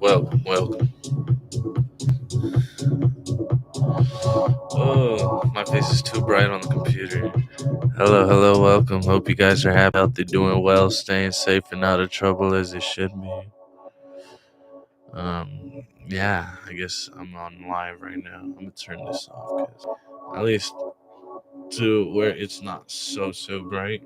Welcome. Oh, my face is too bright on the computer. Hello, welcome. Hope you guys are happy, healthy, doing well, staying safe, and out of trouble as you should be. Yeah, I guess I'm on live right now. I'm gonna turn this off, at least to where it's not so bright.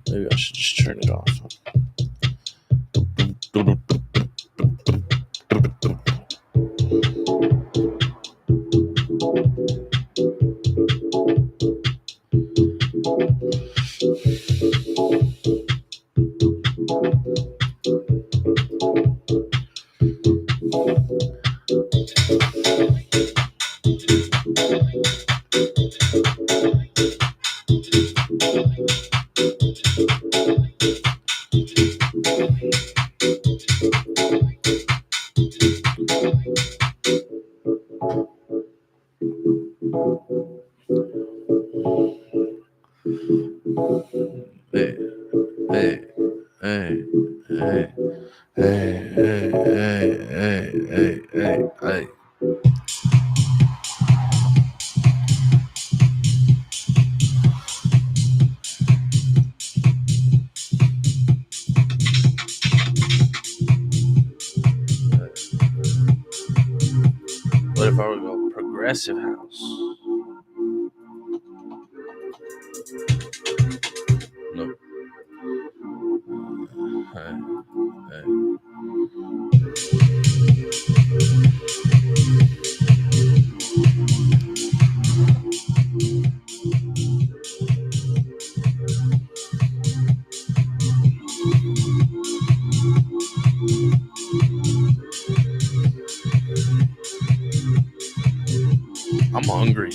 Maybe I should just turn it off. Hey, hey, hey, hey, hey. What if I were to go progressive house? No. Hey, hey. I'm hungry.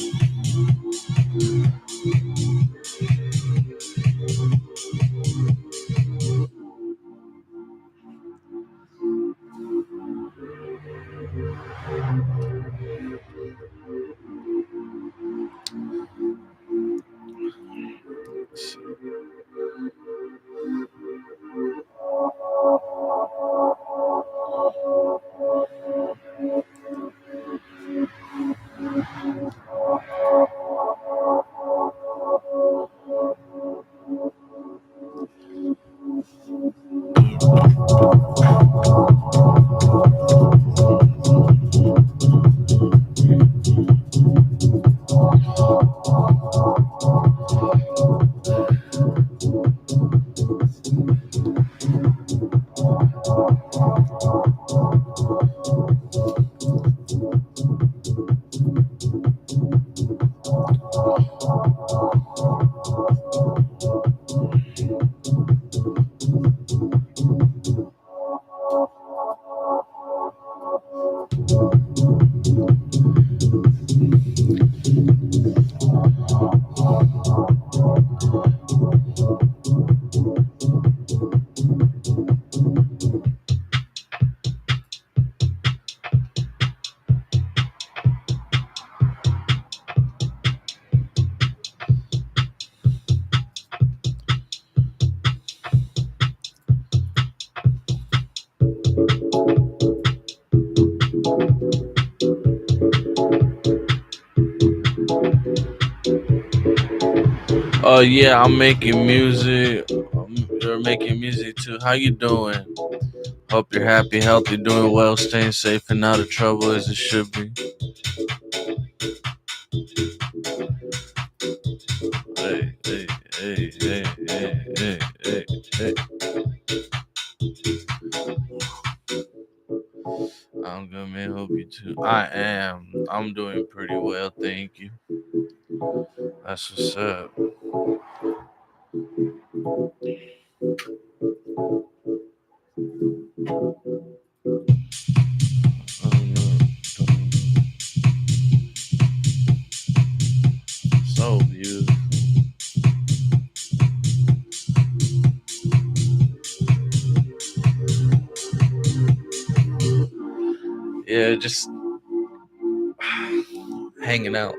Yeah, I'm making music. You're making music too. How you doing? Hope you're happy, healthy, doing well, staying safe, and out of trouble as it should be. Hey, hey, hey. I'm good, man. Hope you too. I am. I'm doing pretty well, thank you. That's what's up. So beautiful. Yeah, just hanging out.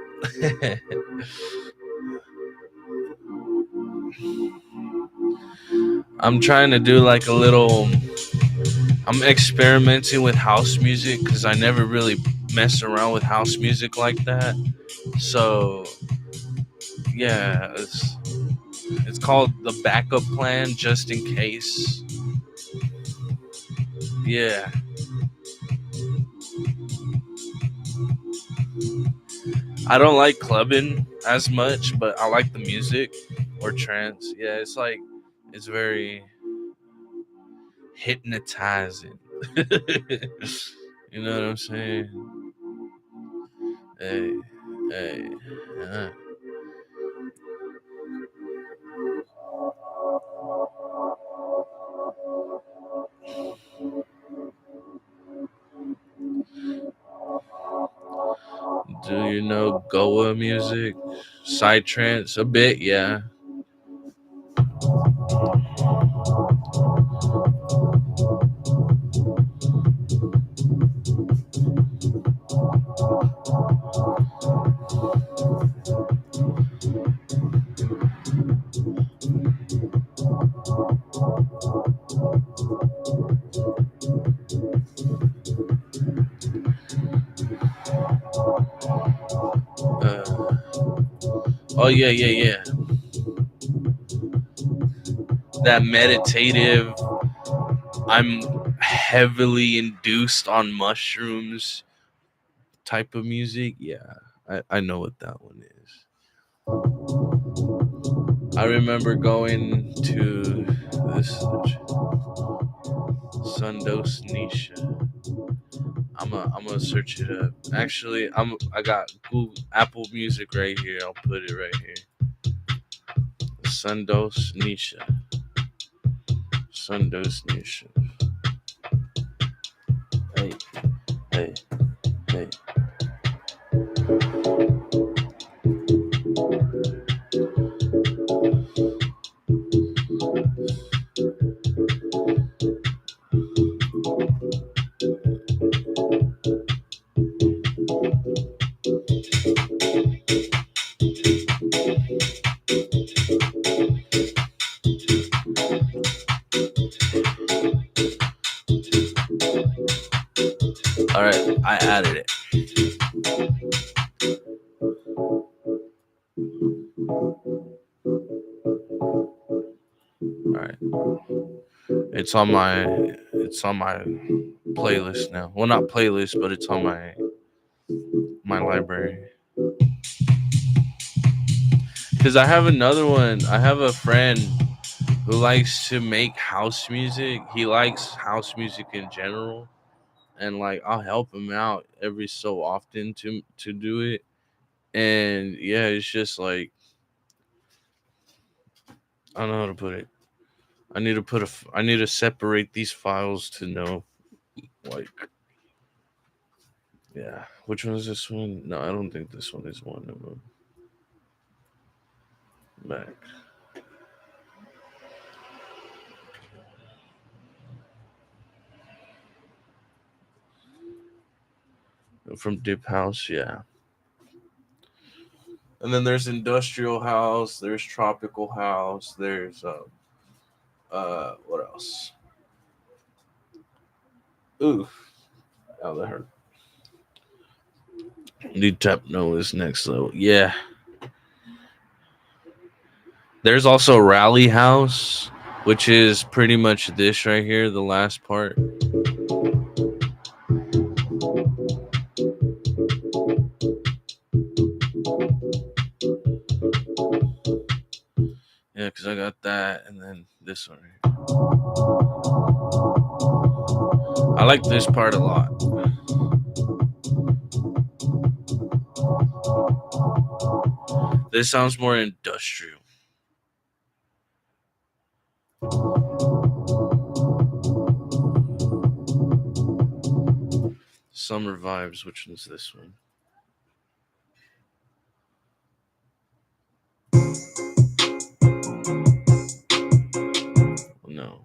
I'm trying to do like a little. I'm experimenting with house music because I never really mess around with house music like that. So yeah, it's called the backup plan just in case. Yeah, I don't like clubbing as much, but I like the music or trance. Yeah, it's like it's very hypnotizing. You know what I'm saying? Hey, hey. uh. Do you know Goa music? Psytrance? A bit, yeah. Uh, oh yeah, yeah, yeah. That meditative. I'm heavily induced on mushrooms type of music. Yeah, I know what that one is. I remember going to this Sundos Nisha. I'm gonna search it up. Actually, I got Google, Apple Music right here. I'll put it right here. Sundos Nisha. Sundos Nisha. Hey, hey, hey. All right, I added it. All right, it's on my playlist now. Well, not playlist, but it's on my library. Because I have another one. I have a friend who likes to make house music. He likes house music in general, and like I'll help him out every so often to do it. And yeah, it's just like I don't know how to put it. I need to separate these files to know like yeah. Which one is this one? No, I don't think this one is one of them. Back from Dip House, yeah. And then there's industrial house, there's tropical house, there's what else? Ooh, oh that hurt. Deep techno is next level. Yeah. There's also Rally House, which is pretty much this right here, the last part. Yeah, because I got that and then this one. Right I like this part a lot. This sounds more industrial. Summer vibes. Which one's this one? No.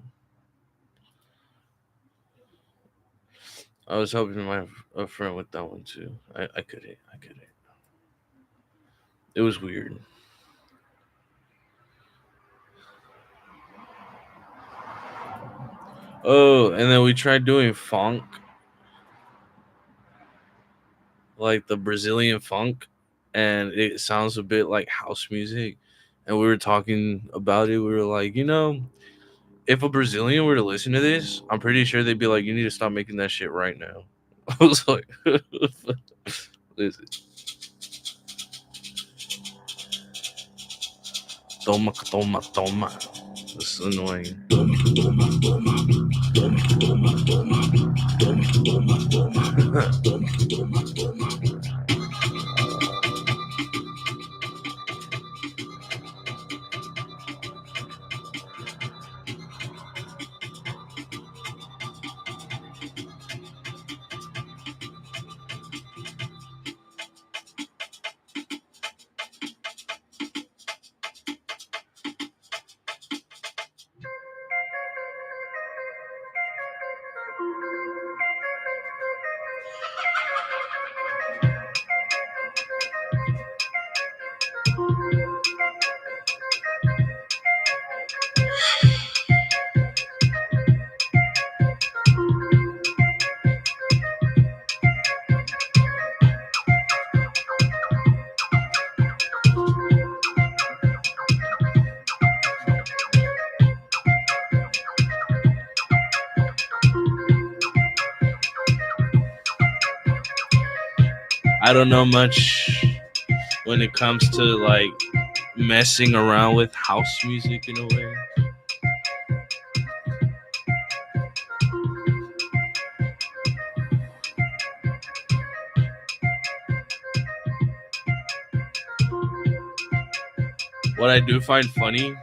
I was hoping my a friend with that one too. I could hit. I could hit. It was weird. Oh, and then we tried doing funk, like the Brazilian funk, and it sounds a bit like house music. And we were talking about it. We were like, if a Brazilian were to listen to this, I'm pretty sure they'd be like, "You need to stop making that shit right now." I was like, "Listen, toma, toma, toma." This is annoying. I don't know much when it comes to like messing around with house music in a way. What I do find funny,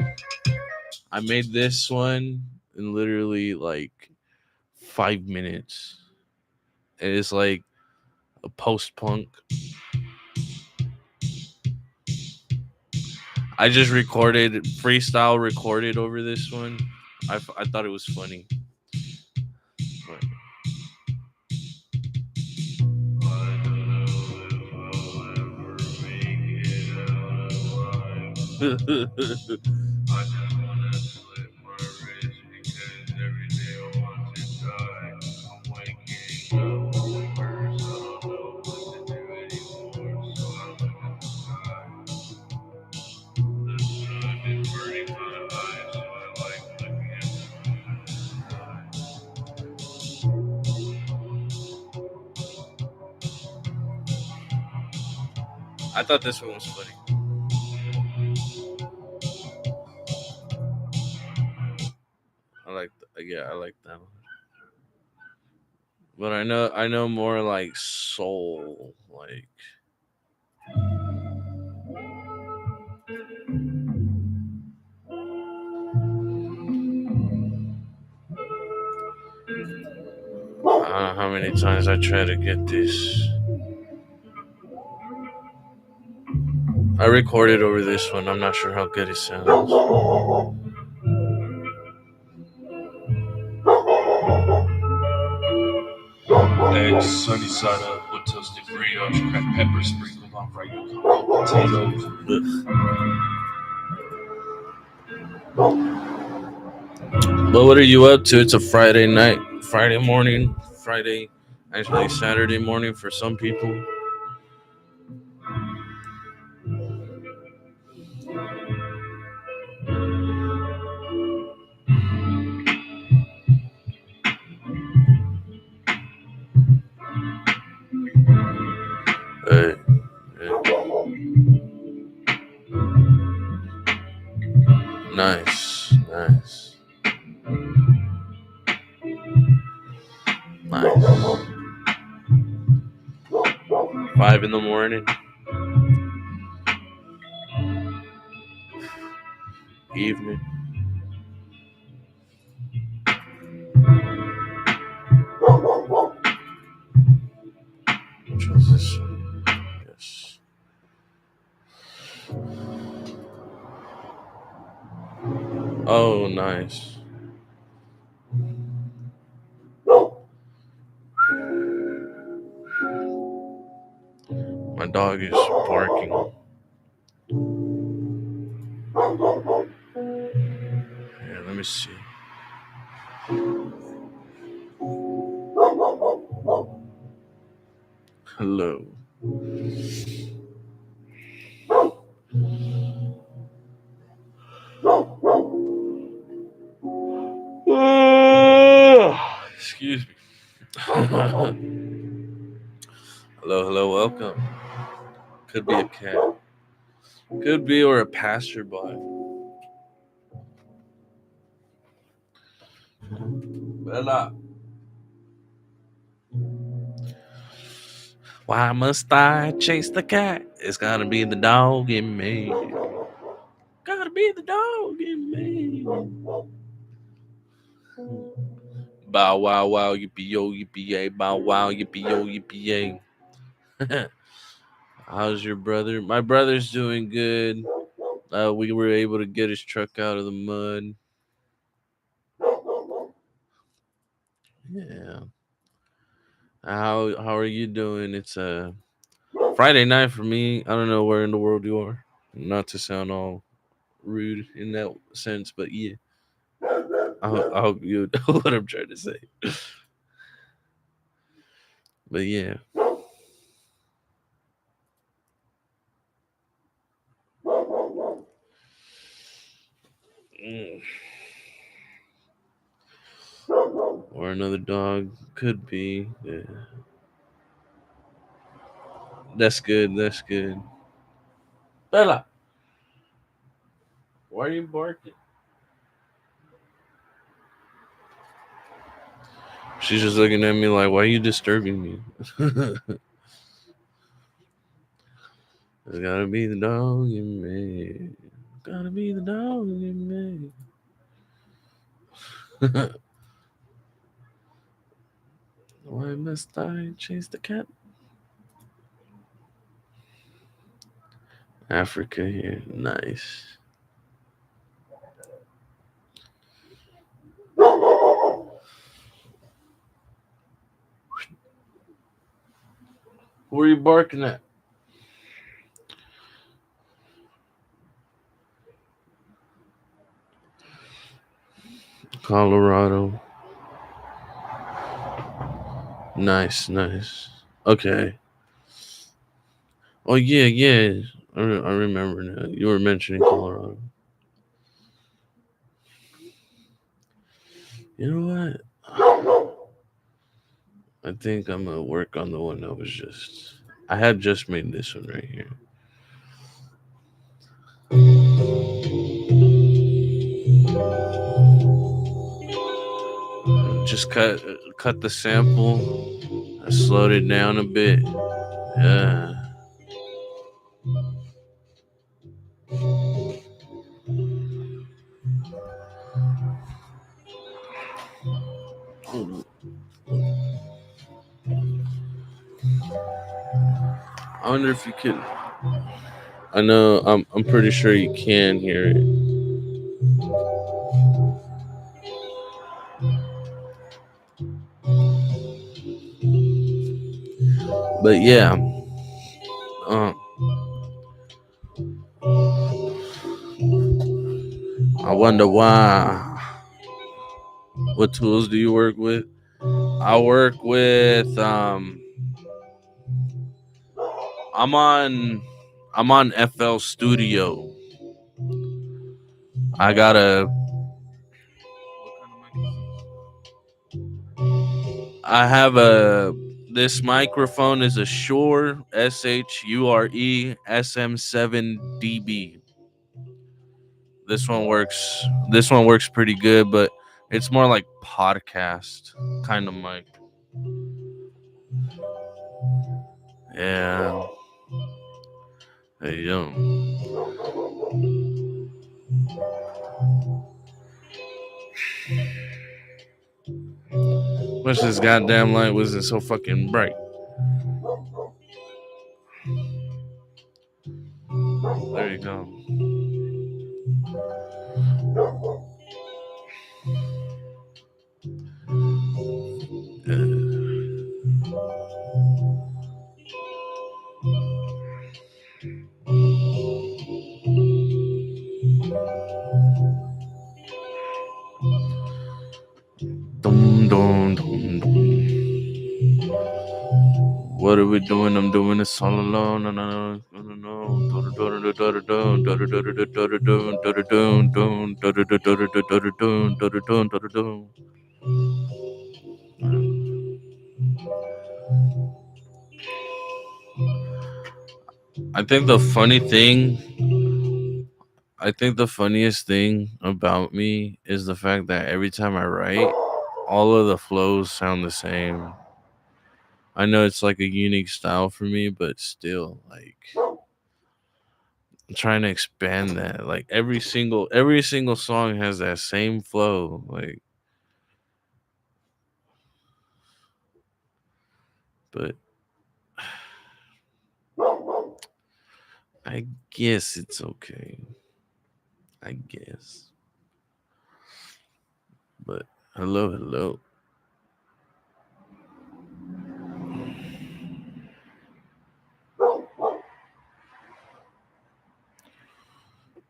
I made this one in literally like 5 minutes. It's like a post punk. I just recorded freestyle recorded over this one. I thought it was funny. But I don't know if I'll ever make it out alive. I just wanna slit my wrist because every day I want to die. I'm waking up with the curse. I don't know what to do anymore. So I look at the sky. The sun is burning my eyes, so I like looking at the sky. I thought this one was funny. Yeah, I like that one. But I know more like soul, like I don't know how many times I try to get this. I recorded over this one. I'm not sure how good it sounds. Eggs, sunny side up with toasted brioche, cracked pepper sprinkled on fried yolk, potatoes. But what are you up to? It's a Friday night, Friday morning, Friday, actually Saturday morning for some people. Hey, hey. Nice, nice, nice. 5 in the morning, evening. Which was this one? Yes. Oh, nice. My dog is barking. me see. Hello. Excuse me. Hello, hello, welcome. Could be a cat. Could be or a passerby. Bella. Why must I chase the cat? It's gotta be the dog in me. Gotta be the dog in me. Bow wow wow yippee yo yippee yay. Bow wow yippee yo yippee yay. How's your brother? My brother's doing good. We were able to get his truck out of the mud. Yeah. How are you doing? It's a Friday night for me. I don't know where in the world you are. Not to sound all rude in that sense, but yeah. I hope you know what I'm trying to say. But yeah. Mm. Or another dog could be. Yeah. That's good. That's good. Bella, why are you barking? She's just looking at me like, why are you disturbing me? It's gotta be the dog in me. Gotta be the dog in me. Why must I chase the cat? Africa here. Nice. Where are you barking at? Colorado. Nice, nice. Okay. Oh yeah, yeah. I remember now. You were mentioning Colorado. You know what? I think I'm gonna work on the one I had just made this one right here. Just cut the sample. I slowed it down a bit. Yeah. I wonder if you could. I know. I'm pretty sure you can hear it. But yeah. Um. I wonder why. What tools do you work with? I work with. I'm on. I'm on FL Studio. I got a. I have a. This microphone is a Shure SHURE SM7DB. This one works pretty good, but it's more like podcast kind of mic. Yeah. Hey yo. Wish this goddamn light wasn't so fucking bright. There you go. What are we doing? I'm doing this all alone. No, no, no, no, no. I think the funny thing, I think the funniest thing about me is the fact that every time I write, all of the flows sound the same. I know it's like a unique style for me, but still, like, I'm trying to expand that. Like every single song has that same flow. Like, but I guess it's okay. I guess. But hello, hello.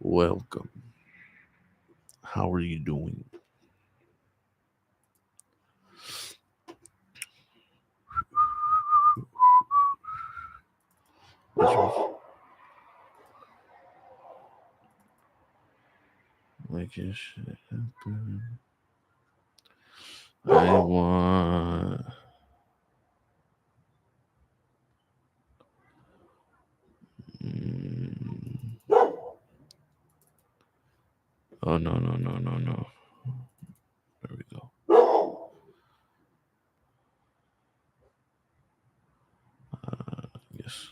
Welcome. How are you doing? Like it should happen. I want. Mm, oh no no no no no. There we go. Yes.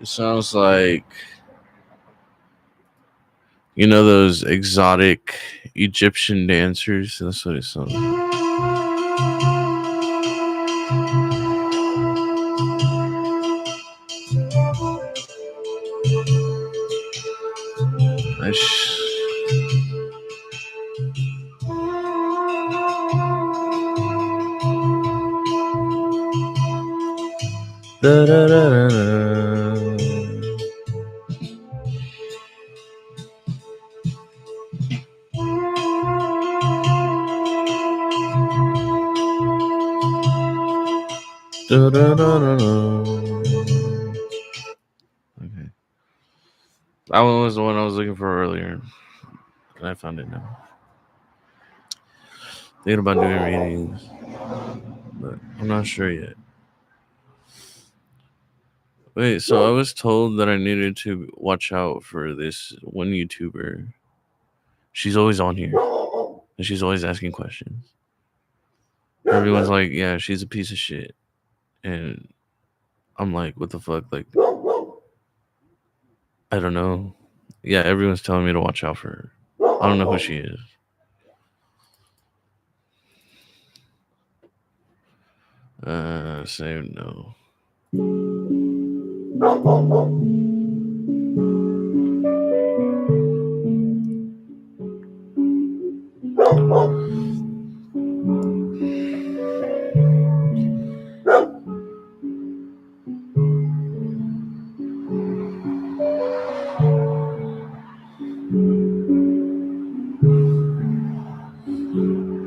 It sounds like those exotic Egyptian dancers. That's what it sounds like. I Da-da-da-da-da. Da-da-da-da-da. Okay. That one was the one I was looking for earlier. And I found it now. Thinking about doing readings, but I'm not sure yet. Wait, so I was told that I needed to watch out for this one YouTuber. She's always on here, and she's always asking questions. Everyone's like, "Yeah, she's a piece of shit," and I'm like, "What the fuck?" Like, I don't know. Yeah, everyone's telling me to watch out for her. I don't know who she is. Say no.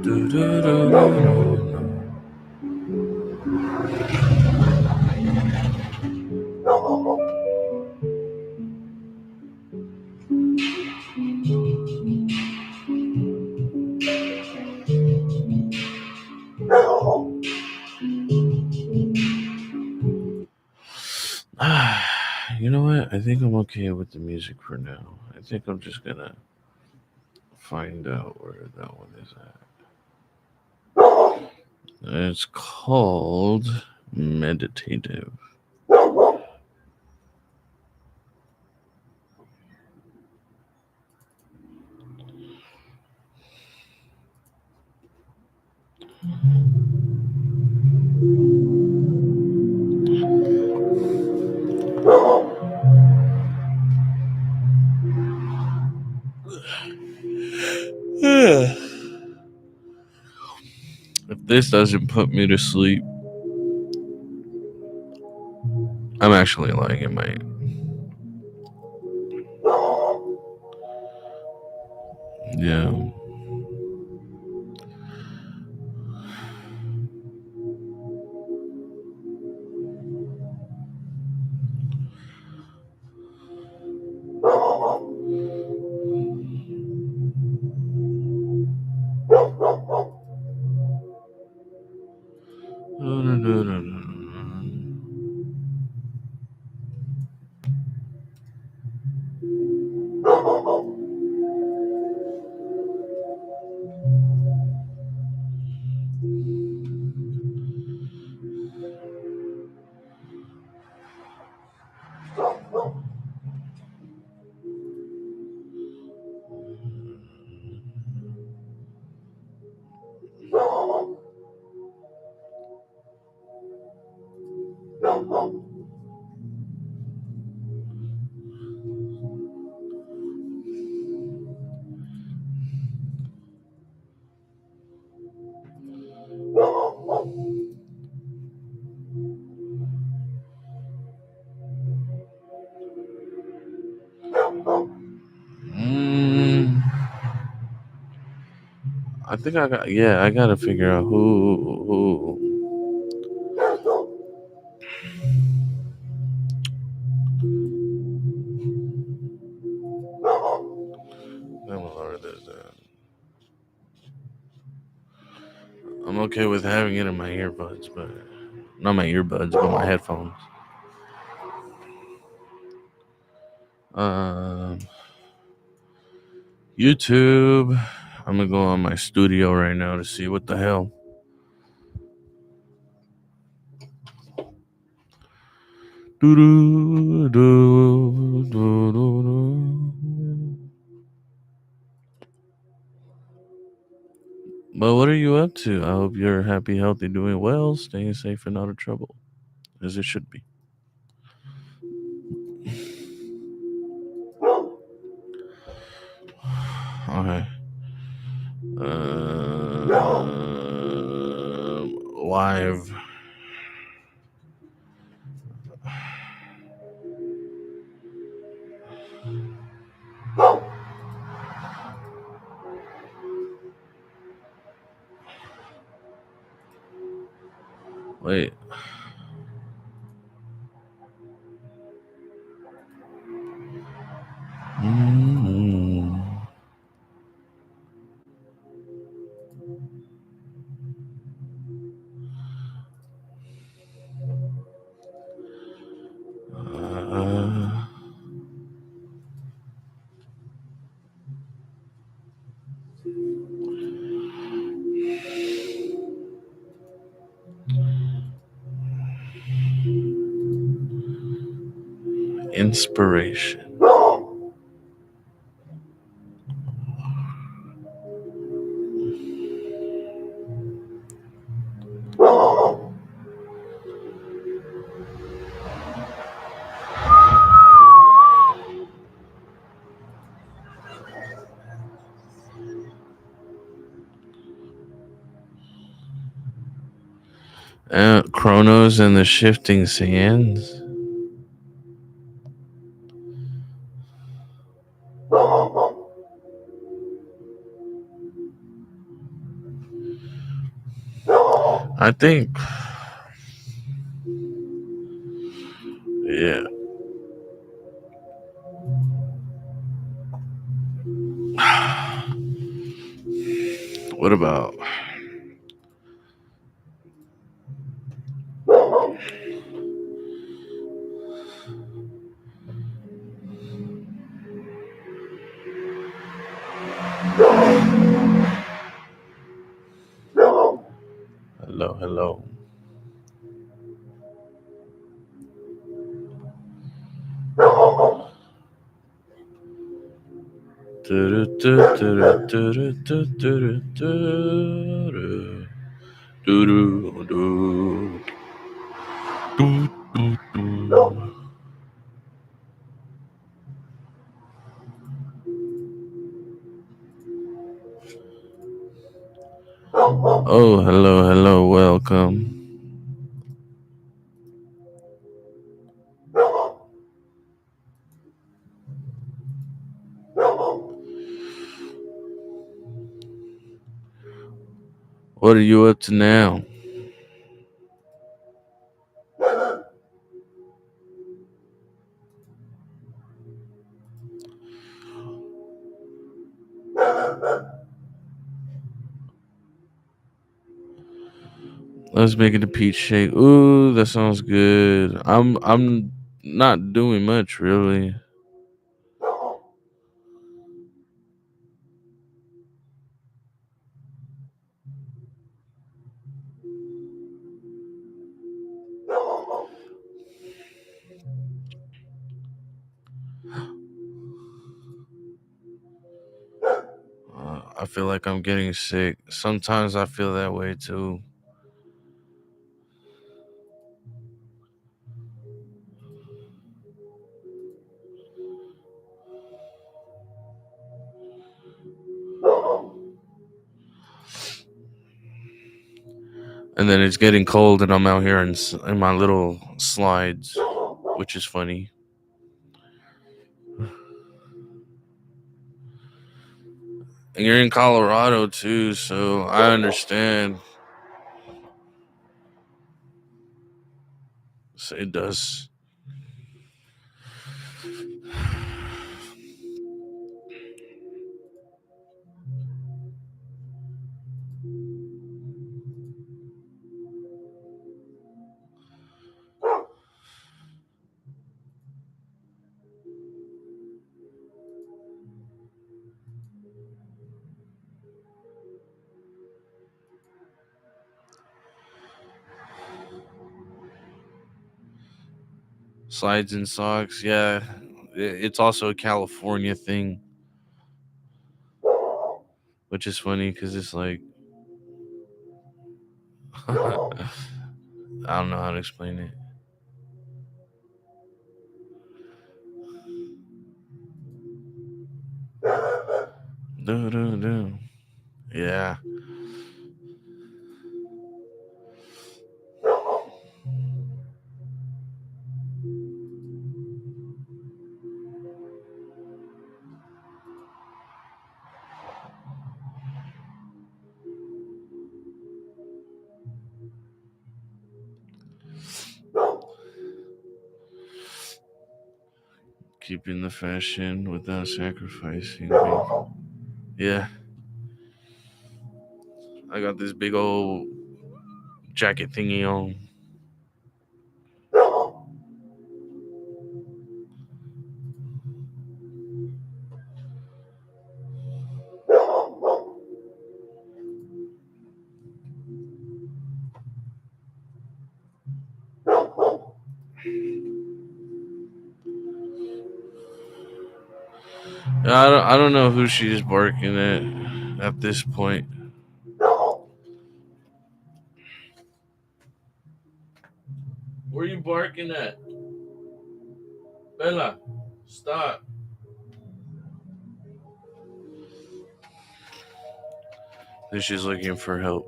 Do-do-do-do-do-do. You know what? I think I'm okay with the music for now. I think I'm just gonna find out where that one is at. It's called Meditative. If this doesn't put me to sleep, I'm actually like it might. Yeah. Mm, I think I got. Yeah, I gotta figure out who. I'm gonna lower this down. I'm okay with having it in my earbuds, but not my earbuds, but my headphones. Um, YouTube. I'm gonna go on my studio right now to see what the hell. But what are you up to? I hope you're happy, healthy, doing well, staying safe and out of trouble, as it should be. Okay. Live. Wait. Mm. Uh, Inspiration. Chronos and the Shifting Sands. I think, yeah. What about? Hello, hello. Oh, hello, hello, welcome. What are you up to now? Let's make it a peach shake. Ooh, that sounds good. I'm not doing much really. I feel like I'm getting sick. Sometimes I feel that way too. And then it's getting cold, and I'm out here in my little slides, which is funny. And you're in Colorado too, so I understand. So it does. Slides and socks, yeah. It's also a California thing, which is funny because it's like I don't know how to explain it. Do, do, do. Yeah, keeping the fashion without sacrificing. Yeah, I got this big old jacket thingy on. I don't know who she's barking at this point. Where are you barking at? Bella, stop. Then she's looking for help.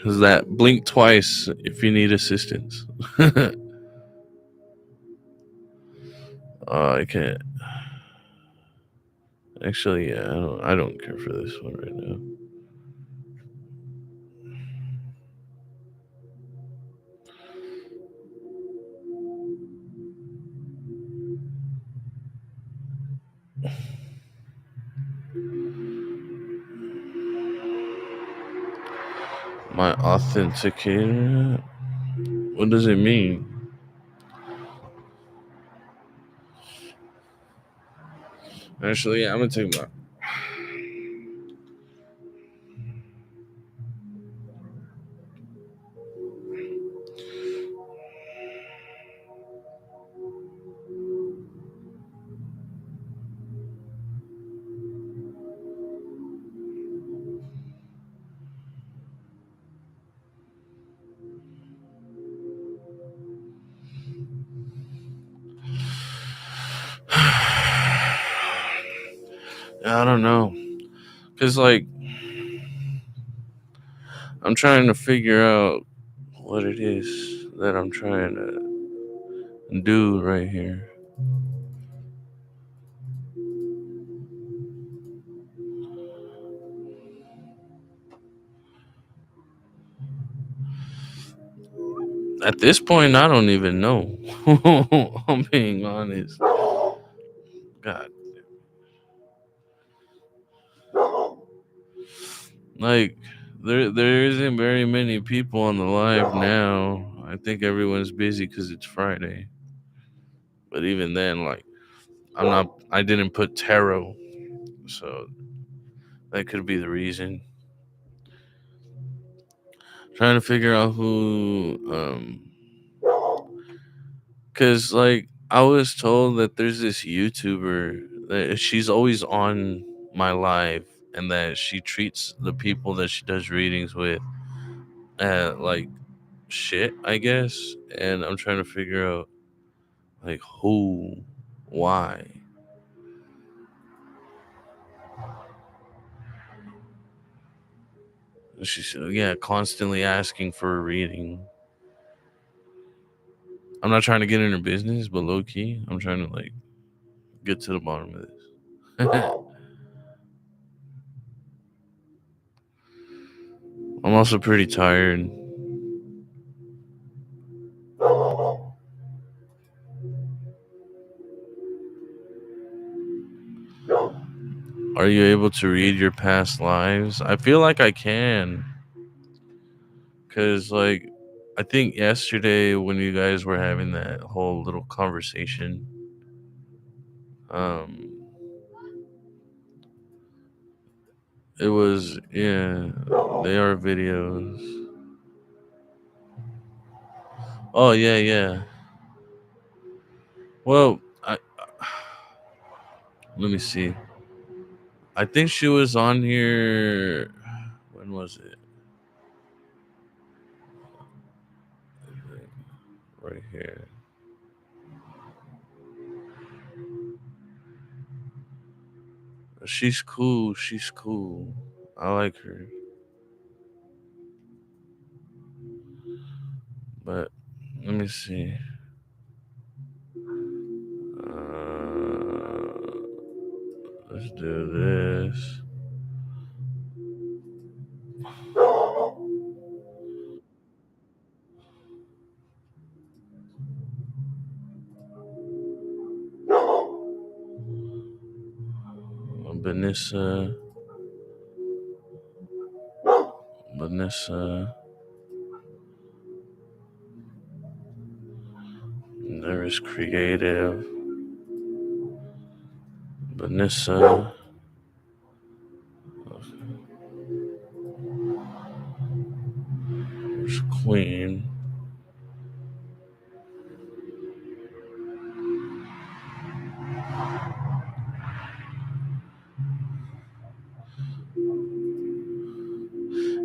Is that blink twice if you need assistance? I can't. Actually, yeah, I don't care for this one right now. My authenticator? What does it mean? Actually, yeah, I'm gonna take my. I don't know, cause like I'm trying to figure out what it is that I'm trying to do right here. At this point, I don't even know. I'm being honest. God, like there isn't very many people on the live now. I think everyone's busy because it's Friday. But even then, like I'm not. I didn't put tarot, so that could be the reason. Trying to figure out who, because like I was told that there's this YouTuber that she's always on my live, and that she treats the people that she does readings with like shit, I guess. And I'm trying to figure out like who, why. She's yeah, constantly asking for a reading. I'm not trying to get in her business, but low key, I'm trying to like get to the bottom of this. I'm also pretty tired. Are you able to read your past lives? I feel like I can, cause like I think yesterday when you guys were having that whole little conversation, um, it was yeah, they are videos. Oh yeah, yeah. Well, let me see. I think she was on here. When was it? Right here. She's cool. She's cool. I like her. But let me see. Let's do this. Vanessa. Vanessa. There is creative. Vanessa. There's Queen.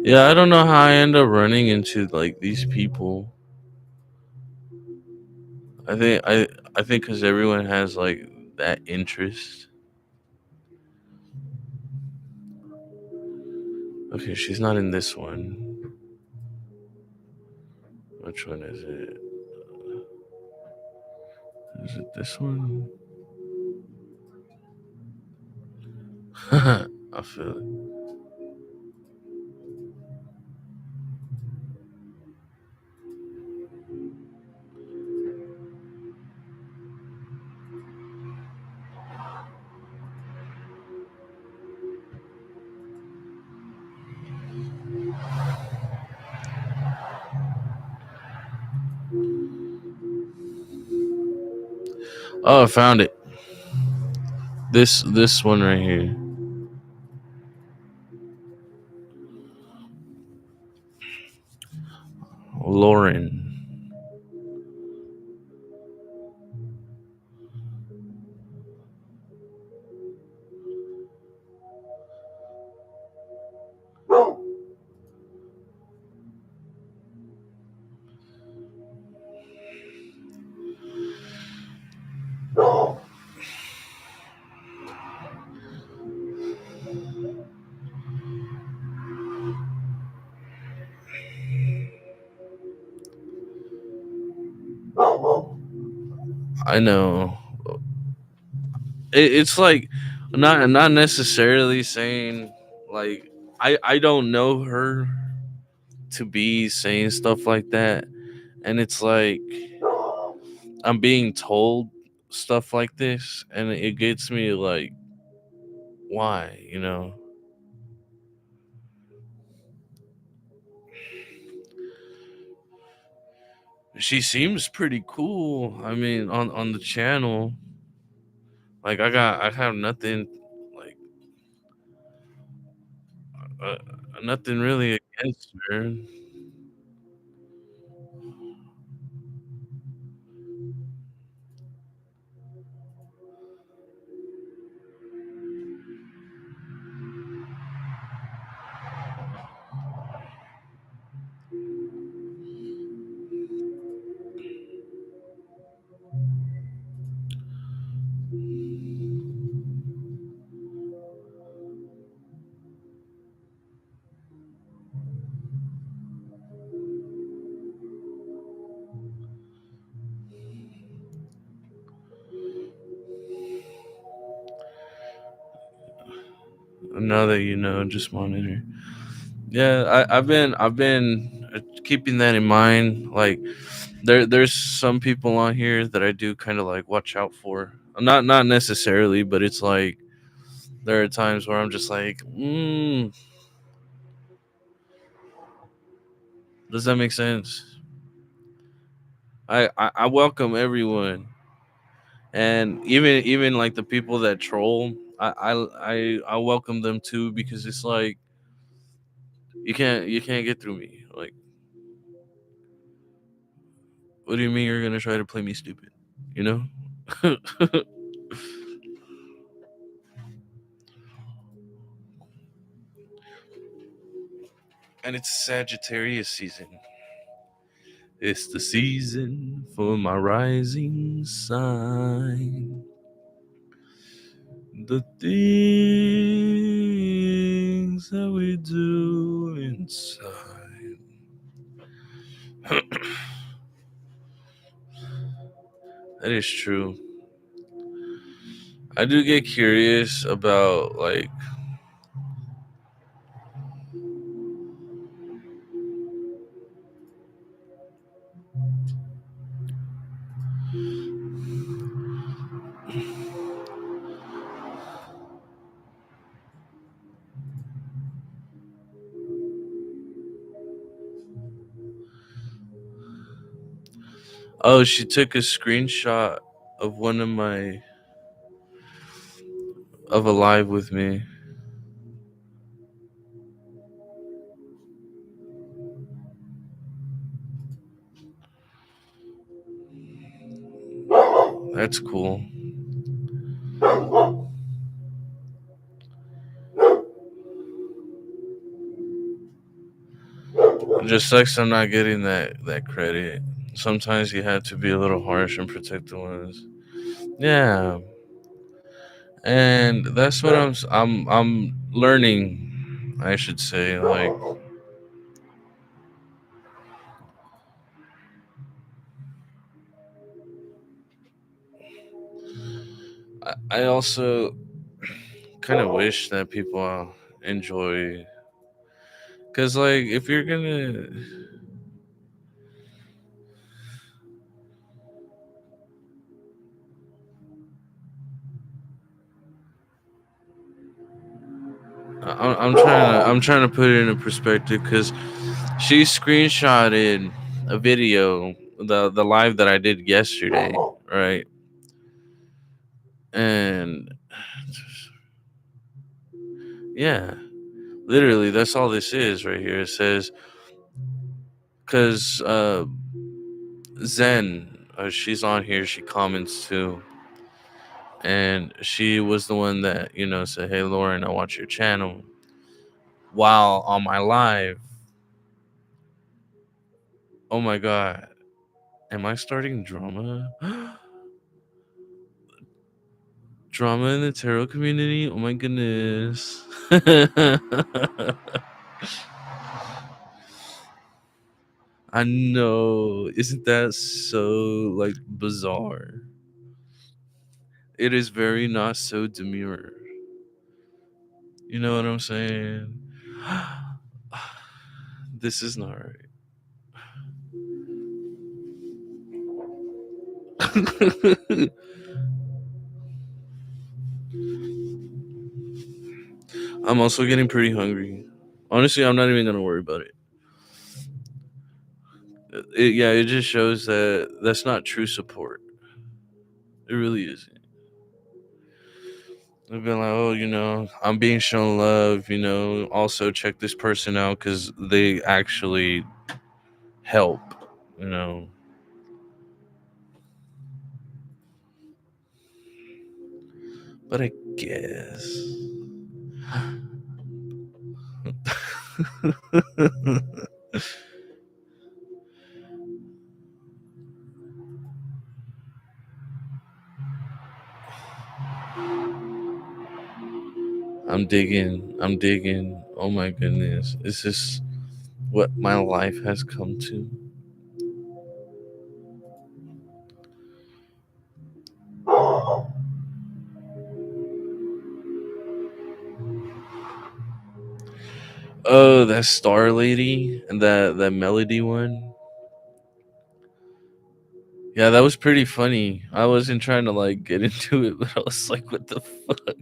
Yeah, I don't know how I end up running into like these people. I think I think because everyone has like that interest. Okay, she's not in this one. Which one is it? Is it this one? I feel it. Oh, I found it. This one right here. Lauren. I know. It's like not necessarily saying like I don't know her to be saying stuff like that, and it's like I'm being told stuff like this, and it gets me like, why, She seems pretty cool. I mean, on the channel, like I have nothing, like uh, nothing really against her. Now that you know, just monitor. Yeah, I've been keeping that in mind. Like there's some people on here that I do kind of like watch out for. Not necessarily, but it's like there are times where I'm just like, does that make sense? I welcome everyone, and even like the people that troll, I welcome them too, because it's like you can't get through me. Like, what do you mean you're gonna try to play me stupid? You know? And it's Sagittarius season. It's the season for my rising sign. The things that we do inside. That is true. I do get curious about like, oh, she took a screenshot of one of my of a live with me. That's cool. It just sucks I'm not getting that credit. Sometimes you have to be a little harsh and protect the ones. Yeah, and that's what I'm learning. I should say, like, I also kind of wish that people enjoy, because like if you're gonna, I'm trying to put it in a perspective, because she screenshotted a video, the live that I did yesterday, right? And yeah, literally that's all this is right here. It says, because Zen, she's on here, she comments too, and she was the one that said, "Hey Lauren, I watch your channel," while on my live. Oh my god, am I starting drama? Drama in the tarot community? Oh my goodness. I know. Isn't that so like bizarre? It is very not so demure. You know what I'm saying? This is not right. I'm also getting pretty hungry. Honestly, I'm not even gonna worry about it. Yeah, it just shows that that's not true support. It really isn't. They've been like, oh, I'm being shown love. Also check this person out because they actually help. You know, but I guess I'm digging. I'm digging. Oh my goodness, is this what my life has come to? Oh, that Star Lady and that Melody one. Yeah, that was pretty funny. I wasn't trying to like get into it, but I was like, what the fuck?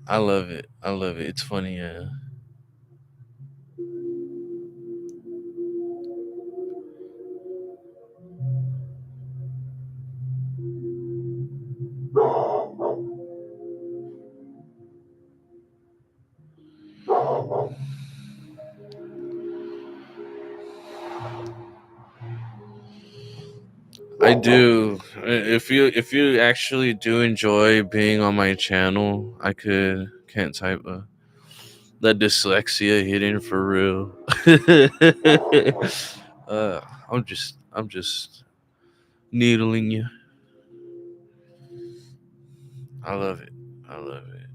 I love it. I love it. It's funny, yeah. I do. If you actually do enjoy being on my channel, I could can't type that dyslexia hidden for real. uh, I'm just needling you. I love it. I love it.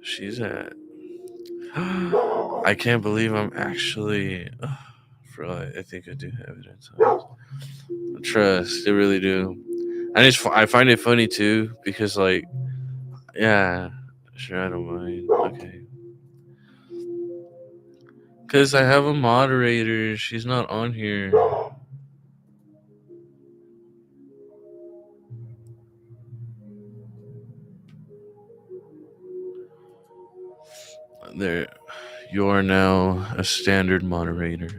She's at. I can't believe I'm actually. I think I do have it at times. Trust, I really do. I find it funny too because like, yeah, sure, I don't mind. Okay, because I have a moderator. She's not on here. There, you are now a standard moderator.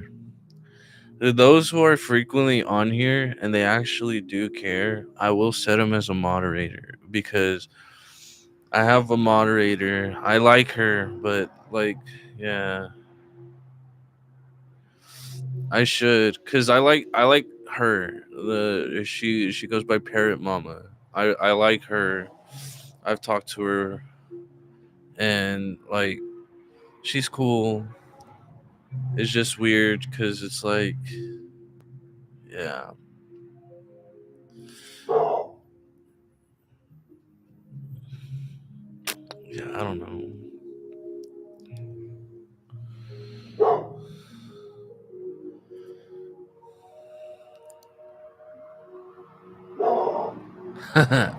Those who are frequently on here and they actually do care, I will set them as a moderator because I have a moderator. I like her, but like, yeah, I should because I like her. She goes by Parrot Mama. I like her. I've talked to her and like she's cool. It's just weird because it's like, yeah, yeah, I don't know.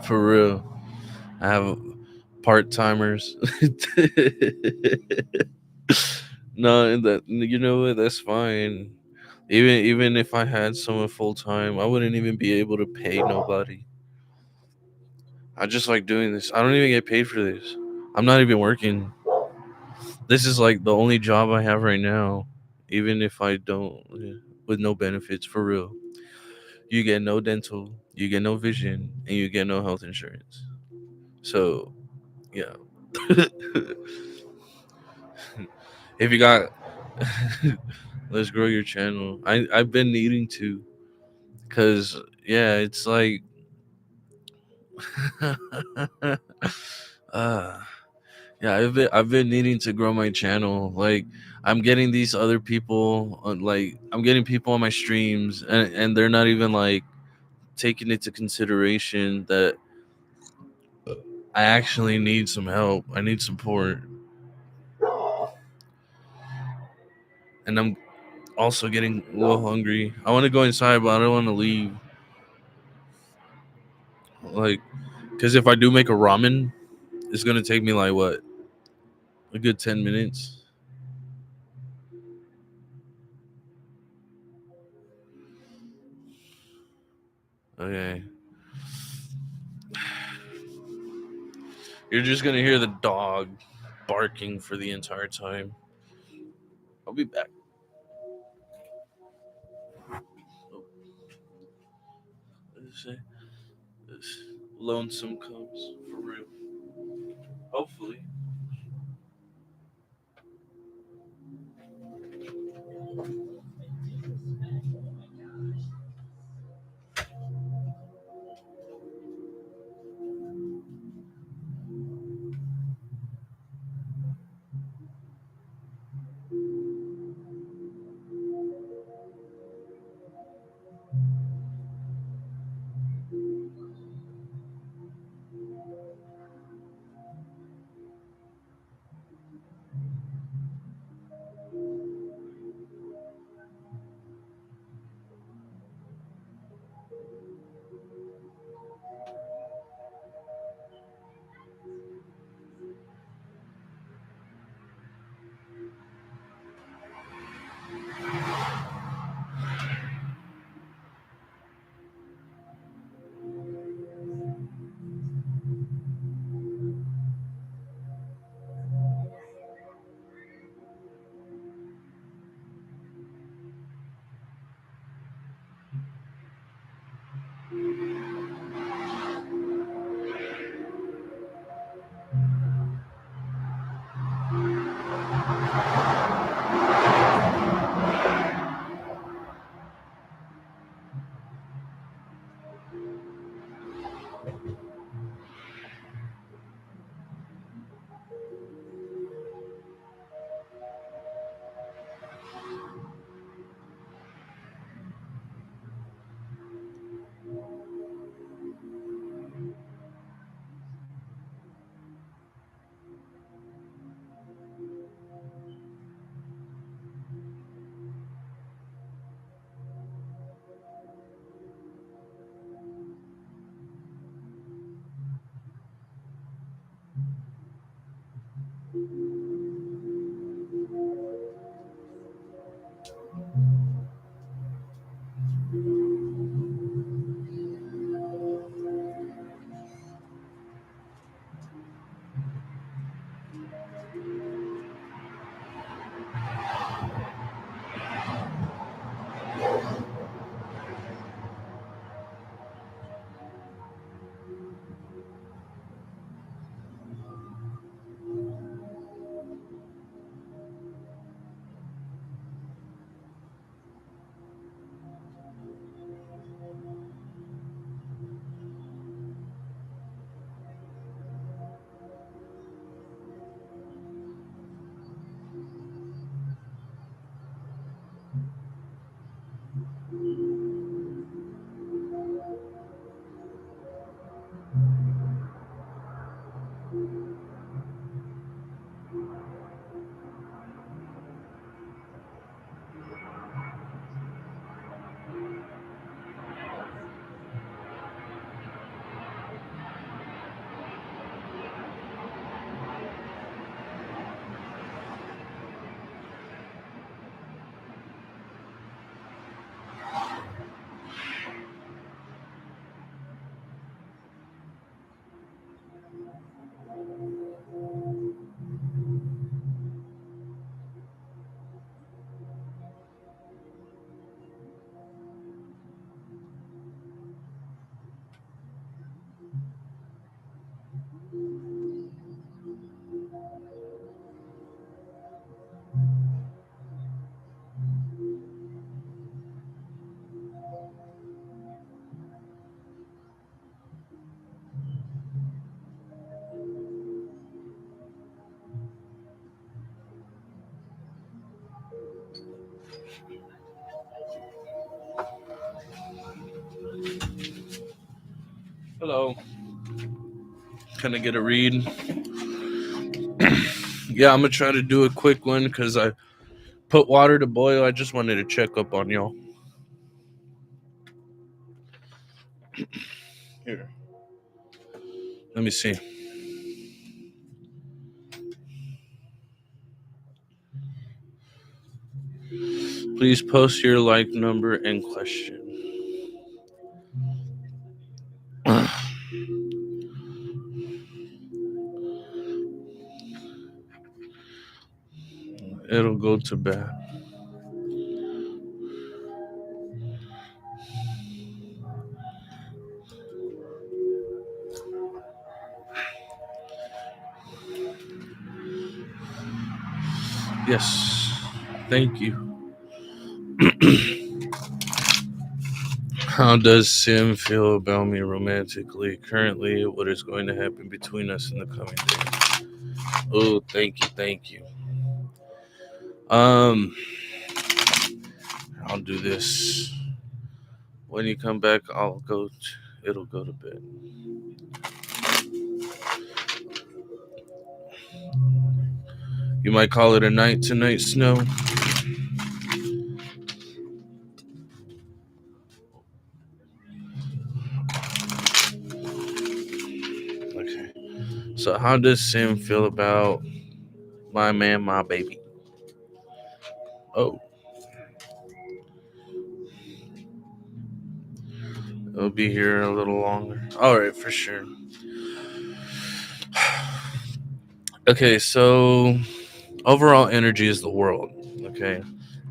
For real, I have part timers. No, and that you know what? That's fine. Even if I had someone full time, I wouldn't even be able to pay nobody. I just like doing this. I don't even get paid for this. I'm not even working. This is like the only job I have right now. Even if I don't, yeah, with no benefits for real. You get no dental, you get no vision, and you get no health insurance. So yeah, if you got, let's grow your channel. I've been needing to, cause yeah, it's like, uh, yeah, I've been needing to grow my channel. Like I'm getting these other people on, like I'm getting people on my streams, and they're not even like taking into consideration that I actually need some help. I need support, and I'm also getting a little hungry. I want to go inside, but I don't want to leave. Like, because if I do make a ramen, it's gonna take me like what, a good 10 minutes. Okay, you're just gonna hear the dog barking for the entire time. I'll be back. Oh, let's see. This lonesome comes for real. Hopefully. Hello. Can I get a read? Yeah, I'm gonna try to do a quick one because I put water to boil. I just wanted to check up on y'all. Here, let me see. Please post your like number and question. It'll go to bed. Yes. Thank you. How does Sim feel about me romantically? Currently, what is going to happen between us in the coming days? Oh, thank you, thank you. Um, I'll do this. When you come back, it'll go to bed. You might call it a night tonight, Snow. Okay. So, how does Sim feel about my man, my baby? Oh, it'll be here a little longer. All right, for sure. Okay, so overall energy is the world. Okay,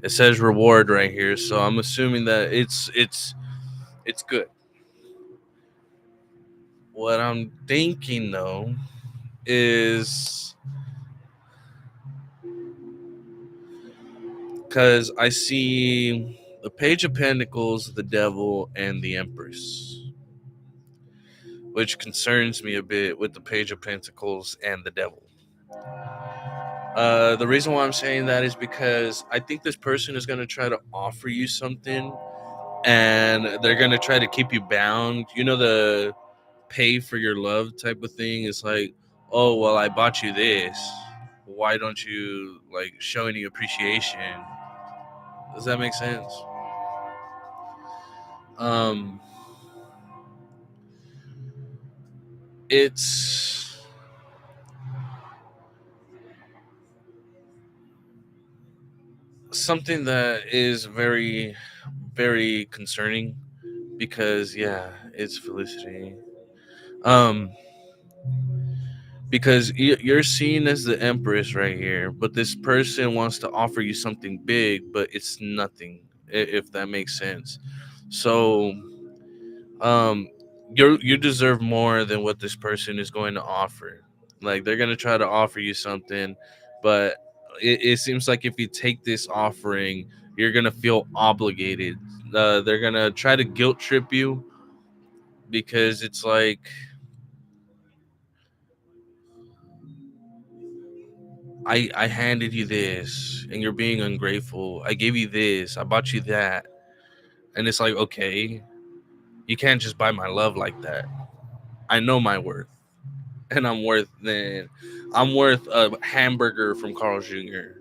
it says reward right here, so I'm assuming that it's good. What I'm thinking though is because I see the Page of Pentacles, the Devil, and the Empress, which concerns me a bit with the Page of Pentacles and the Devil. The reason why I'm saying that is because I think this person is going to try to offer you something and they're going to try to keep you bound. You know, the pay for your love type of thing. It's like, oh, well, I bought you this. Why don't you like show any appreciation? Does that make sense? Um, it's something that is very, very concerning because, yeah, it's Felicity. Um, because you're seen as the Empress right here, but this person wants to offer you something big, but it's nothing, if that makes sense. So, um, you deserve more than what this person is going to offer. Like they're gonna try to offer you something, but it seems like if you take this offering, you're gonna feel obligated. They're gonna try to guilt trip you because it's like I handed you this and you're being ungrateful. I gave you this. I bought you that. And it's like, okay, you can't just buy my love like that. I know my worth. And I'm worth a hamburger from Carl's Jr.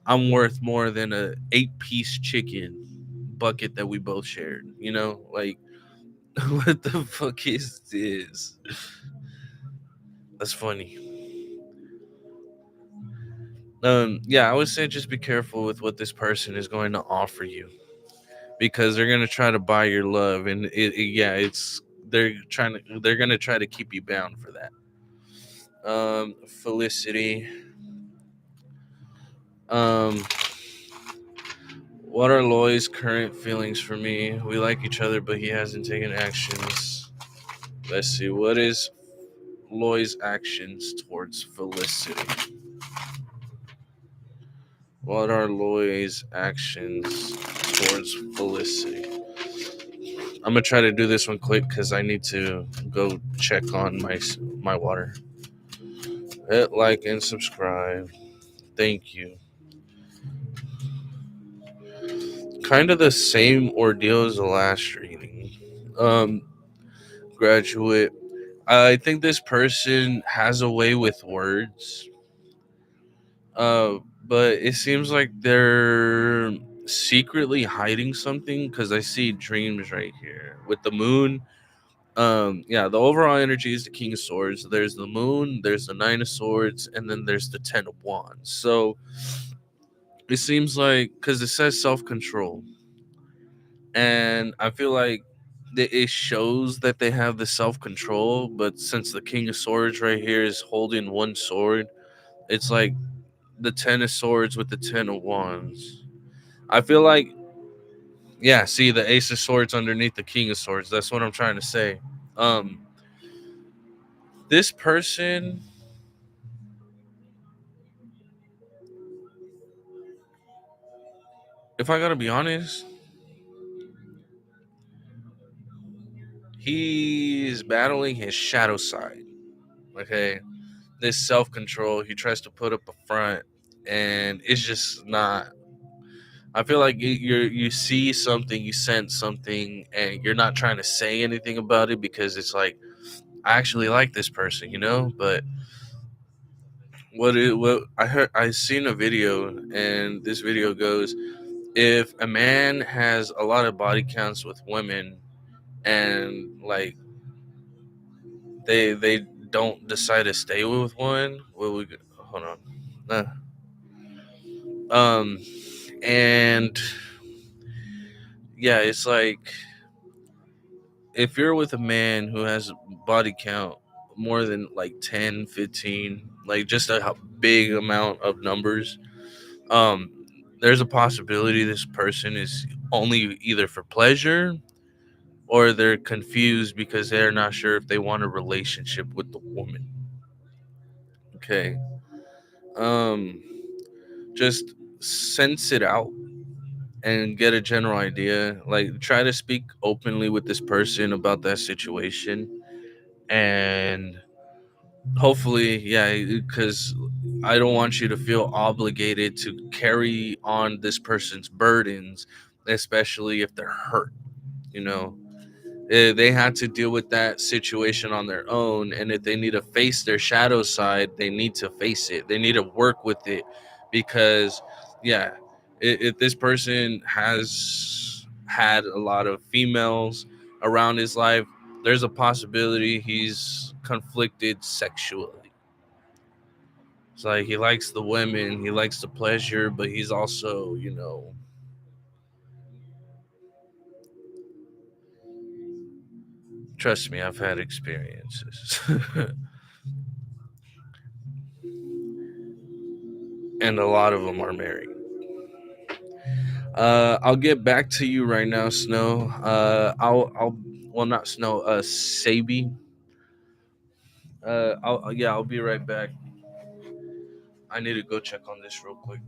I'm worth more than a 8-piece chicken bucket that we both shared. You know, like what the fuck is this? That's funny. Yeah, I would say just be careful with what this person is going to offer you because they're gonna try to buy your love, and yeah, they're gonna try to keep you bound for that. Felicity. Um, what are Loy's current feelings for me? We like each other, but he hasn't taken actions. Let's see. What is Loy's actions towards Felicity? What are Loy's actions towards Felicity? I'm gonna try to do this one quick because I need to go check on my water. Hit like and subscribe. Thank you. Kind of the same ordeal as the last reading. Um, graduate. I think this person has a way with words, but it seems like they're secretly hiding something because I see dreams right here with the moon. Yeah, the overall energy is the King of Swords. There's the moon, there's the Nine of Swords, and then there's the Ten of Wands. So it seems like because it says self control, and I feel like it shows that they have the self control, but since the King of Swords right here is holding one sword, it's like the Ten of Swords with the Ten of Wands. I feel like, yeah, see the Ace of Swords underneath the King of Swords. That's what I'm trying to say. Um, this person, if I gotta be honest, he's battling his shadow side. Okay, this self control he tries to put up a front, and it's just not. I feel like you see something, you sense something, and you're not trying to say anything about it because it's like I actually like this person, you know. But what I heard, I seen a video, and this video goes: if a man has a lot of body counts with women, and like they don't decide to stay with one, well, we hold on. Um, and yeah, it's like if you're with a man who has body count more than like 10, 15, like just a big amount of numbers, um, there's a possibility this person is only either for pleasure or they're confused because they're not sure if they want a relationship with the woman. Okay. Um, just sense it out and get a general idea. Like, try to speak openly with this person about that situation. And hopefully, yeah, because I don't want you to feel obligated to carry on this person's burdens, especially if they're hurt, you know. They had to deal with that situation on their own, and if they need to face their shadow side, they need to face it. They need to work with it because, yeah, if this person has had a lot of females around his life, there's a possibility he's conflicted sexually. It's like he likes the women, he likes the pleasure, but he's also, you know, trust me, I've had experiences. And a lot of them are married. I'll get back to you right now, Snow. Well, not Snow, Sabi. Yeah, I'll be right back. I need to go check on this real quick.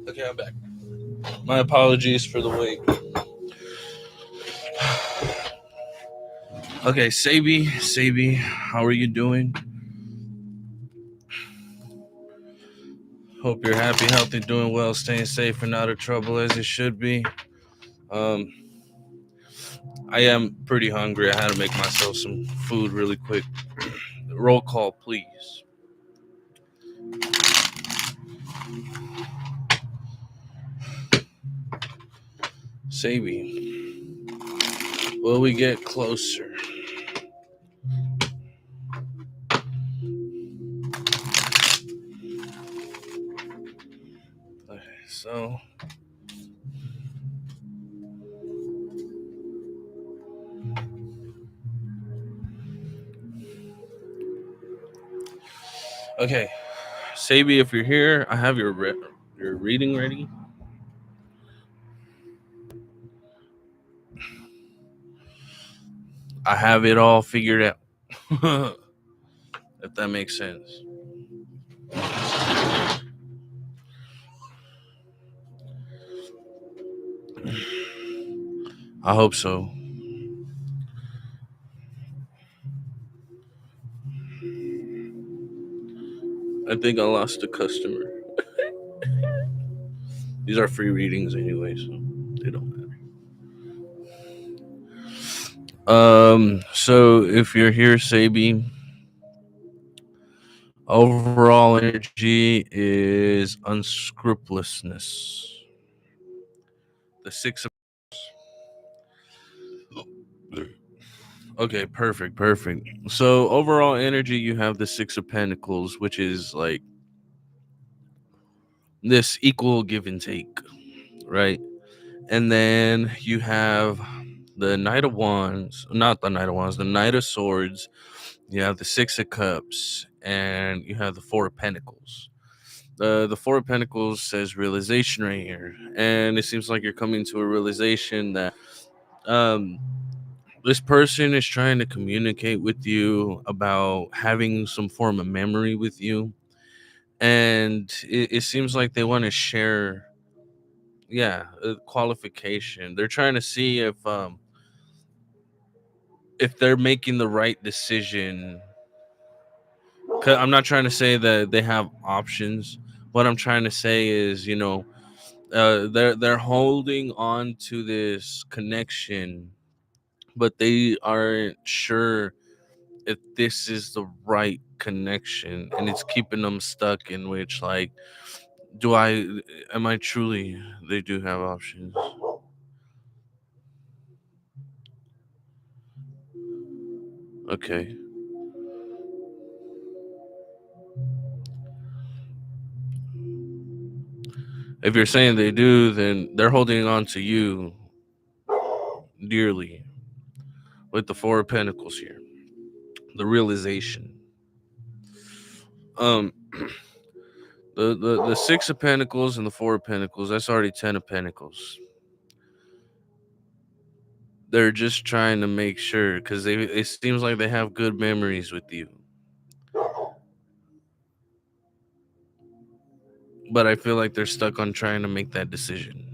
Okay, I'm back. My apologies for the wait. Okay, Sabi, how are you doing? Hope you're happy, healthy, doing well, staying safe, and out of trouble as it should be. Um, I am pretty hungry. I had to make myself some food really quick. Roll call, please. Sabi, will we get closer? Okay, so okay, Sabi, if you're here, I have your reading ready. I have it all figured out. If that makes sense. I hope so. I think I lost a customer. These are free readings anyway, so they don't matter. So if you're here, Sabi, Overall energy is unscrupulousness. The six of Okay, perfect, perfect. So overall energy, you have the six of pentacles, which is like this equal give and take, right? And then you have the knight of wands, not the knight of wands, the knight of swords. You have the six of cups, and you have the four of pentacles. The four of pentacles says realization right here, and it seems like you're coming to a realization that um this person is trying to communicate with you about having some form of memory with you, and it seems like they want to share, yeah, a qualification. They're trying to see if they're making the right decision. 'Cause I'm not trying to say that they have options. What I'm trying to say is, they're holding on to this connection, but they aren't sure if this is the right connection, and it's keeping them stuck in which, like, do I am I truly, they do have options. Okay. If you're saying they do, then they're holding on to you dearly with the four of pentacles here. The realization. Um the six of pentacles and the four of pentacles, that's already 10 of pentacles. They're just trying to make sure, because they it seems like they have good memories with you, but I feel like they're stuck on trying to make that decision.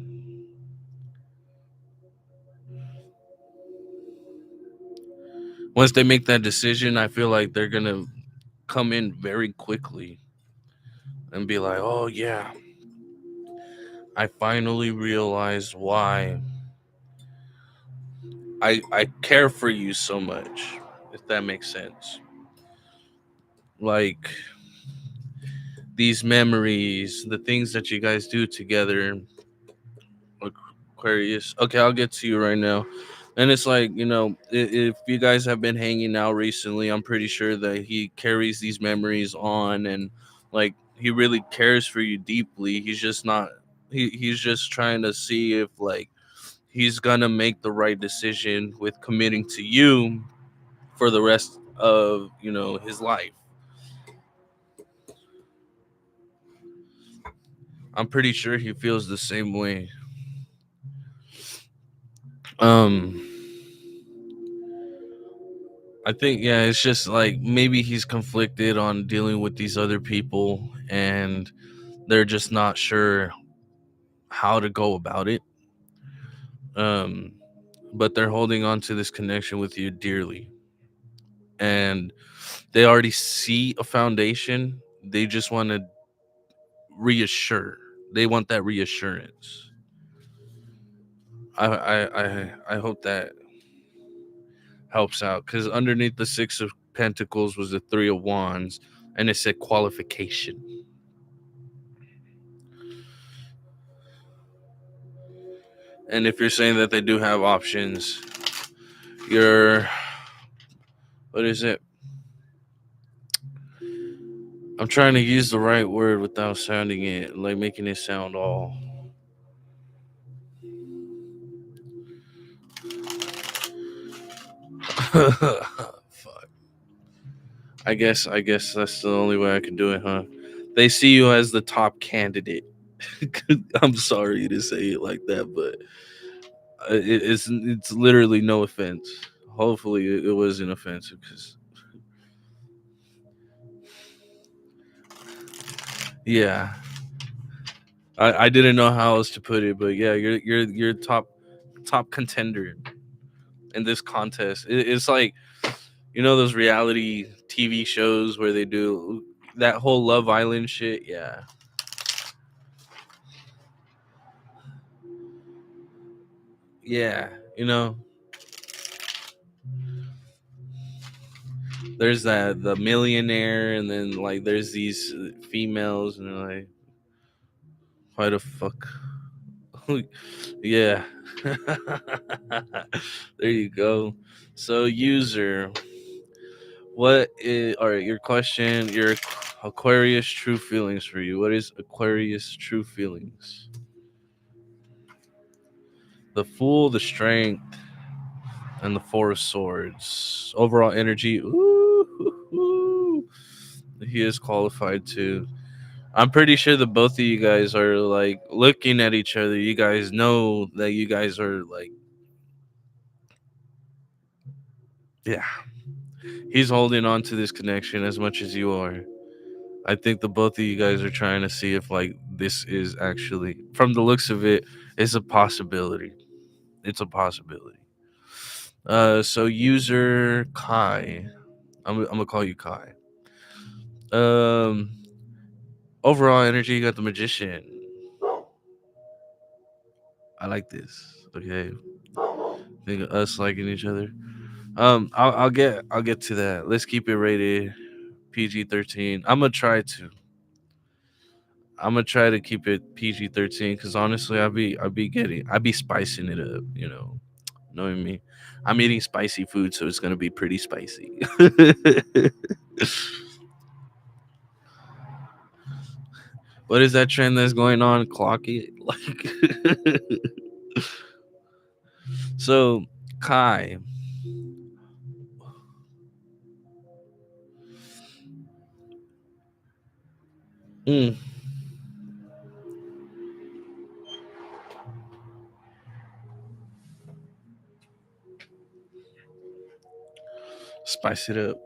Once they make that decision, I feel like they're gonna come in very quickly and be like, oh yeah, I finally realized why I care for you so much, if that makes sense. Like, these memories, the things that you guys do together, Aquarius. Okay, I'll get to you right now. And it's like, if you guys have been hanging out recently, I'm pretty sure that he carries these memories on, and like he really cares for you deeply. He's just not he's just trying to see if, like, he's gonna make the right decision with committing to you for the rest of, his life. I'm pretty sure he feels the same way. Um I think, yeah, it's just like maybe he's conflicted on dealing with these other people, and they're just not sure how to go about it. Um but they're holding on to this connection with you dearly, and they already see a foundation. They just want to reassure. They want that reassurance. I hope that helps out, because underneath the six of pentacles was the three of wands, and it said qualification. And if you're saying that they do have options, you're, what is it? I'm trying to use the right word without sounding it, like making it sound all. Fuck. I guess that's the only way I can do it, huh? They see you as the top candidate. I'm sorry to say it like that, but it's literally no offense. Hopefully, it wasn't offensive, because yeah, I didn't know how else to put it, but yeah, you're top contender in this contest. It's like, those reality TV shows where they do that whole Love Island shit. Yeah, yeah. There's that the millionaire, and then like there's these females, and they're like, why the fuck? Yeah. There you go. So, user, what is, all right, your question, your Aquarius true feelings for you. What is Aquarius true feelings? The Fool, the Strength, and the Four of Swords. Overall energy. Ooh, he is qualified too. I'm pretty sure that both of you guys are like looking at each other. You guys know that you guys are like, yeah, he's holding on to this connection as much as you are. I think the both of you guys are trying to see if like this is actually, from the looks of it, it's a possibility. It's a possibility. So user Kai, I'm gonna call you Kai. Um, overall energy, you got the magician. I like this. Okay, think of us liking each other. I'll get to that. Let's keep it rated PG-13. I'm gonna try to keep it PG-13 because honestly, I be spicing it up. Knowing me, I'm eating spicy food, so it's gonna be pretty spicy. What is that trend that's going on? Clock it, like. So, Kai, mm, spice it up.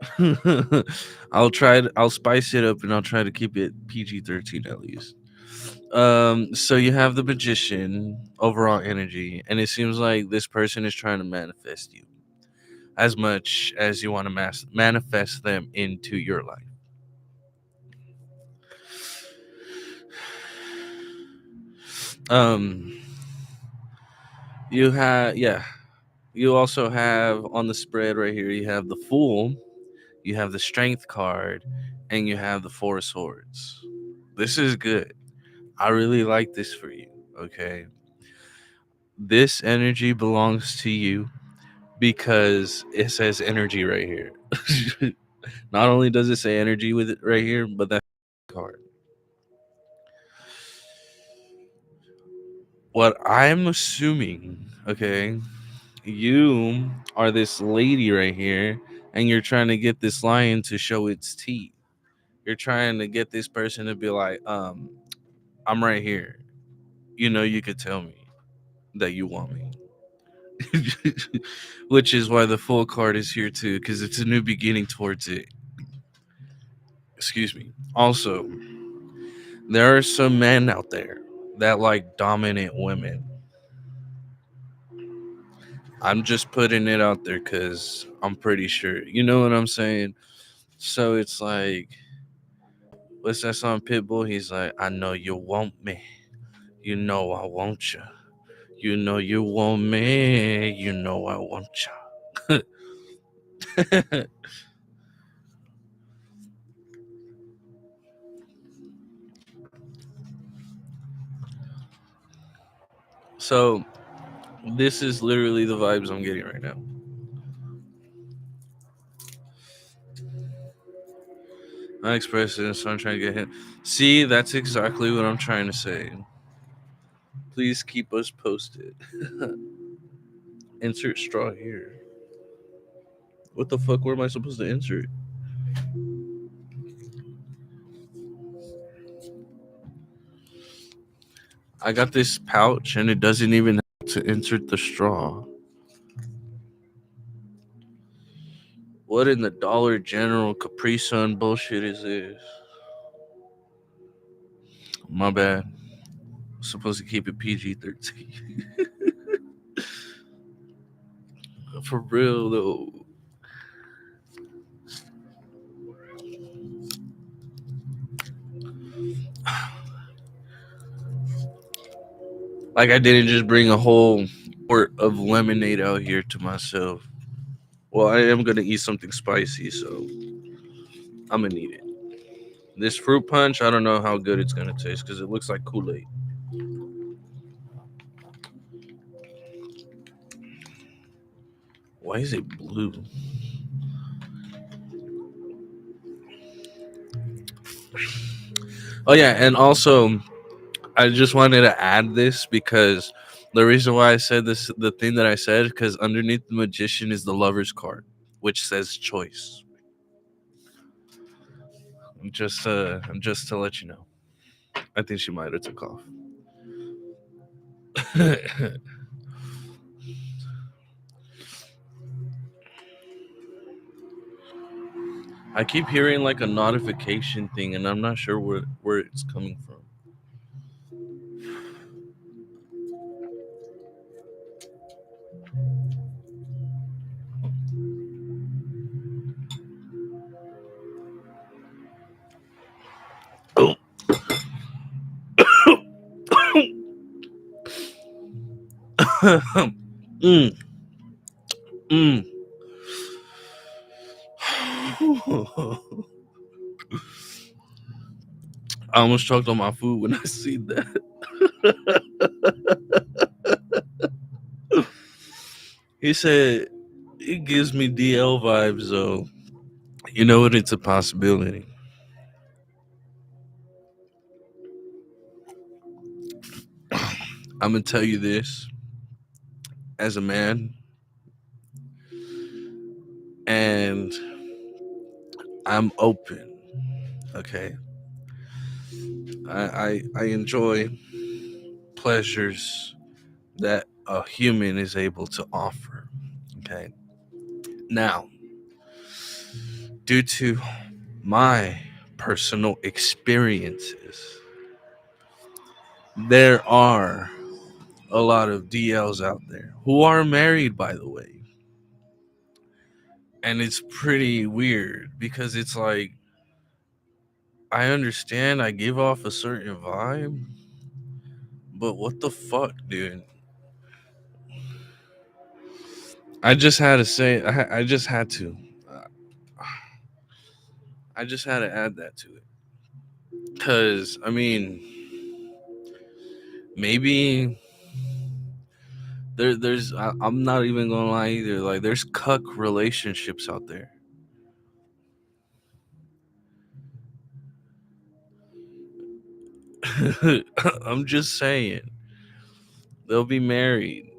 I'll spice it up, and I'll try to keep it PG-13 at least. So you have the magician, overall energy, and it seems like this person is trying to manifest you as much as you want to manifest them into your life. Um, you have, yeah, you also have on the spread right here, you have the Fool, you have the Strength card, and you have the Four of Swords. This is good. I really like this for you. Okay, this energy belongs to you because it says energy right here. Not only does it say energy with it right here, but that card. What I'm assuming, okay, you are this lady right here, and you're trying to get this lion to show its teeth. You're trying to get this person to be like, I'm right here. You could tell me that you want me. Which is why the full card is here too, because it's a new beginning towards it. Excuse me. Also, there are some men out there that like dominant women. I'm just putting it out there because I'm pretty sure. You know what I'm saying? So it's like, what's that song, Pitbull? He's like, I know you want me. You know I want you. You know you want me. You know I want you. So this is literally the vibes I'm getting right now. I express it, so I'm trying to get him. See, that's exactly what I'm trying to say. Please keep us posted. Insert straw here. What the fuck? Where am I supposed to insert? I got this pouch and it doesn't even have to insert the straw. What in the Dollar General Capri Sun bullshit is this? My bad. I'm supposed to keep it PG-13. For real though. Like I didn't just bring a whole quart of lemonade out here to myself. Well, I am gonna eat something spicy, so I'm gonna eat it. This fruit punch, I don't know how good it's gonna taste because it looks like Kool Aid. Why is it blue? Oh yeah, and also I just wanted to add this because the reason why I said this, the thing that I said, because underneath the magician is the lover's card, which says choice. Just to let you know. I think she might have took off. I keep hearing like a notification thing, and I'm not sure where it's coming from. Oh, mm, mm. I almost choked on my food when I see that. He said it gives me DL vibes, though. You know what? It's a possibility. I'm gonna tell you this as a man, and I'm open. Okay, I enjoy pleasures that a human is able to offer. Okay, now due to my personal experiences, there are a lot of DLs out there who are married, by the way, and it's pretty weird because it's like I understand I give off a certain vibe, but what the fuck, dude? I just had to say, I just had to. Uh, I just had to add that to it. Because, I mean, maybe I'm not even going to lie either. Like, there's cuck relationships out there. I'm just saying. They'll be married.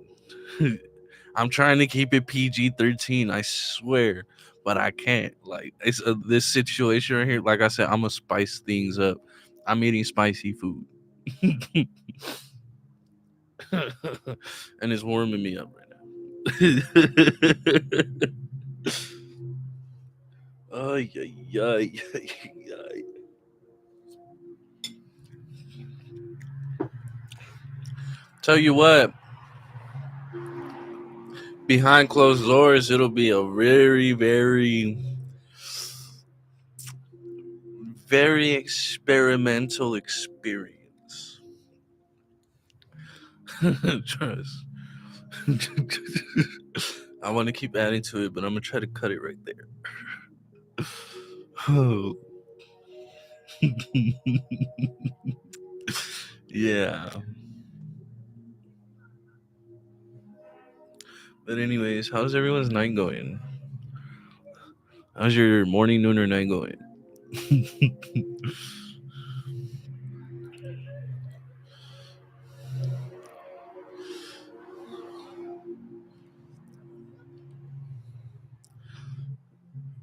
I'm trying to keep it PG-13, I swear. But I can't. Like, it's this situation right here. Like I said, I'm going to spice things up. I'm eating spicy food. And it's warming me up right now. Ay, ay, ay, ay, ay. Tell you what, behind closed doors, it'll be a very, very, very experimental experience. Trust. I want to keep adding to it, but I'm gonna try to cut it right there. Oh, yeah. But anyways, how's everyone's night going? How's your morning, noon, or night going?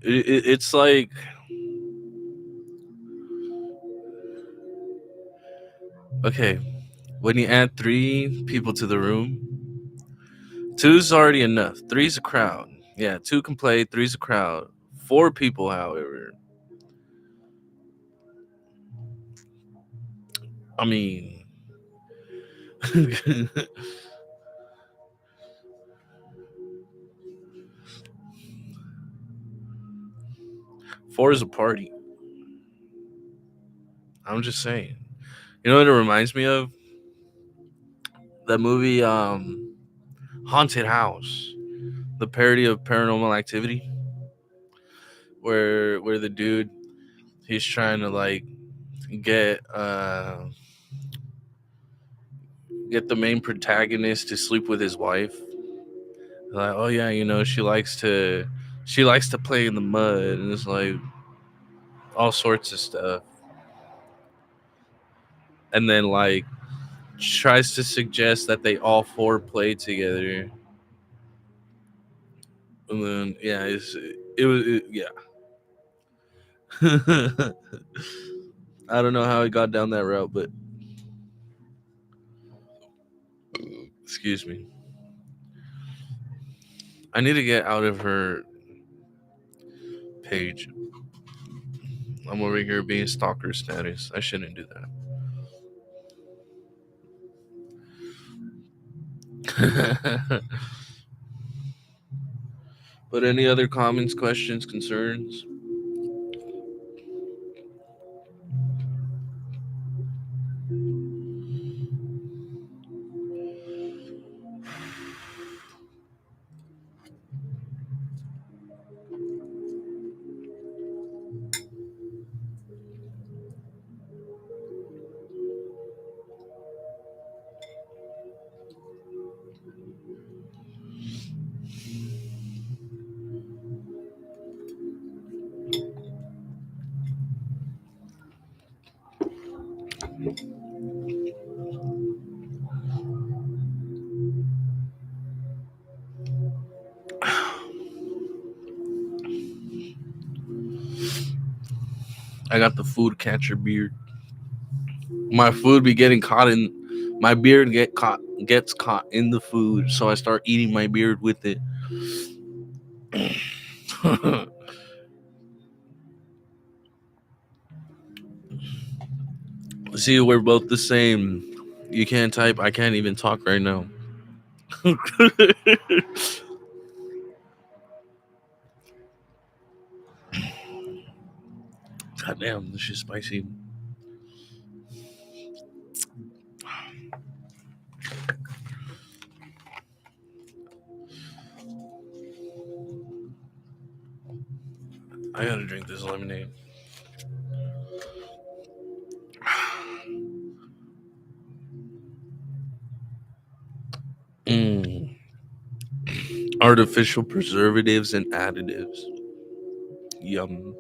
It's like, okay, when you add three people to the room, two's already enough. Three's a crowd. Yeah, two can play, three's a crowd. Four people, however, I mean, four is a party. I'm just saying. You know what it reminds me of? That movie, Haunted House. the parody of Paranormal Activity, where the dude, he's trying to like get get the main protagonist to sleep with his wife. Like, oh yeah, she likes to play in the mud, and it's like all sorts of stuff. And then like tries to suggest that they all four play together. And then yeah, yeah. I don't know how he got down that route, but excuse me. I need to get out of her page. I'm over here being stalker status. I shouldn't do that. But any other comments, questions, concerns? I got the food catcher beard. My food be getting caught in my beard gets caught in the food, so I start eating my beard with it. See, we're both the same. You can't type. I can't even talk right now. God damn, this is spicy. I gotta drink this lemonade. Mm. Artificial preservatives and additives. Yum.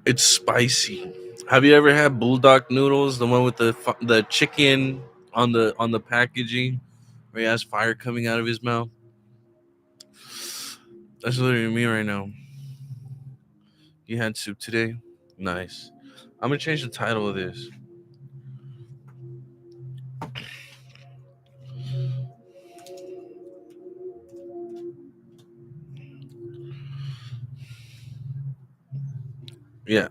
It's spicy. Have you ever had bulldog noodles, the one with the chicken on the packaging, where he has fire coming out of his mouth? That's literally me right now. You had soup today? Nice. I'm gonna change the title of this. Yeah.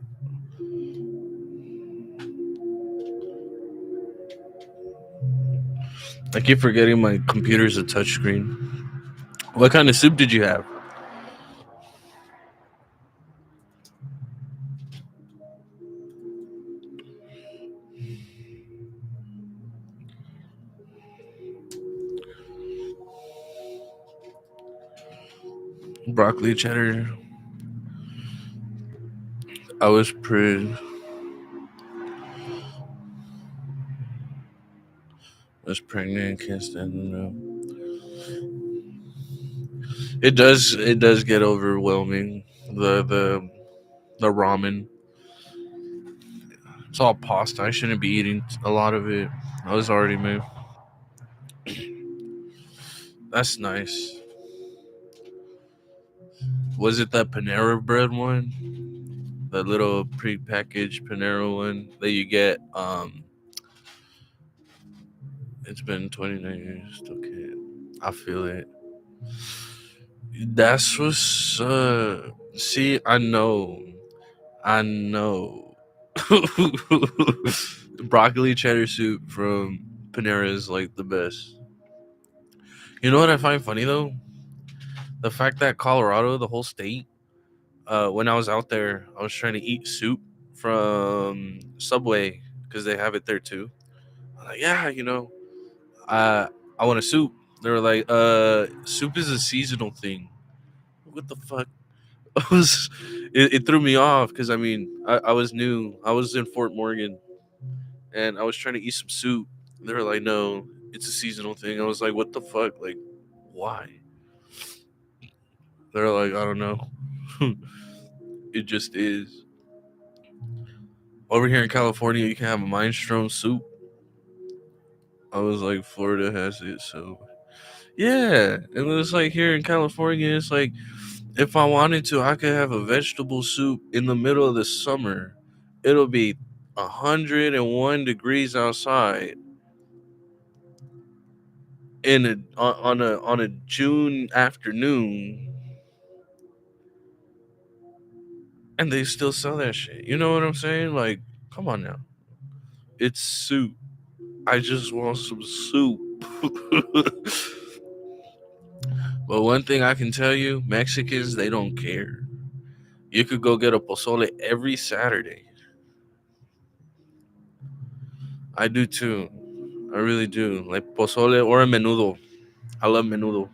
I keep forgetting my computer's a touchscreen. What kind of soup did you have? Broccoli cheddar. I was pretty. Was pregnant, can't stand the milk. It does get overwhelming. The ramen. It's all pasta. I shouldn't be eating a lot of it. I was already moved. That's nice. Was it that Panera bread one? The little pre-packaged Panera one that you get. It's been 29 years. Okay, I feel it. That's what's. See, I know. Broccoli cheddar soup from Panera is like the best. You know what I find funny though? The fact that Colorado, the whole state, when I was out there, I was trying to eat soup from Subway because they have it there too. I'm like, yeah, I I want a soup. They were like, soup is a seasonal thing. What the fuck? I was, it threw me off because I was new. I was in Fort Morgan and I was trying to eat some soup. They were like, no, it's a seasonal thing. I was like, what the fuck? Like, why? They're like, I don't know. It just is. Over here in California, you can have a minestrone soup. I was like, Florida has it, so yeah. And it's like here in California, it's like if I wanted to, I could have a vegetable soup in the middle of the summer. It'll be 101 degrees outside in a June afternoon, and they still sell that shit. You know what I'm saying? Like, come on now, it's soup. I just want some soup. But one thing I can tell you, Mexicans, they don't care. You could go get a pozole every Saturday. I do too. I really do. Like pozole or a menudo. I love menudo.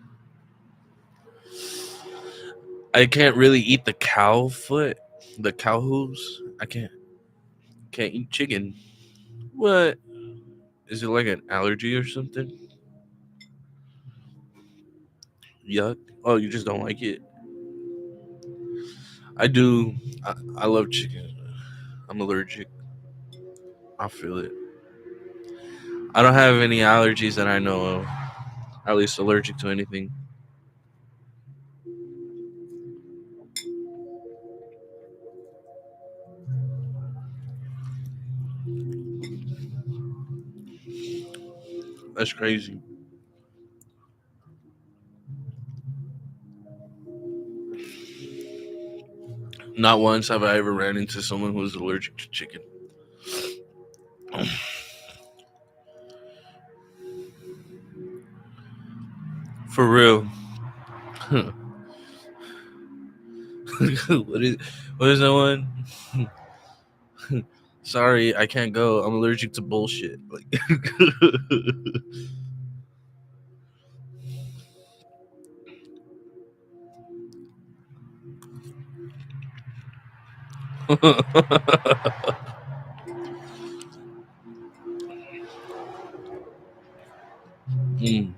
I can't really eat the cow foot, the cow hooves. I can't eat chicken. What? Is it like an allergy or something? Yuck. Oh, you just don't like it. I do. I love chicken. I'm allergic. I feel it. I don't have any allergies that I know of. At least allergic to anything. That's crazy. Not once have I ever ran into someone who was allergic to chicken. For real. what is what is that one? Sorry, I can't go. I'm allergic to bullshit. Like Mm.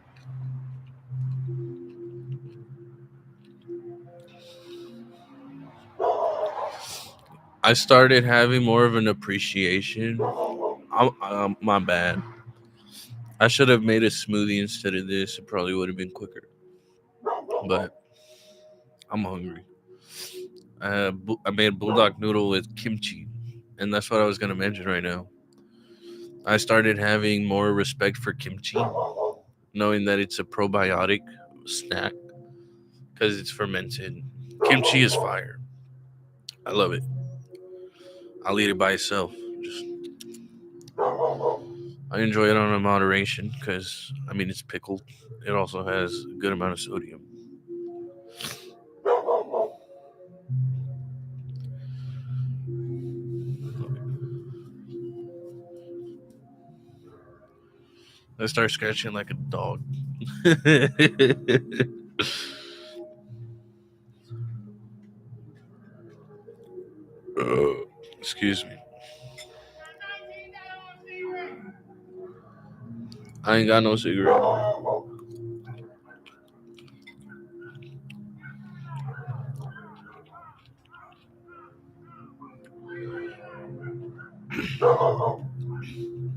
I started having more of an appreciation. My bad. I should have made a smoothie instead of this. It probably would have been quicker. But I'm hungry. I made bulldog noodle with kimchi, and that's what I was gonna mention right now. I started having more respect for kimchi, knowing that it's a probiotic snack because it's fermented. Kimchi is fire. I love it. I'll eat it by itself. Just I enjoy it on a moderation because it's pickled. It also has a good amount of sodium. I start scratching like a dog. Excuse me. I ain't got no cigarette.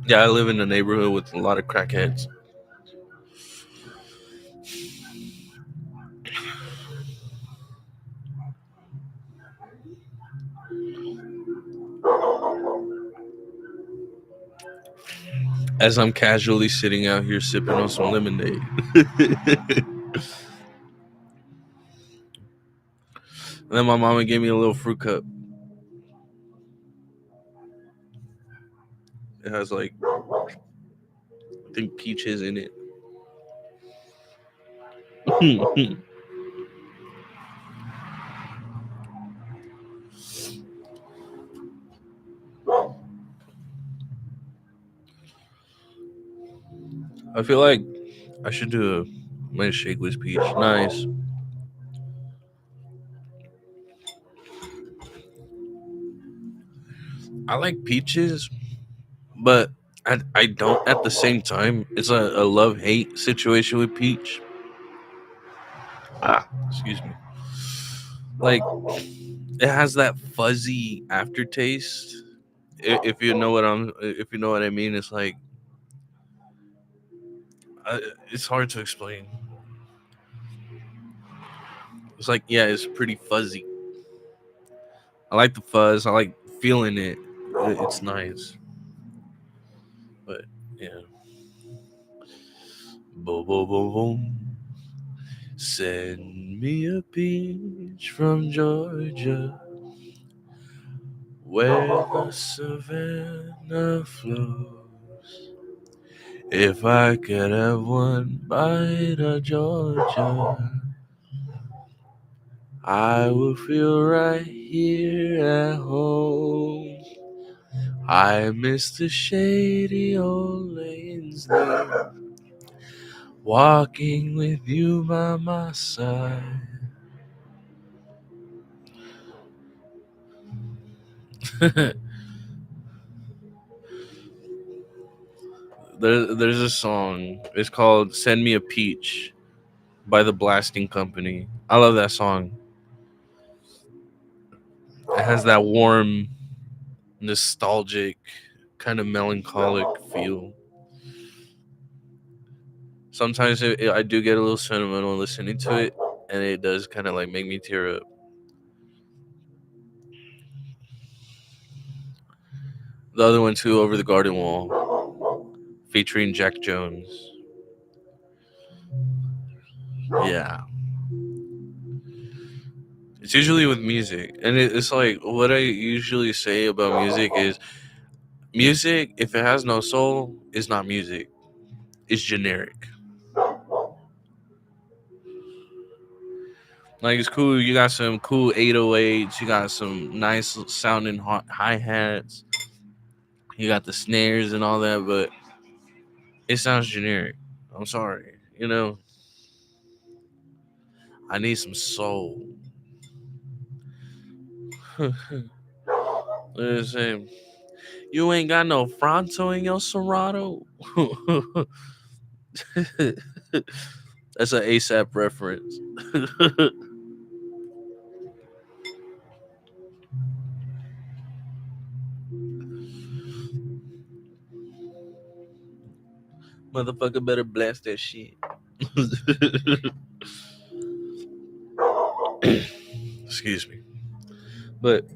Yeah, I live in a neighborhood with a lot of crackheads. As I'm casually sitting out here sipping on some lemonade. And then my mama gave me a little fruit cup. It has like I think peaches in it. I feel like I should do a milkshake with peach. Nice. I like peaches, but I don't at the same time. It's a love hate situation with peach. Excuse me. Like it has that fuzzy aftertaste. If you know what if you know what I mean, it's like uh, it's hard to explain. It's like yeah, it's pretty fuzzy. I like the fuzz. I like feeling it. It's nice, but yeah. Boom, boom, boom, boom. Send me a peach from Georgia, where the savannah flows. If I could have one bite of Georgia, I would feel right here at home. I miss the shady old lanes there, walking with you by my side. There's a song. It's called "Send Me a Peach" by the Blasting Company. I love that song. It has that warm, nostalgic, kind of melancholic feel. Sometimes I do get a little sentimental listening to it, and it does kind of like make me tear up. The other one too, "Over the Garden Wall," featuring Jack Jones. Yeah, it's usually with music, and it's like what I usually say about music is music. If it has no soul, it's not music. It's generic. Like it's cool. You got some cool 808s. You got some nice sounding hi hats. You got the snares and all that, but it sounds generic. I'm sorry. I need some soul. Listen, you ain't got no Fronto in your Serato. That's an ASAP reference. Motherfucker better blast that shit. Excuse me. But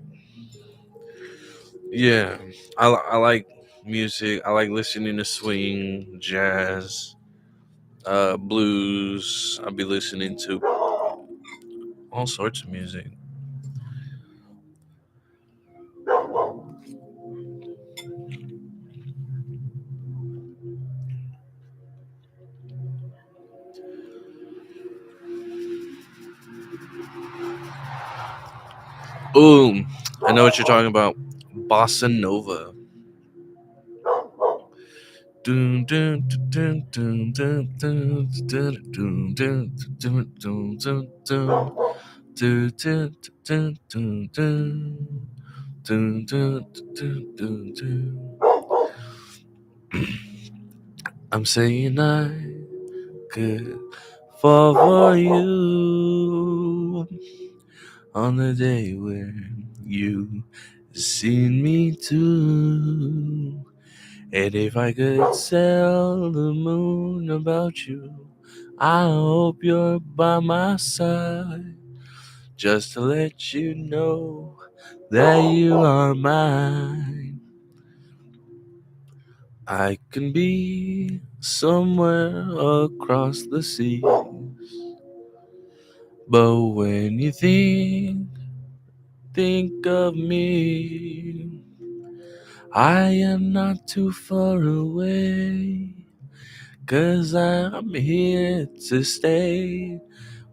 yeah, I like music. I like listening to swing, jazz, blues. I'll be listening to all sorts of music. Ooh, I know what you're talking about. Bossa Nova. Dun, dun, dun, dun, dun, dun, dun, dun, dun, dun, dun, dun, dun. Dun, dun, dun, dun, dun. Dun, dun, dun, dun, dun. I'm saying I could fall for you on the day when you seen me too. And if I could tell the moon about you, I hope you're by my side. Just to let you know that you are mine. I can be somewhere across the sea, but when you think of me, I am not too far away. 'Cause I'm here to stay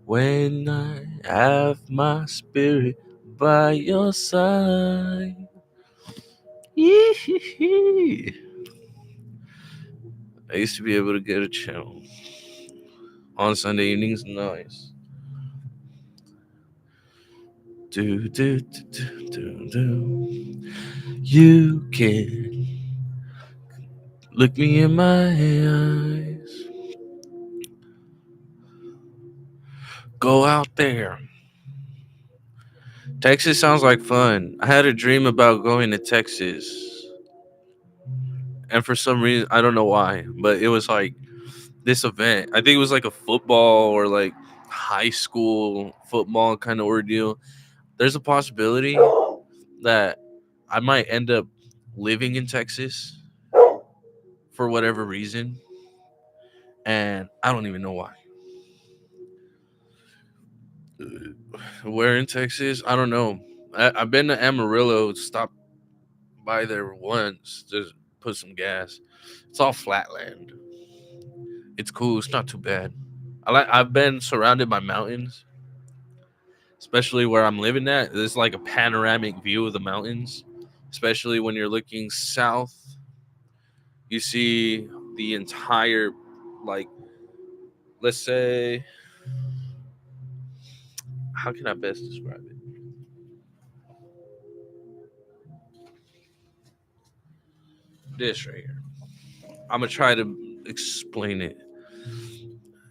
when I have my spirit by your side. Yee-hee-hee. I used to be able to get a channel on Sunday evenings. Nice. Do do do do do do. You can look me in my eyes. Go out there. Texas sounds like fun. I had a dream about going to Texas, and for some reason, I don't know why, but it was like this event. I think it was like a football or like high school football kind of ordeal. There's a possibility that I might end up living in Texas for whatever reason, and I don't even know why. Where in Texas? I don't know. I've been to Amarillo, stopped by there once to put some gas. It's all flatland. It's cool. It's not too bad. I've been surrounded by mountains, especially where I'm living at. There's like a panoramic view of the mountains, especially when you're looking south. You see the entire, like, let's say, how can I best describe it? This right here. I'm gonna try to explain it.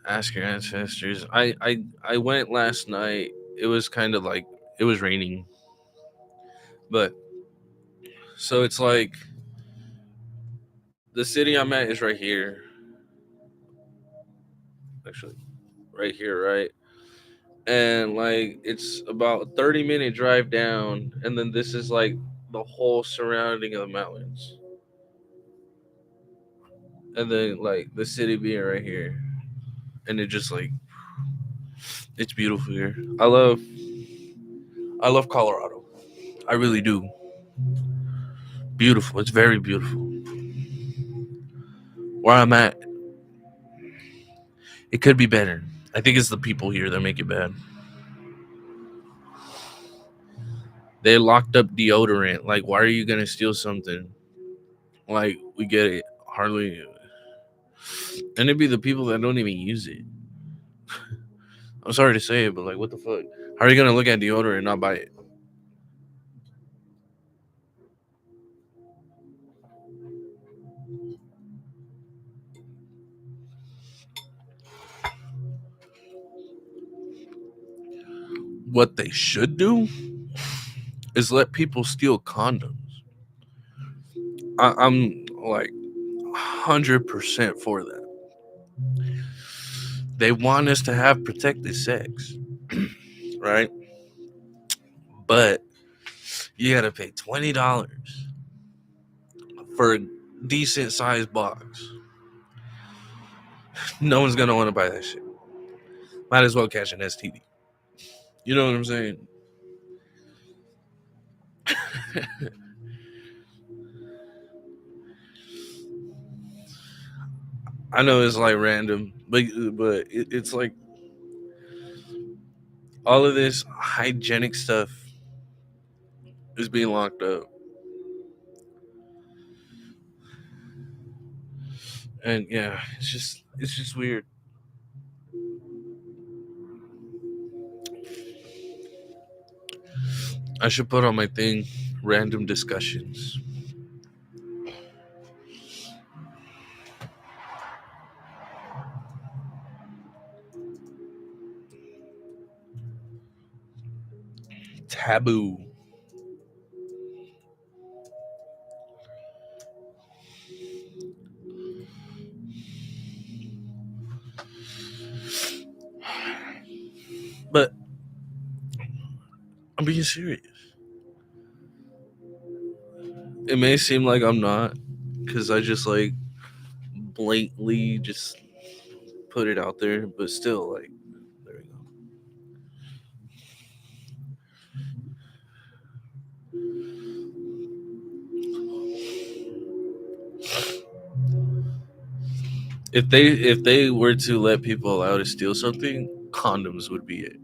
Ask your ancestors. I went last night. It was kind of like it was raining, but so it's like the city I'm at is right here. Actually, right here, right? And like it's about a 30-minute drive down, and then this is like the whole surrounding of the mountains, and then like the city being right here, and it just like it's beautiful here. I love Colorado. I really do. Beautiful. It's very beautiful. Where I'm at, it could be better. I think it's the people here that make it bad. They locked up deodorant. Like, why are you gonna steal something? Like, we get it. Hardly, and it'd be the people that don't even use it. I'm sorry to say it, but like, what the fuck? How are you gonna look at deodorant and not buy it? What they should do is let people steal condoms. I'm like 100% for that. They want us to have protected sex, right? But you gotta pay $20 for a decent sized box. No one's gonna want to buy that shit. Might as well catch an STD. You know what I'm saying? I know it's like random, but it's like all of this hygienic stuff is being locked up, and yeah, it's just weird. I should put on my thing random discussions. Taboo. But I'm being serious. It may seem like I'm not, because I just like blatantly just put it out there, but still, like, there we go. If they were to let people allowed to steal something, condoms would be it.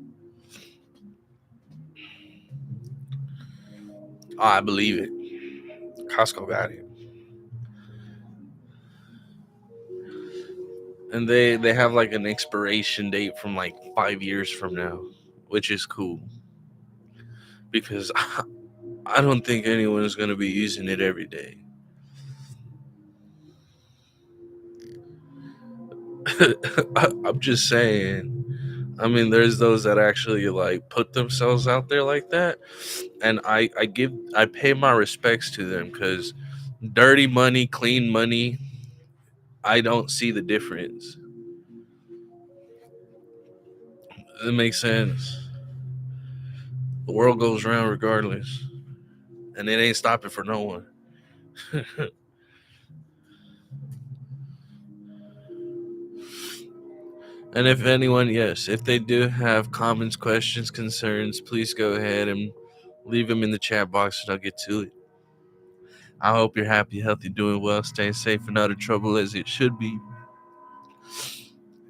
I believe it. Costco got it. and they have like an expiration date from like 5 years from now, which is cool because I don't think anyone is gonna be using it every day. I'm just saying. I mean, there's those that actually like put themselves out there like that, and I pay my respects to them because dirty money, clean money, I don't see the difference. It makes sense. The world goes round regardless, and it ain't stopping for no one. And if anyone, yes, if they do have comments, questions, concerns, please go ahead and leave them in the chat box and I'll get to it. I hope you're happy, healthy, doing well, staying safe, and out of trouble as it should be.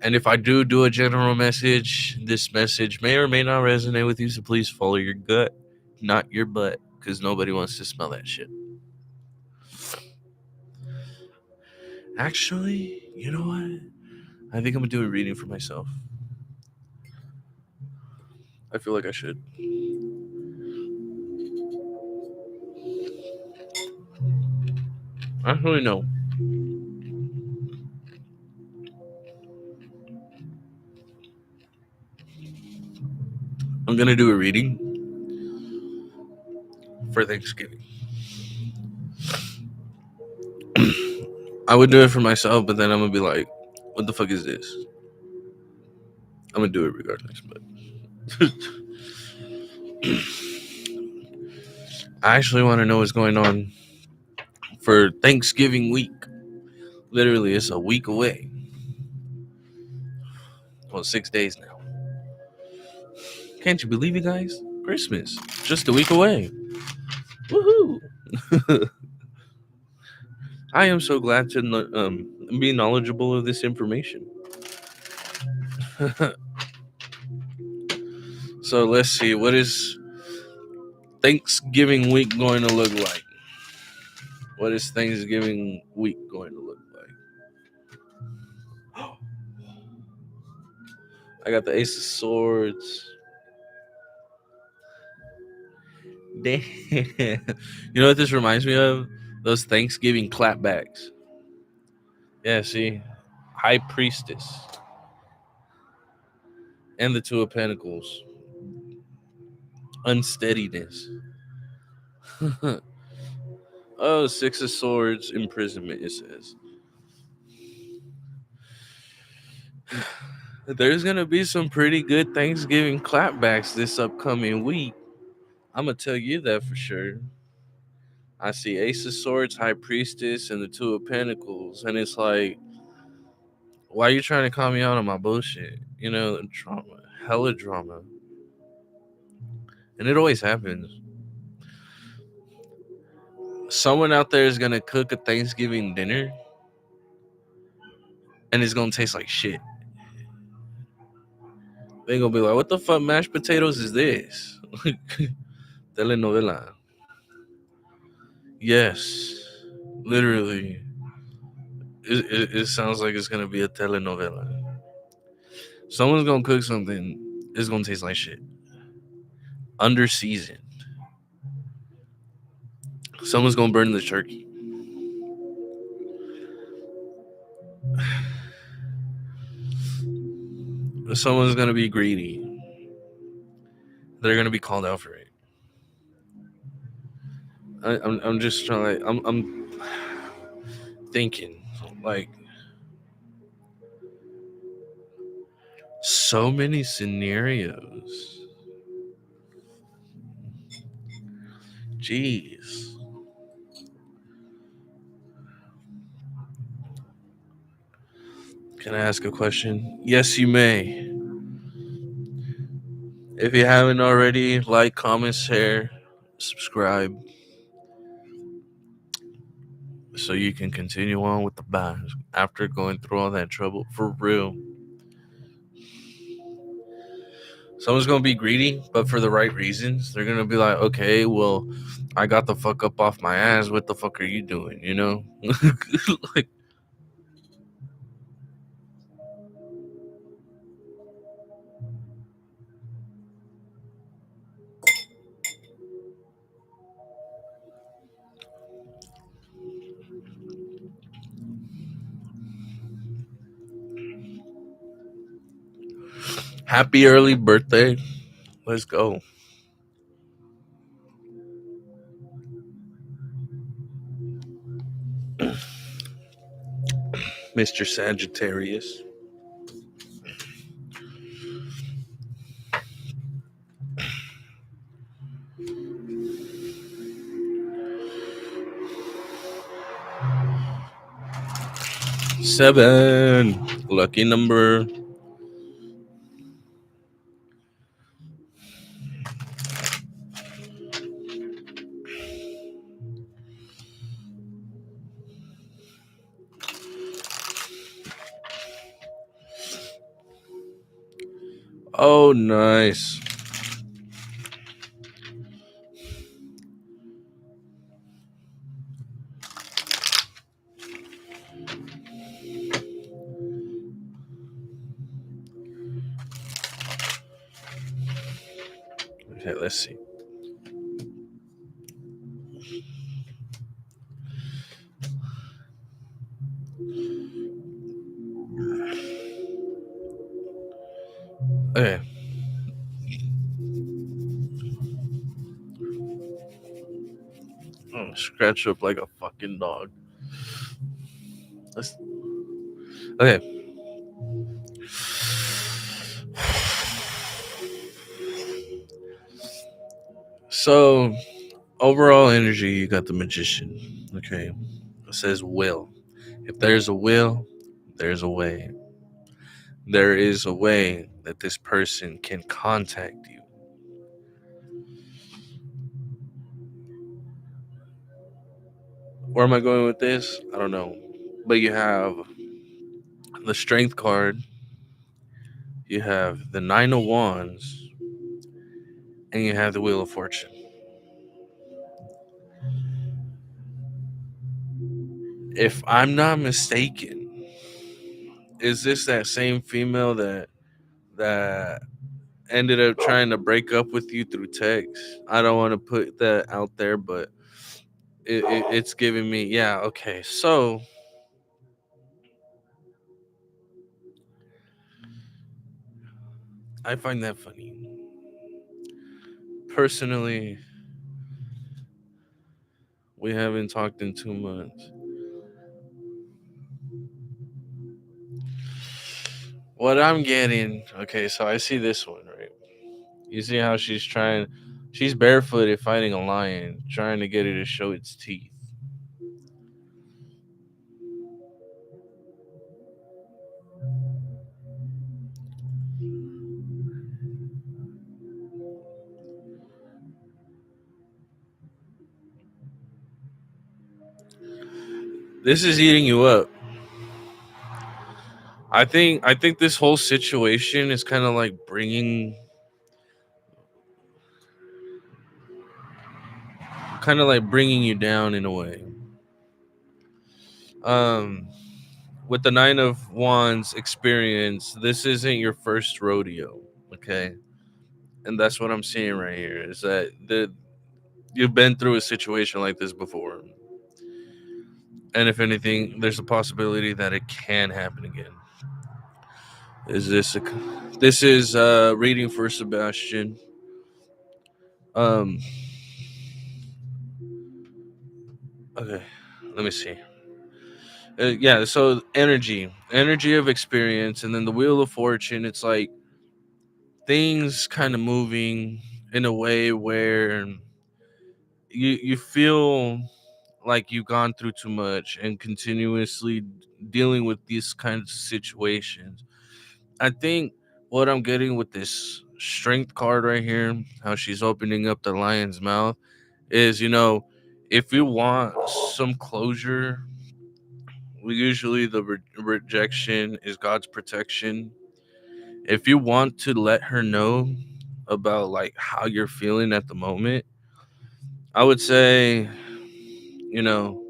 And if I do a general message, this message may or may not resonate with you, so please follow your gut, not your butt, because nobody wants to smell that shit. Actually, you know what? I think I'm gonna do a reading for myself. I feel like I should. Actually, no. I'm gonna do a reading for Thanksgiving. I would do it for myself, but then I'm gonna be like, "What the fuck is this?" I'm gonna do it regardless. But I actually want to know what's going on for Thanksgiving week. Literally, it's a week away. Well, 6 days now. Can't you believe it, guys? Christmas, just a week away. Woohoo! I am so glad to be knowledgeable of this information. So let's see, what is Thanksgiving week going to look like? What is Thanksgiving week going to look like? I got the Ace of Swords. Damn. You know what this reminds me of? Those Thanksgiving clapbacks. Yeah, see? High Priestess. And the Two of Pentacles. Unsteadiness. Oh, Six of Swords, imprisonment, it says. There's going to be some pretty good Thanksgiving clapbacks this upcoming week. I'm going to tell you that for sure. I see Ace of Swords, High Priestess, and the Two of Pentacles. And it's like, why are you trying to call me out on my bullshit? You know, drama. Hella drama. And it always happens. Someone out there is going to cook a Thanksgiving dinner and it's going to taste like shit. They're going to be like, what the fuck mashed potatoes is this? Telenovela. Yes. Literally. It sounds like it's going to be a telenovela. Someone's going to cook something. It's going to taste like shit. Under seasoned. Someone's going to burn the turkey. Someone's going to be greedy. They're going to be called out for it. I'm just trying. I'm thinking like so many scenarios. Jeez. Can I ask a question? Yes, you may. If you haven't already, like, comment, share, subscribe, so you can continue on with the vibes after going through all that trouble. For real. Someone's gonna be greedy, but for the right reasons. They're gonna be like, okay, well, I got the fuck up off my ass. What the fuck are you doing? You know, like Happy early birthday. Let's go, Mr. Sagittarius. 7. Lucky number. Oh, nice. Okay, let's see. Okay. Scratch up like a fucking dog. Let's, okay. So, overall energy, you got the magician. Okay. It says will. If there's a will, there's a way. There is a way that this person can contact you. Where am I going with this? I don't know. But you have the strength card, you have the nine of wands, and you have the wheel of fortune. If I'm not mistaken, is this that same female that ended up trying to break up with you through text? I don't want to put that out there, but it's giving me, yeah, okay. So I find that funny. Personally, we haven't talked in 2 months. What I'm getting, okay, so I see this one, right? You see how she's barefooted fighting a lion, trying to get it to show its teeth. This is eating you up. I think this whole situation is kind of like bringing you down in a way. Um, with the nine of wands experience, this isn't your first rodeo, okay? And that's what I'm seeing right here is that you've been through a situation like this before, and if anything, there's a possibility that it can happen again. Is this a this is reading for Sebastian. Um, okay, let me see. Yeah, so energy of experience, and then the wheel of fortune. It's like things kind of moving in a way where you feel like you've gone through too much and continuously dealing with these kinds of situations. I think what I'm getting with this strength card right here, how she's opening up the lion's mouth, is if you want some closure, usually the rejection is God's protection. If you want to let her know about like how you're feeling at the moment, I would say, you know,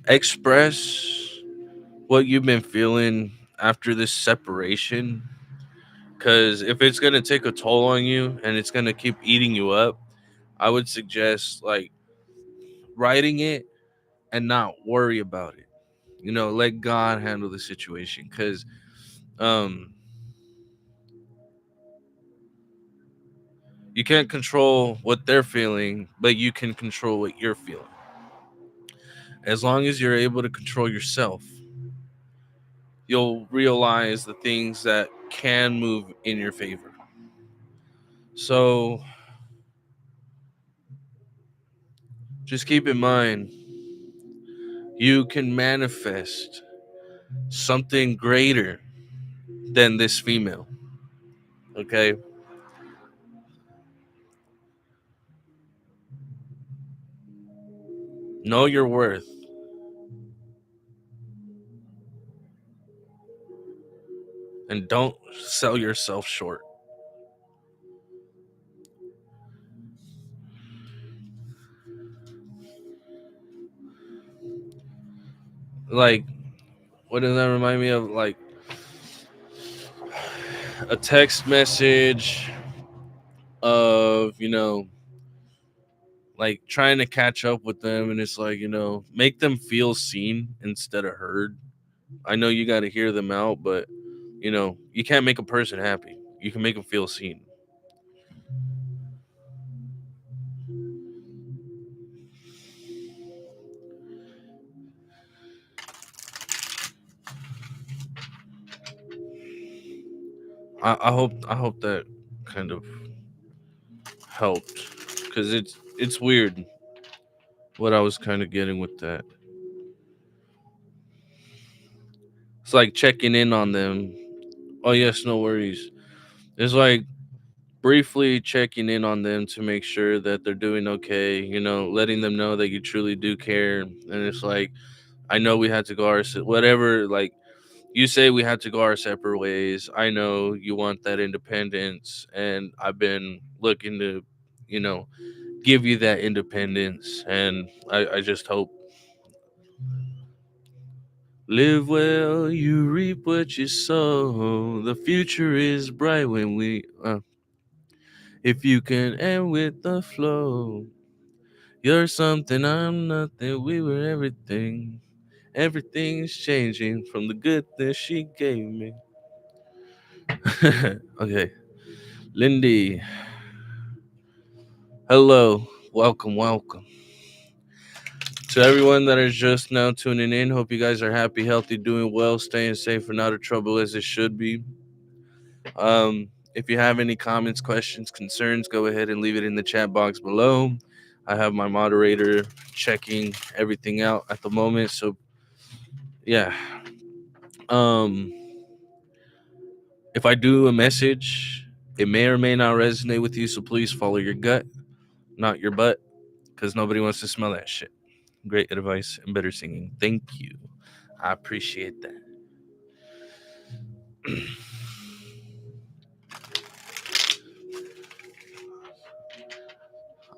express what you've been feeling after this separation. Because if it's going to take a toll on you and it's going to keep eating you up, I would suggest like writing it and not worry about it. let God handle the situation, because um you can't control what they're feeling, but you can control what you're feeling. As long as you're able to control yourself, you'll realize the things that can move in your favor. So just keep in mind, you can manifest something greater than this female. Okay? Know your worth and don't sell yourself short. Like, what does that remind me of? Like a text message of, like trying to catch up with them, and it's like, make them feel seen instead of heard. I know you got to hear them out, but you can't make a person happy. You can make them feel seen. I hope that kind of helped, because it's weird what I was kind of getting with that. It's like checking in on them. Oh yes, no worries. It's like briefly checking in on them to make sure that they're doing okay. Letting them know that you truly do care. And it's like, I know we had to go our whatever. Like, you say we had to go our separate ways. I know you want that independence, and I've been looking to, you know, give you that independence. And I just hope, live well, you reap what you sow. The future is bright when if you can end with the flow. You're something, I'm nothing, we were everything. Everything's changing from the goodness she gave me. Okay. Lindy, hello. Welcome. To everyone that is just now tuning in, hope you guys are happy, healthy, doing well, staying safe, and out of trouble as it should be. If you have any comments, questions, concerns, go ahead and leave it in the chat box below. I have my moderator checking everything out at the moment. So yeah. Um, if I do a message, it may or may not resonate with you. So please follow your gut, not your butt, because nobody wants to smell that shit. Great advice and better singing. Thank you. I appreciate that.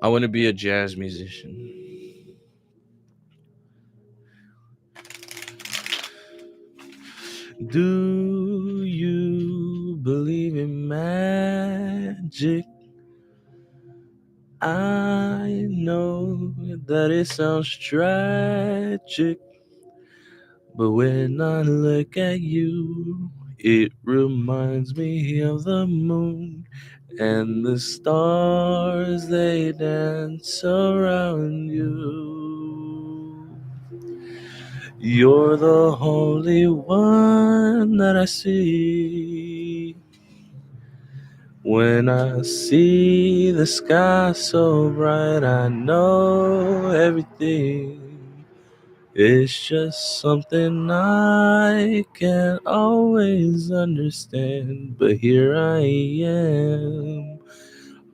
I want to be a jazz musician. Do you believe in magic? I know that it sounds tragic, but when I look at you, it reminds me of the moon and the stars, they dance around you. You're the only one that I see. When I see the sky so bright, I know everything. It's just something I can't always understand. But here I am.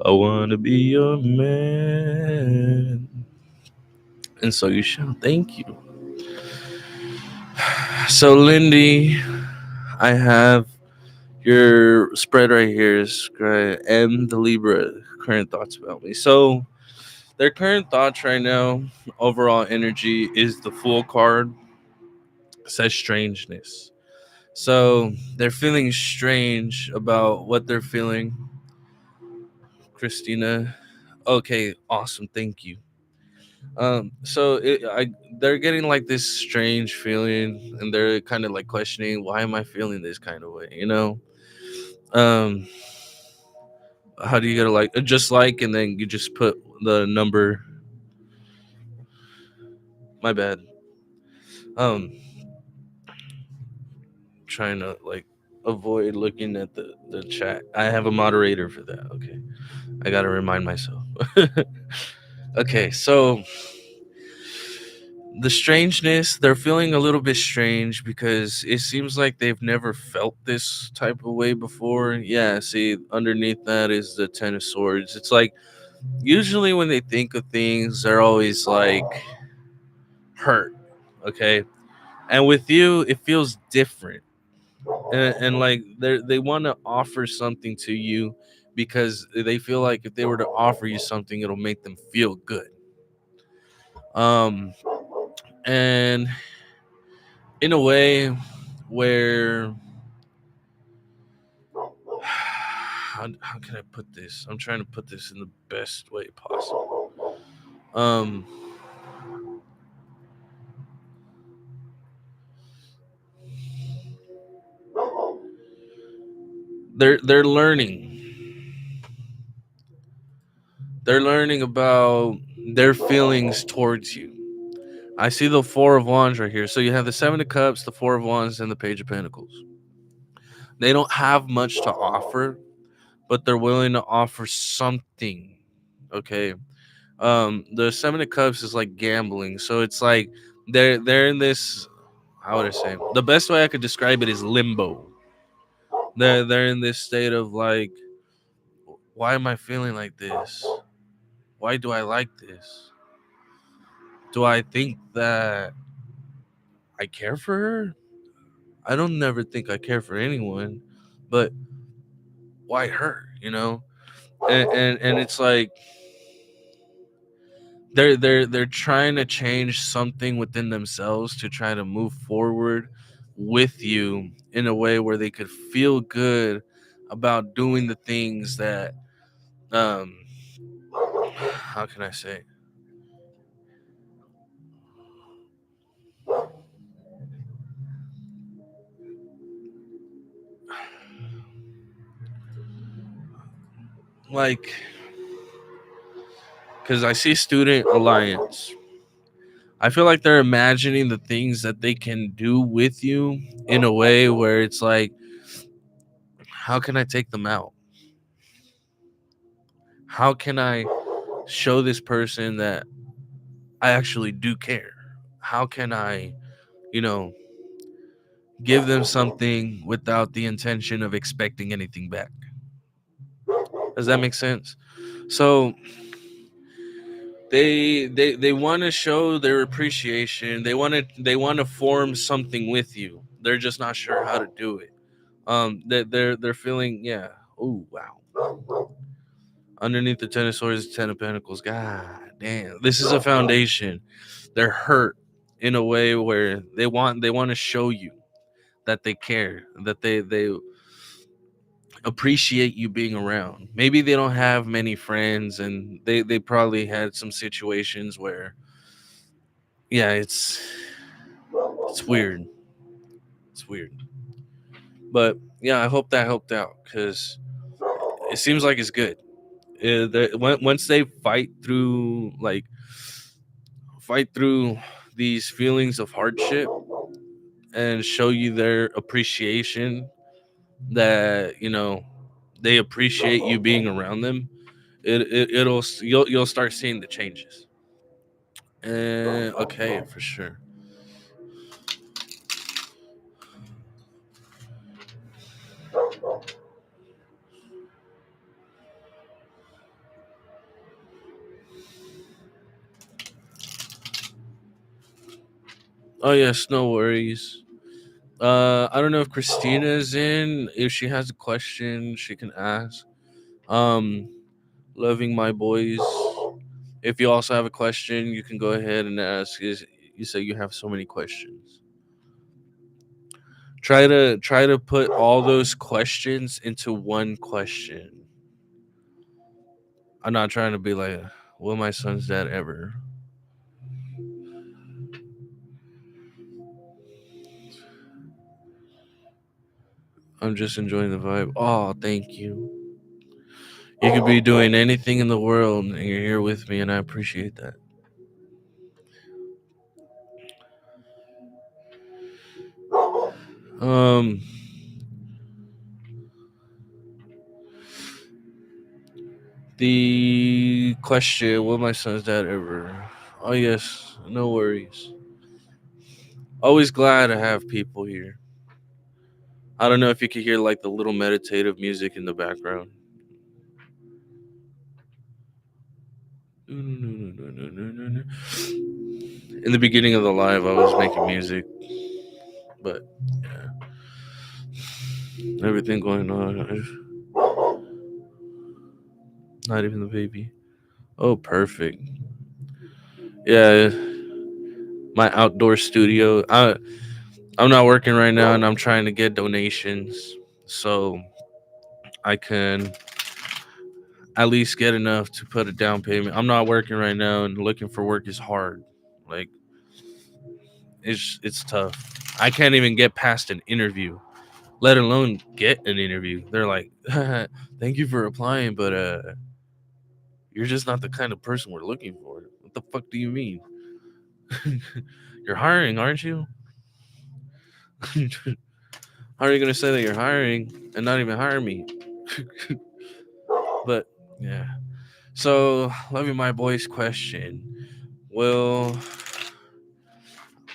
I wanna be your man. And so you shall. Thank you. So, Lindy, I have your spread right here is great, and the Libra current thoughts about me. So, their current thoughts right now, overall energy, is the Fool card. It says strangeness. So, they're feeling strange about what they're feeling. Christina. Okay, awesome. Thank you. They're getting like this strange feeling, and they're kind of like questioning, why am I feeling this kind of way? Um, how do you get to like just like, and then you just put the number. My bad. Um, trying to like avoid looking at the chat. I have a moderator for that. Okay, I gotta remind myself. Okay, so the strangeness, they're feeling a little bit strange because it seems like they've never felt this type of way before. Yeah, see, underneath that is the Ten of Swords. It's like usually when they think of things, they're always like hurt. Okay, and with you, it feels different, and like they want to offer something to you because they feel like if they were to offer you something, it'll make them feel good. Um, and in a way where how can I put this? I'm trying to put this in the best way possible. Um, they're learning. They're learning about their feelings towards you. I see the Four of Wands right here. So you have the Seven of Cups, the Four of Wands, and the Page of Pentacles. They don't have much to offer, but they're willing to offer something. Okay. The Seven of Cups is like gambling. So it's like they're in this, how would I say? The best way I could describe it is limbo. They're in this state of like, why am I feeling like this? Why do I like this? Do I think that I care for her? I don't never think I care for anyone, but why her? And it's like they're trying to change something within themselves to try to move forward with you in a way where they could feel good about doing the things that um how can I say, like, because I see Student Alliance. I feel like they're imagining the things that they can do with you in a way where it's like, how can I take them out? How can I show this person that I actually do care? How can I, you know, give them something without the intention of expecting anything back? Does that make sense? So they want to show their appreciation. They want to form something with you. They're just not sure how to do it. They're feeling, yeah. Oh wow. Underneath the Ten of Swords, Ten of Pentacles. God damn, this is a foundation. They're hurt in a way where they want to show you that they care, that they appreciate you being around. Maybe they don't have many friends, and they probably had some situations where, yeah, it's weird. It's weird, but yeah, I hope that helped out because it seems like it's good. Once they fight through these feelings of hardship and show you their appreciation, that they appreciate you being around them, it'll you'll start seeing the changes. And okay, for sure. Oh yes, no worries. I don't know if Christina is in. If she has a question, she can ask. Um, loving my boys. If you also have a question, you can go ahead and ask. You say you have so many questions. Try to put all those questions into one question. I'm not trying to be like, will my son's dad ever? I'm just enjoying the vibe. Oh, thank you. You could be doing anything in the world and you're here with me, and I appreciate that. Um, the question: will my son's dad ever? Oh yes, no worries. Always glad to have people here. I don't know if you could hear like the little meditative music in the background. In the beginning of the live, I was making music, but yeah, everything going on. Not even the baby. Oh, perfect. Yeah, my outdoor studio. I'm not working right now, and I'm trying to get donations so I can at least get enough to put a down payment. I'm not working right now, and looking for work is hard. Like it's tough. I can't even get past an interview, let alone get an interview. They're like, "Thank you for applying, but you're just not the kind of person we're looking for." What the fuck do you mean? You're hiring, aren't you? How are you gonna say that you're hiring and not even hire me? But yeah. So, love you, my boys. Question. Well,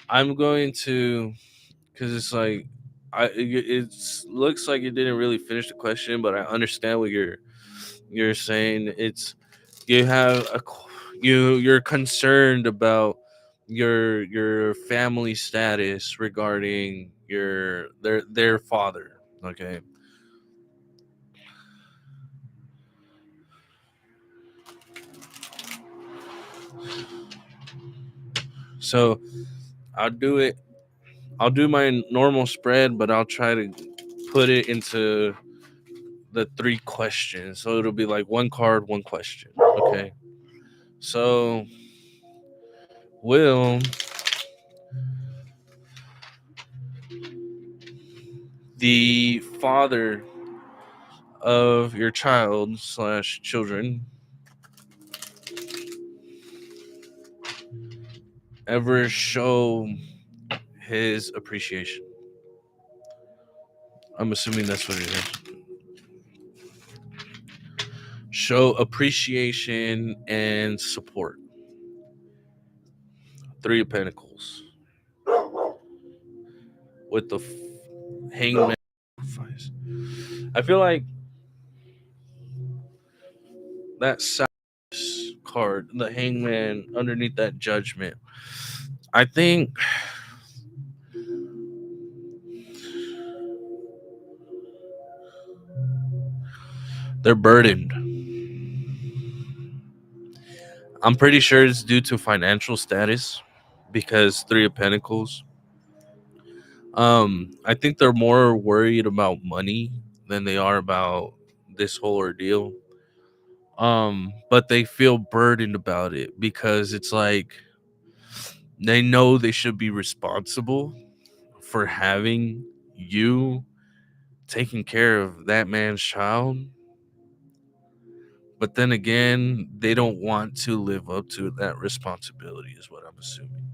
I'm going to, because it's like, it looks like you didn't really finish the question, but I understand what you're saying. It's you have you're concerned about your family status regarding their father. Okay. So I'll do it. I'll do my normal spread, but I'll try to put it into the three questions. So it'll be like one card, one question. Okay. So, will the father of your child slash children ever show his appreciation? I'm assuming that's what it is. Show appreciation and support. Three of Pentacles with the hangman sacrifice. I feel like that card, the hangman underneath that judgment. I think they're burdened. I'm pretty sure it's due to financial status because Three of Pentacles. I think they're more worried about money than they are about this whole ordeal. But they feel burdened about it because it's like they know they should be responsible for having you taking care of that man's child. But then again, they don't want to live up to that responsibility, is what I'm assuming.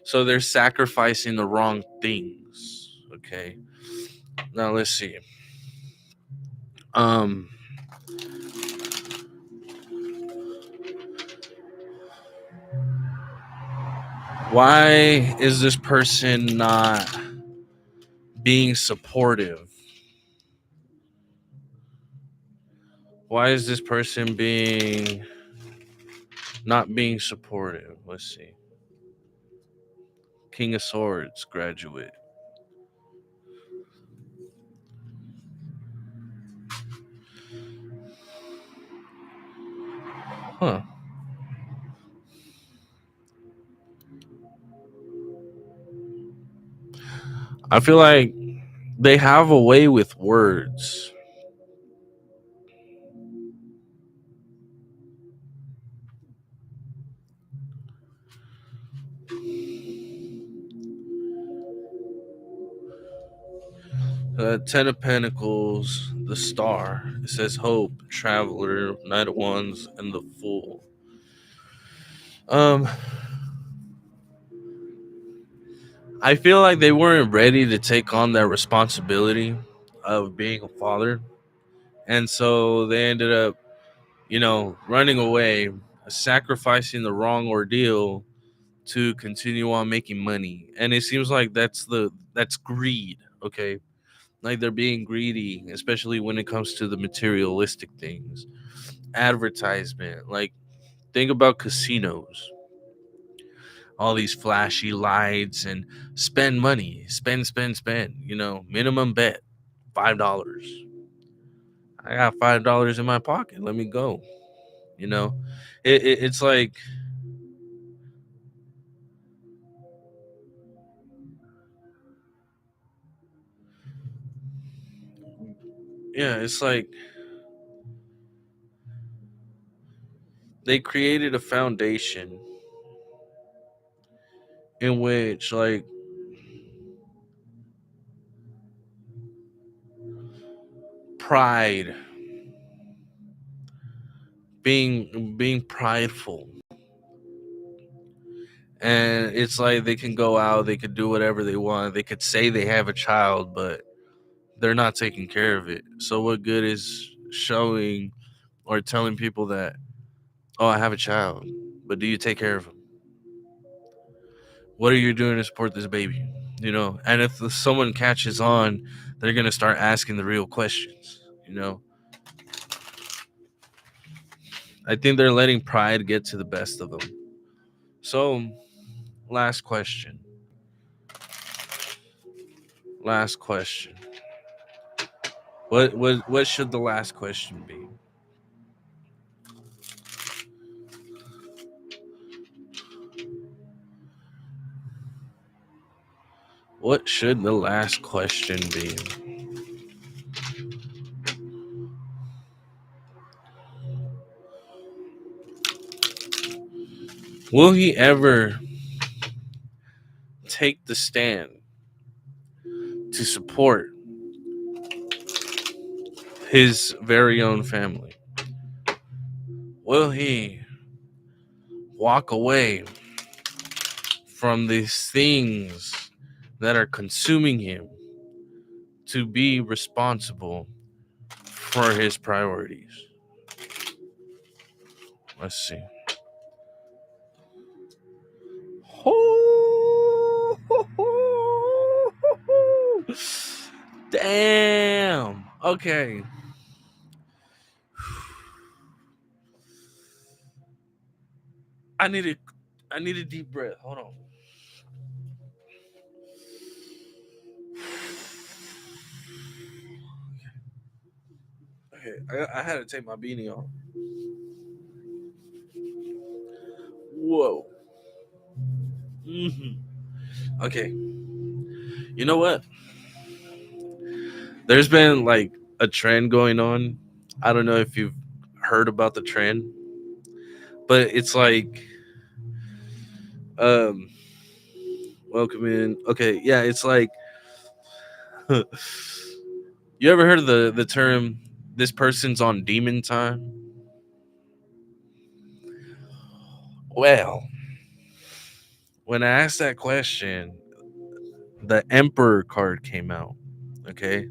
So they're sacrificing the wrong things. Okay. Now let's see. Um, why is this person not being supportive? Why is this person being not being supportive? Let's see. King of Swords graduate. Huh. I feel like they have a way with words. Ten of Pentacles, the Star. It says Hope, Traveler, Knight of Wands, and the Fool. Um, I feel like they weren't ready to take on that responsibility of being a father, and so they ended up, running away, sacrificing the wrong ordeal to continue on making money. And it seems like that's greed. Okay, like they're being greedy, especially when it comes to the materialistic things. Advertisement, like think about casinos, all these flashy lights, and spend money, spend, minimum bet $5. I got $5 in my pocket, let me go. you know it's like, yeah, it's like they created a foundation in which, like, pride, being prideful, and it's like they can go out, they could do whatever they want, they could say they have a child, but they're not taking care of it. So what good is showing or telling people that, oh, I have a child, but do you take care of him? What are you doing to support this baby? And if someone catches on, they're gonna start asking the real questions. I think they're letting pride get to the best of them. So, last question. Last question. What should the last question be? What should the last question be? Will he ever take the stand to support his very own family? Will he walk away from these things that are consuming him to be responsible for his priorities? Let's see. Damn. Okay. I need a I need a deep breath. Hold on. Okay, I had to take my beanie off. Whoa. Okay. You know what? There's been like a trend going on. I don't know if you've heard about the trend, but it's like, um welcome in. Okay, yeah, it's like, you ever heard of the term "this person's on demon time"? Well, when I asked that question, the Emperor card came out. Okay,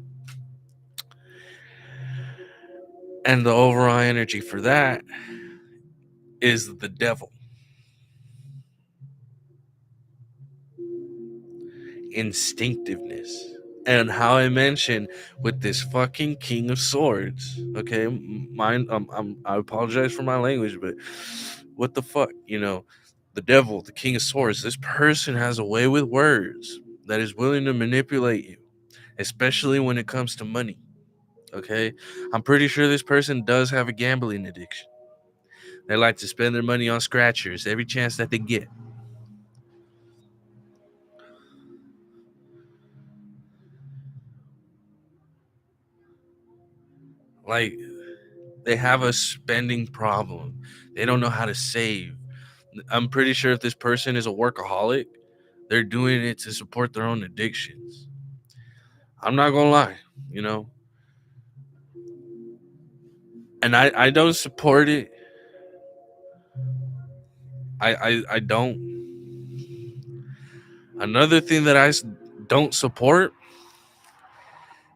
and the overall energy for that is the devil. Instinctiveness. And how I mentioned with this fucking King of Swords. Okay, mine. I apologize for my language, but what the fuck, the devil, the King of Swords. This person has a way with words that is willing to manipulate you, especially when it comes to money. Okay, I'm pretty sure this person does have a gambling addiction. They like to spend their money on scratchers every chance that they get. Like, they have a spending problem. They don't know how to save. I'm pretty sure if this person is a workaholic, they're doing it to support their own addictions. I'm not gonna lie, you know, and I don't support it. I don't. Another thing that don't support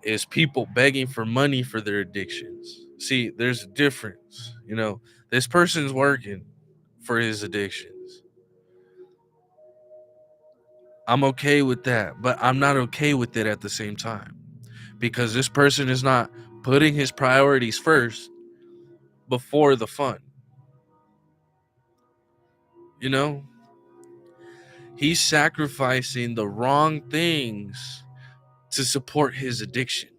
is people begging for money for their addictions. See, there's a difference. You know, this person's working for his addictions. I'm okay with that, but I'm not okay with it at the same time because this person is not putting his priorities first before the fun. You know, he's sacrificing the wrong things to support his addiction.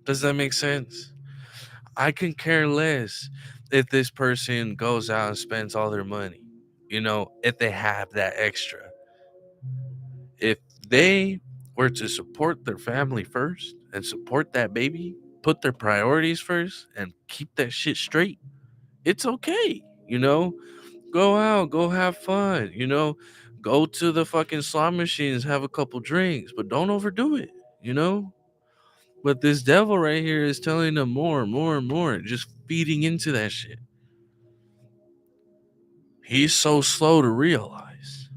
Does that make sense? I can care less if this person goes out and spends all their money, you know, if they have that extra. If they were to support their family first and support that baby, put their priorities first and keep that shit straight, it's okay, you know? Go out, go have fun, you know? Go to the fucking slot machines, have a couple drinks, but don't overdo it, you know? But this devil right here is telling them more and more and more, just feeding into that shit. He's so slow to realize.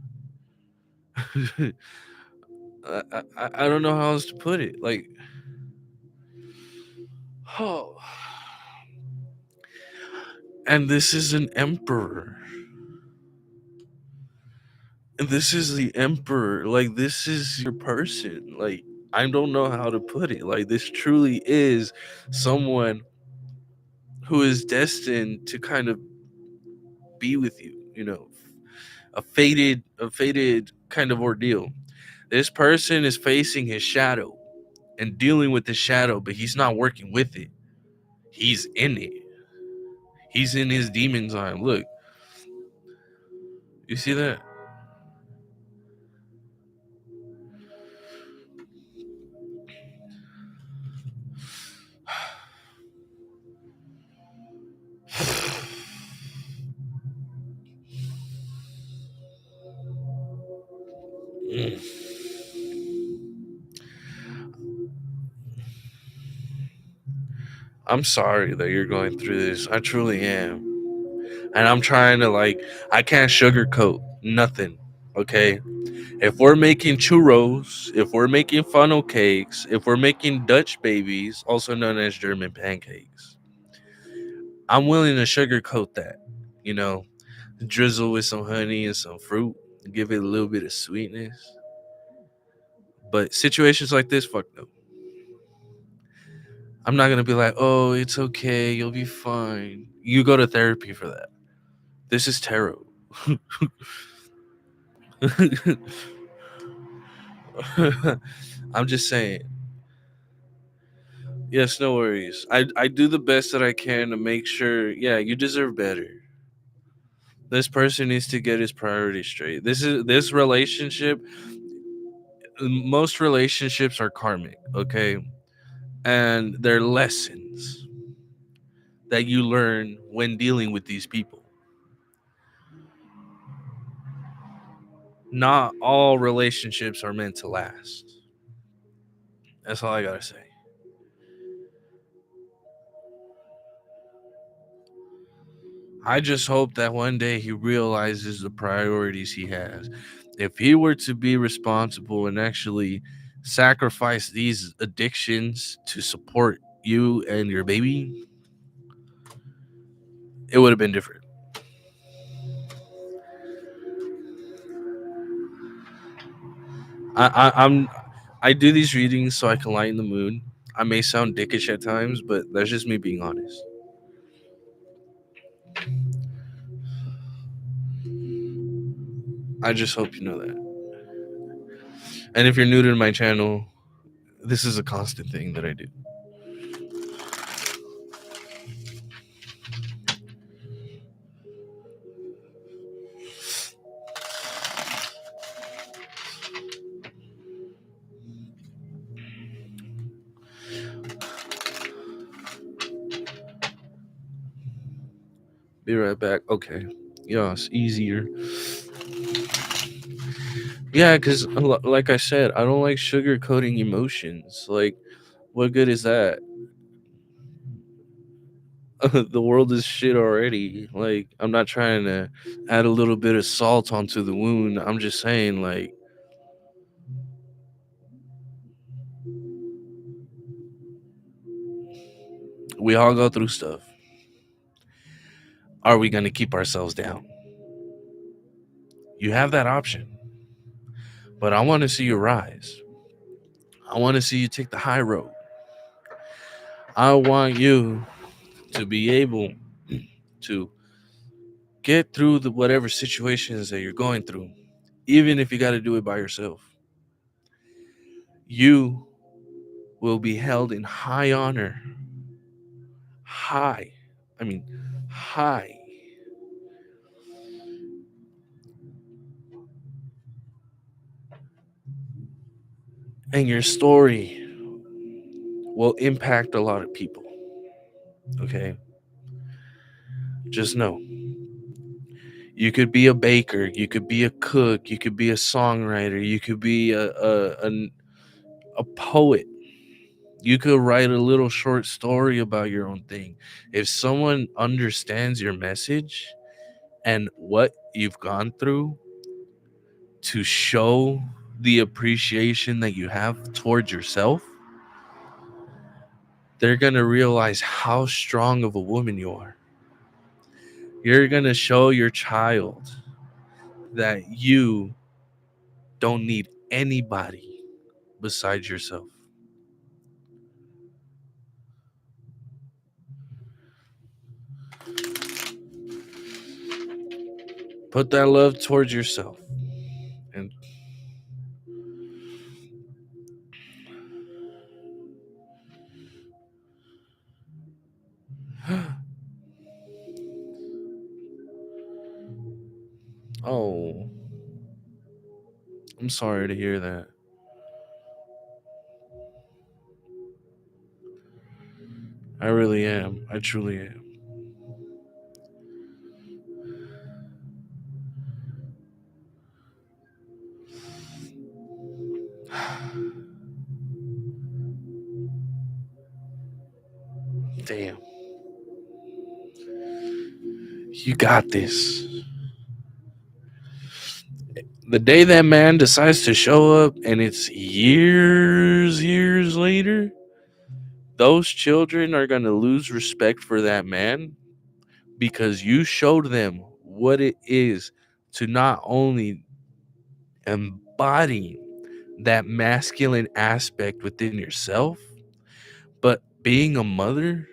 I don't know how else to put it. Like, oh, and this is an emperor. And this is the emperor. Like, this is your person. Like, I don't know how to put it. Like, this truly is someone who is destined to kind of be with you. You know, a fated kind of ordeal. This person is facing his shadow and dealing with the shadow, but he's not working with it. He's in it. He's in his demon time. Look, you see that? Mm. I'm sorry that you're going through this. I truly am. And I'm trying to, like, I can't sugarcoat nothing. Okay? If we're making churros, if we're making funnel cakes, if we're making Dutch babies, also known as German pancakes, I'm willing to sugarcoat that. You know, drizzle with some honey and some fruit, give it a little bit of sweetness. But situations like this, fuck no. I'm not gonna be like, oh, it's okay, you'll be fine. You go to therapy for that. This is tarot. I'm just saying. Yes, no worries. I do the best that I can to make sure. Yeah, you deserve better. This person needs to get his priorities straight. This relationship. Most relationships are karmic, okay, and they're lessons that you learn when dealing with these people. Not all relationships are meant to last. That's all I gotta say. I just hope that one day he realizes the priorities he has. If he were to be responsible and actually sacrifice these addictions to support you and your baby, it would have been different. I'm I do these readings so I can lighten the mood. I may sound dickish at times, but that's just me being honest. I just hope you know that. And if you're new to my channel, this is a constant thing that I do. Be right back. Okay. Yes, easier. Yeah, because like I said, I don't like sugarcoating emotions. Like, what good is that? The world is shit already. Like, I'm not trying to add a little bit of salt onto the wound. I'm just saying, like, we all go through stuff. Are we going to keep ourselves down? You have that option. But I want to see you rise. I want to see you take the high road. I want you to be able to get through the whatever situations that you're going through, even if you got to do it by yourself. You will be held in high honor. High. I mean, high. And your story will impact a lot of people. Okay? Just know. You could be a baker, you could be a cook, you could be a songwriter, you could be a poet. You could write a little short story about your own thing. If someone understands your message and what you've gone through to show the appreciation that you have towards yourself, they're going to realize how strong of a woman you are. You're going to show your child that you don't need anybody besides yourself. Put that love towards yourself. And oh, I'm sorry to hear that. I really am. I truly am. Damn. You got this. The day that man decides to show up and it's years later, those children are going to lose respect for that man because you showed them what it is to not only embody that masculine aspect within yourself, but being a mother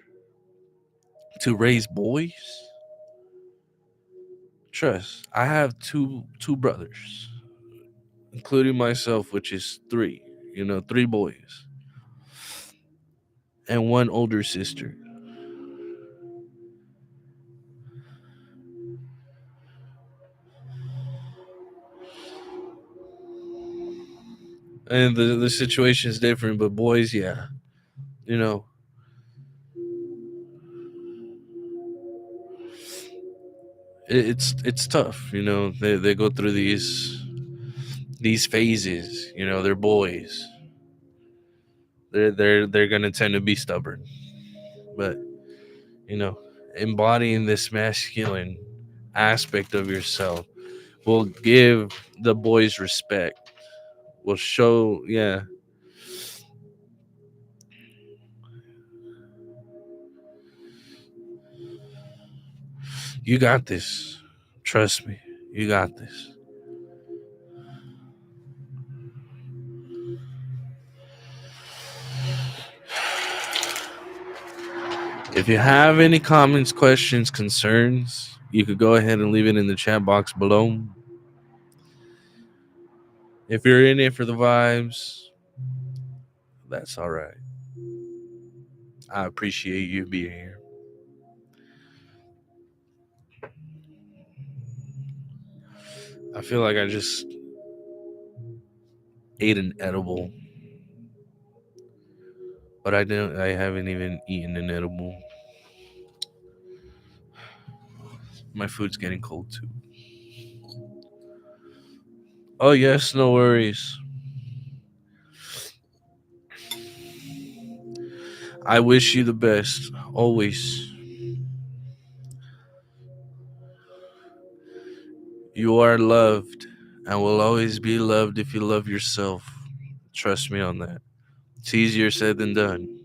to raise boys. Trust, I have two brothers, including myself, which is three. You know, three boys and one older sister. And the situation is different, but boys, yeah, you know, it's tough. You know, they go through these phases. You know, they're boys. They're gonna tend to be stubborn, but you know, embodying this masculine aspect of yourself will give the boys respect. Will show, yeah, you got this. Trust me, you got this. If you have any comments, questions, concerns, you could go ahead and leave it in the chat box below. If you're in it for the vibes, that's all right. I appreciate you being here. I feel like I just ate an edible, but I didn't. I haven't even eaten an edible. My food's getting cold too. Oh yes, no worries. I wish you the best always. You are loved and will always be loved if you love yourself. Trust me on that. It's easier said than done.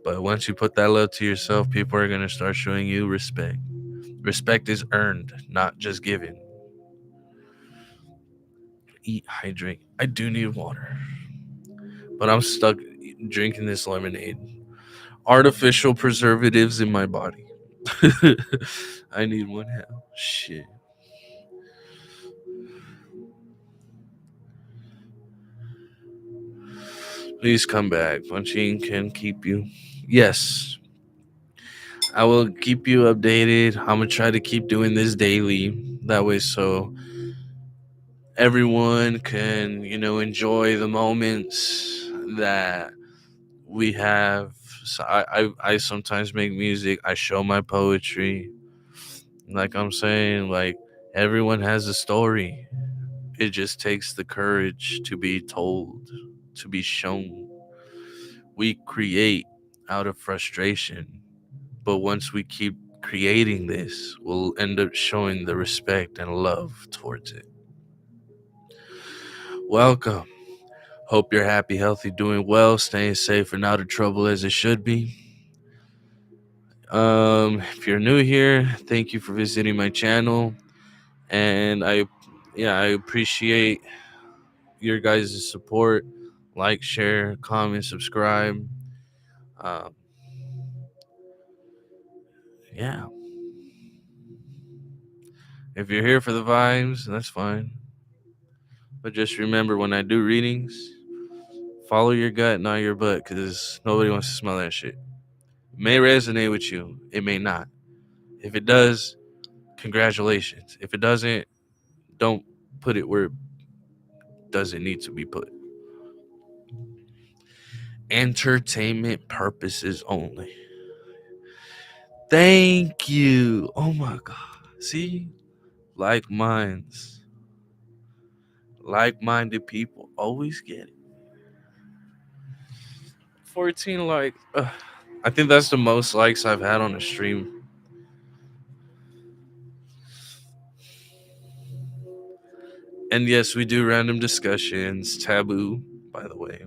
But once you put that love to yourself, people are going to start showing you respect. Respect is earned, not just given. Eat, hydrate. I do need water, but I'm stuck drinking this lemonade. Artificial preservatives in my body. I need one hell. Shit. Please come back. Punching can keep you. Yes, I will keep you updated. I'm gonna try to keep doing this daily. That way, so everyone can, enjoy the moments that we have. So I sometimes make music. I show my poetry. Like I'm saying, like everyone has a story. It just takes the courage to be told, to be shown. We create out of frustration, but once we keep creating this, we'll end up showing the respect and love towards it. Welcome. Hope you're happy, healthy, doing well, staying safe and out of trouble as it should be. If you're new here, thank you for visiting my channel, and I appreciate your guys' support. Like, share, comment, subscribe. Um, yeah, if you're here for the vibes, that's fine. But just remember, when I do readings, follow your gut, not your butt, because nobody wants to smell that shit. It may resonate with you, it may not. If it does, congratulations. If it doesn't, don't put it where it doesn't need to be put. Entertainment purposes only. Thank you. Oh my God. See? Like minds. Like minded people always get it. 14 likes. I think that's the most likes I've had on a stream. And yes, we do random discussions. Taboo, by the way.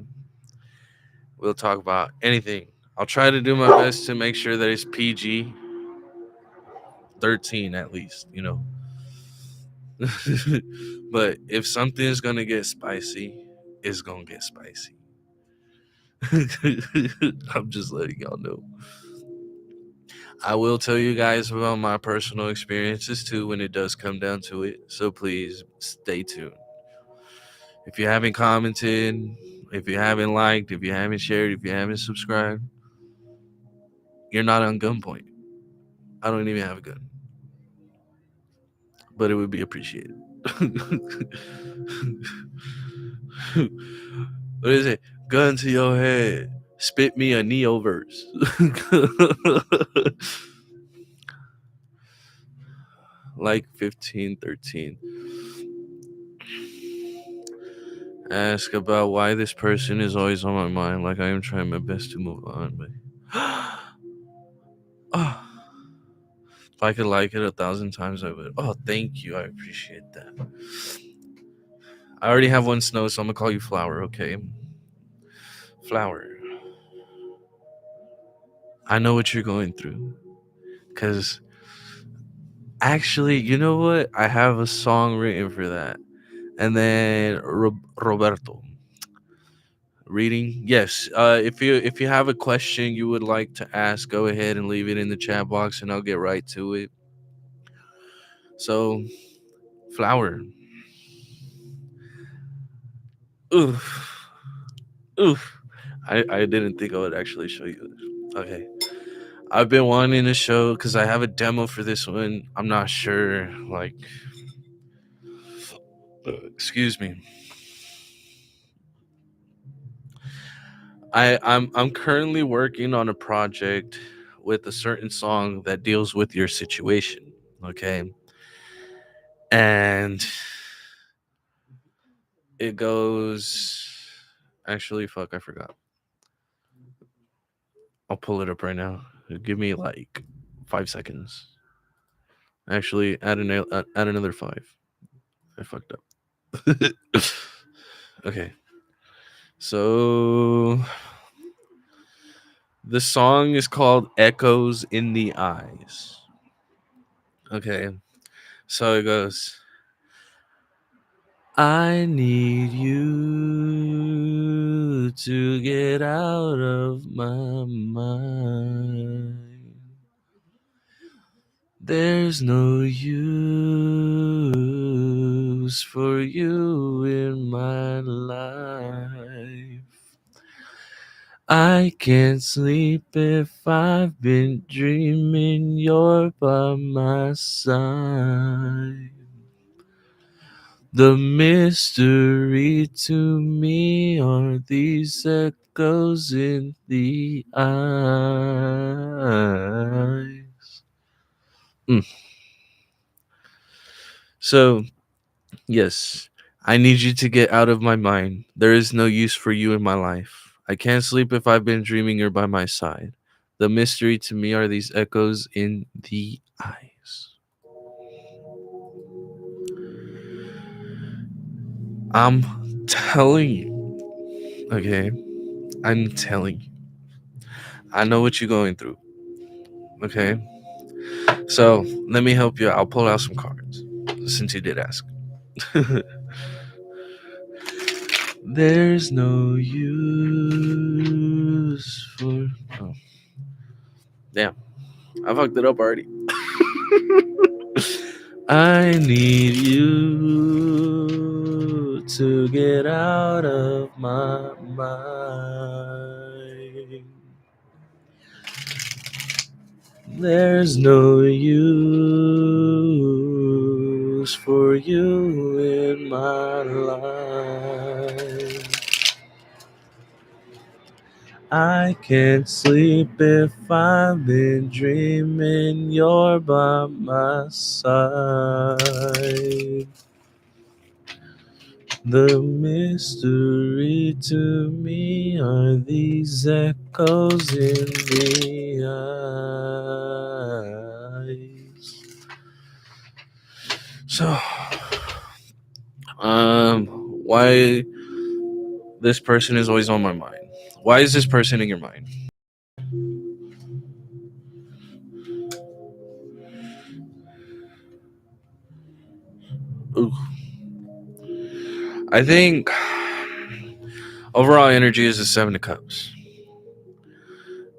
We'll talk about anything. I'll try to do my best to make sure that it's PG 13 at least, But if something is going to get spicy, it's going to get spicy. I'm just letting y'all know. I will tell you guys about my personal experiences too when it does come down to it. So please stay tuned. If you haven't commented, if you haven't liked, if you haven't shared, if you haven't subscribed, you're not on gunpoint. I don't even have a gun, but it would be appreciated. What is it? Gun to your head. Spit me a Neoverse. Like 1513. Ask about why this person is always on my mind. Like I am trying my best to move on, but oh, if I could like it 1,000 times, I would. Oh, thank you. I appreciate that. I already have one snow, so I'm gonna call you Flower. Okay, Flower. I know what you're going through, cause actually, you know what? I have a song written for that. And then Roberto reading. Yes. If you have a question you would like to ask, go ahead and leave it in the chat box, and I'll get right to it. So, Flower. Oof. Oof. I didn't think I would actually show you this. Okay. I've been wanting to show because I have a demo for this one. I'm not sure. Like, excuse me. I'm currently working on a project with a certain song that deals with your situation. Okay. And It goes. Actually, fuck, I forgot. I'll pull it up right now. Give me like 5 seconds. Actually, add another five. I fucked up. Okay, so the song is called "Echoes in the Eyes." Okay, so it goes. I need you to get out of my mind. There's no use for you in my life. I can't sleep if I've been dreaming you're by my side. The mystery to me are these echoes in the eyes. Mm. So, yes, I need you to get out of my mind. There is no use for you in my life. I can't sleep if I've been dreaming you're by my side. The mystery to me are these echoes in the eyes. I'm telling you, okay? I'm telling you. I know what you're going through, okay? So let me help you out. I'll pull out some cards since you did ask. There's no use for. Oh, damn. I fucked it up already. I need you to get out of my mind. There's no use for you in my life. I can't sleep if I've been dreaming you're by my side. The mystery to me are these echoes in the eyes. So, why this person is always on my mind? Why is this person in your mind? Ooh. I think overall energy is the Seven of Cups,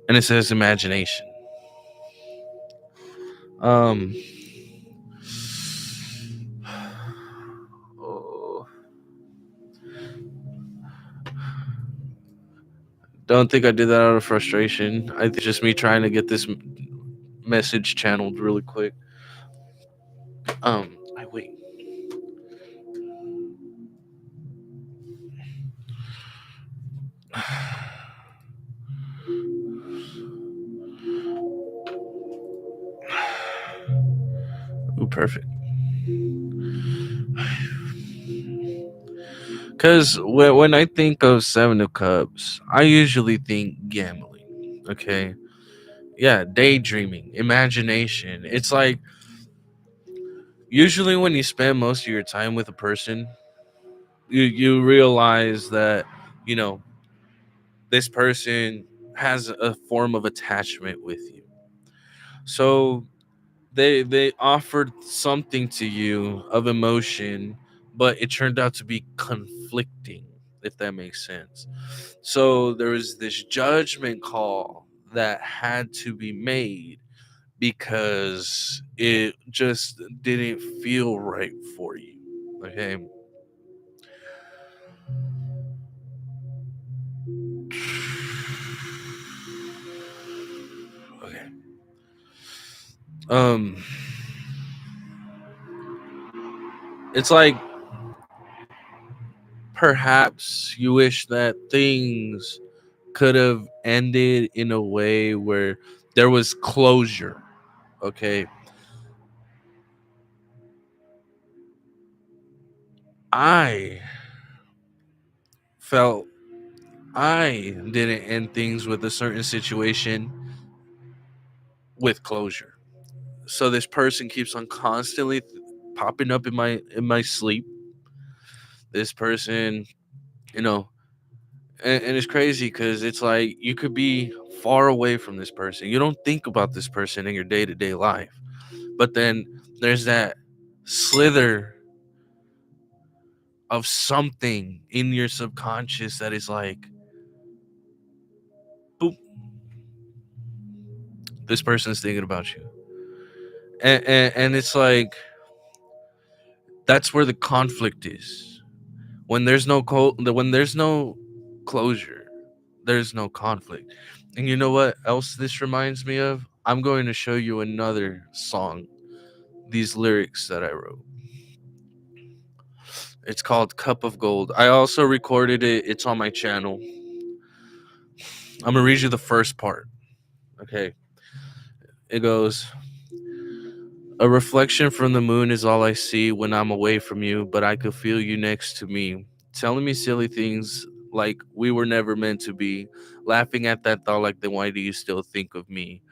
and it says imagination. Um, oh, don't think I did that out of frustration. I think it's just me trying to get this message channeled really quick. I wait. Ooh, perfect. Because when I think of Seven of Cups, I usually think gambling. Okay. Yeah, daydreaming, imagination. It's like usually when you spend most of your time with a person, you realize that, you know, this person has a form of attachment with you. So they offered something to you of emotion, but it turned out to be conflicting, if that makes sense. So there was this judgment call that had to be made because it just didn't feel right for you. Okay. Okay. Um it's like perhaps you wish that things could have ended in a way where there was closure. Okay. I felt I didn't end things with a certain situation with closure. So this person keeps on constantly popping up in my sleep. This person, you know, and it's crazy because it's like you could be far away from this person. You don't think about this person in your day to day life, but then there's that slither of something in your subconscious that is like, boop, this person's thinking about you, and it's like that's where the conflict is. When there's no when there's no closure, there's no conflict. And you know what else this reminds me of? I'm going to show you another song, these lyrics that I wrote. It's called Cup of Gold. I also recorded it. It's on my channel. I'm gonna read you the first part. Okay. It goes, a reflection from the moon is all I see when I'm away from you, but I could feel you next to me, telling me silly things like we were never meant to be, laughing at that thought like, then why do you still think of me?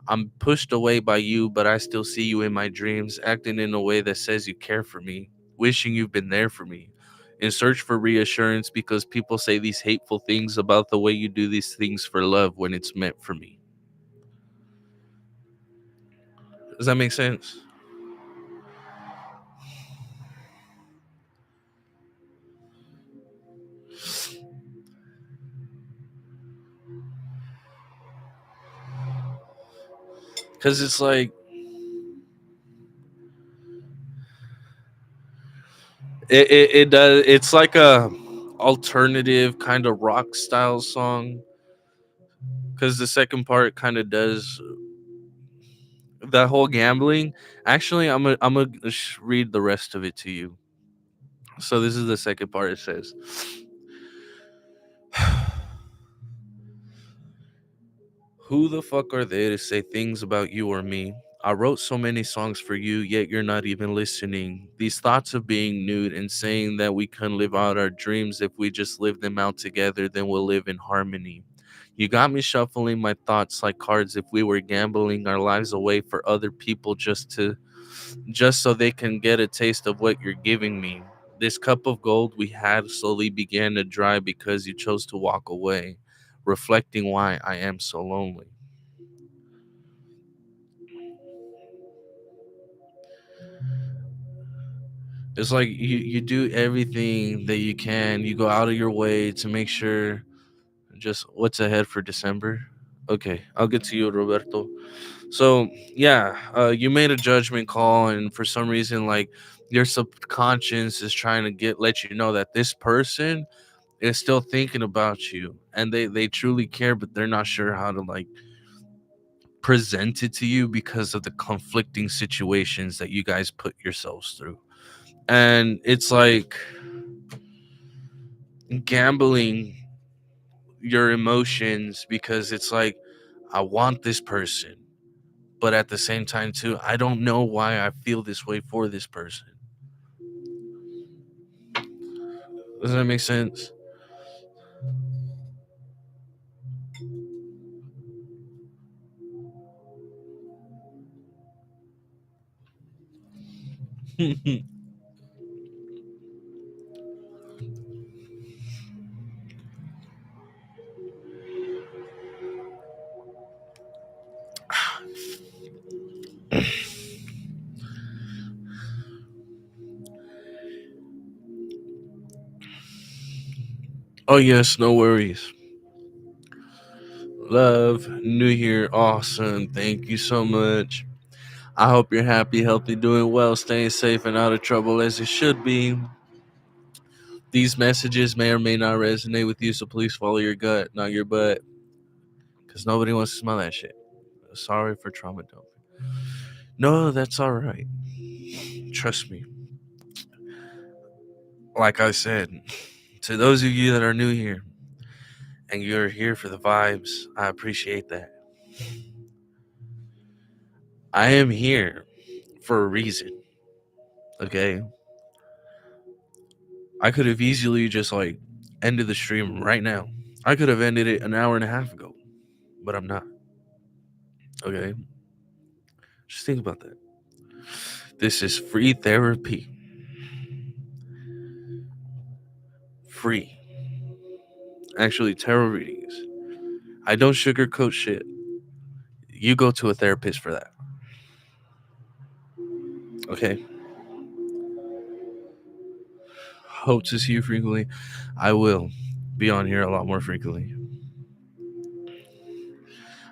I'm pushed away by you, but I still see you in my dreams, acting in a way that says you care for me, wishing you've been there for me, in search for reassurance because people say these hateful things about the way you do these things for love when it's meant for me. Does that make sense? Because it's like, it does, it's like a alternative kind of rock style song, because the second part kind of does that whole gambling. Actually, I'm gonna read the rest of it to you. So this is the second part. It says, who the fuck are they to say things about you or me? I wrote so many songs for you, yet you're not even listening. These thoughts of being nude and saying that we can live out our dreams if we just live them out together, then we'll live in harmony. You got me shuffling my thoughts like cards if we were gambling our lives away for other people just so they can get a taste of what you're giving me. This cup of gold we had slowly began to dry because you chose to walk away, reflecting why I am so lonely. It's like you do everything that you can. You go out of your way to make sure just what's ahead for December. Okay, I'll get to you, Roberto. So yeah, you made a judgment call, and for some reason, like your subconscious is trying to let you know that this person is still thinking about you, and they truly care, but they're not sure how to like present it to you because of the conflicting situations that you guys put yourselves through. And it's like gambling your emotions because it's like I want this person, but at the same time too, I don't know why I feel this way for this person. Does that make sense? Oh yes, no worries. Love, New Year, awesome. Thank you so much. I hope you're happy, healthy, doing well, staying safe, and out of trouble as it should be. These messages may or may not resonate with you, so please follow your gut, not your butt, because nobody wants to smell that shit. Sorry for trauma dumping. No, that's all right. Trust me. Like I said, to those of you that are new here and you're here for the vibes, I appreciate that. I am here for a reason, okay? I could have easily just like ended the stream right now. I could have ended it an hour and a half ago, but I'm not. Okay? Just think about that. This is free therapy. Free. Actually, tarot readings. I don't sugarcoat shit. You go to a therapist for that. Okay? Hope to see you frequently. I will be on here a lot more frequently.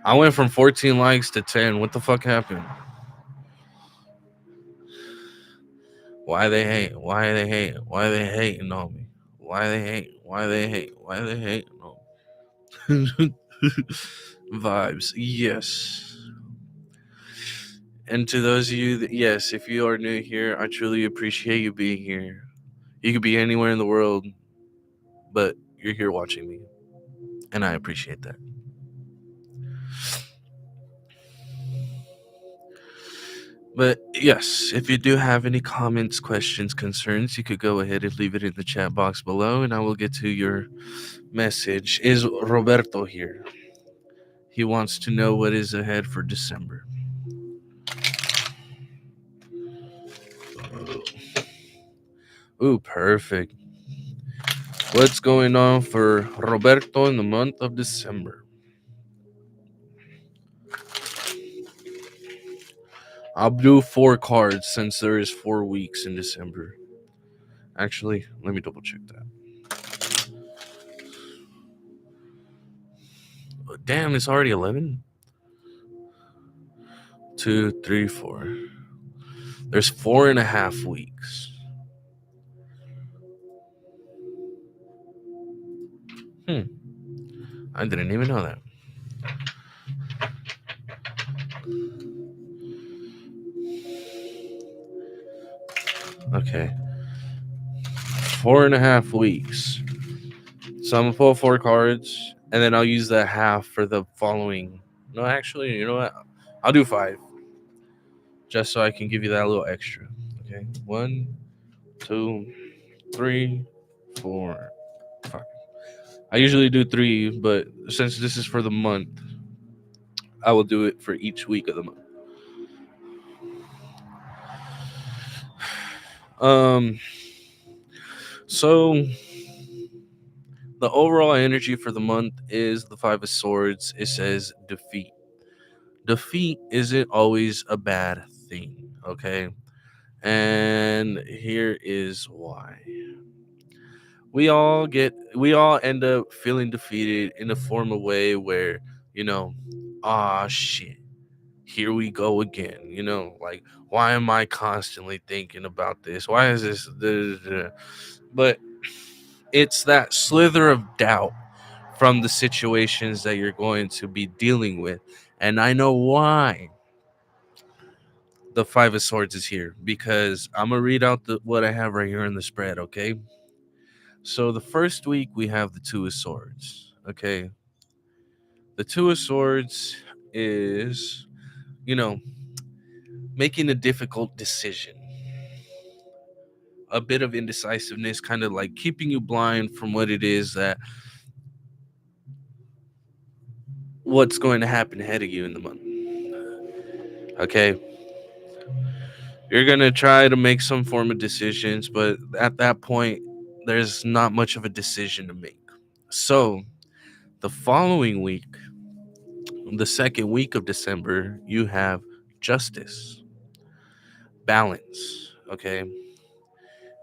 I went from 14 likes to 10. What the fuck happened? Why they hate? Why they hate? Why they hating on me? Why they hate? Why they hate? Why they hating on me? Vibes, yes. And to those of you that, yes, if you are new here, I truly appreciate you being here. You could be anywhere in the world, but you're here watching me, and I appreciate that. But yes, if you do have any comments, questions, concerns, you could go ahead and leave it in the chat box below, and I will get to your message. Is Roberto here? He wants to know what is ahead for December. Ooh, perfect. What's going on for Roberto in the month of December? I'll do 4 cards since there is 4 weeks in December. Actually, let me double check that. Damn, it's already 11? 2, 3, 4. There's 4.5 weeks. I didn't even know that. Okay. 4.5 weeks. So I'm gonna pull 4 cards, and then I'll use that half for the following. No, actually, you know what? I'll do 5. Just so I can give you that little extra. Okay. 1, 2, 3, 4, 5. I usually do 3, but since this is for the month, I will do it for each week of the month. So the overall energy for the month is the 5 of Swords. It says defeat. Defeat isn't always a bad thing, okay? And here is why. We all end up feeling defeated in a form of way where, you know, ah shit, here we go again. Like, why am I constantly thinking about this? Why is this? But it's that slither of doubt from the situations that you're going to be dealing with. And I know why the 5 of Swords is here, because I'm going to read out what I have right here in the spread, okay? So the first week we have the 2 of Swords, okay? The 2 of Swords is, you know, making a difficult decision. A bit of indecisiveness, kind of like keeping you blind from what it is what's going to happen ahead of you in the month. Okay. You're going to try to make some form of decisions, but at that point, there's not much of a decision to make. So the following week, the second week of December, you have justice, balance. Okay.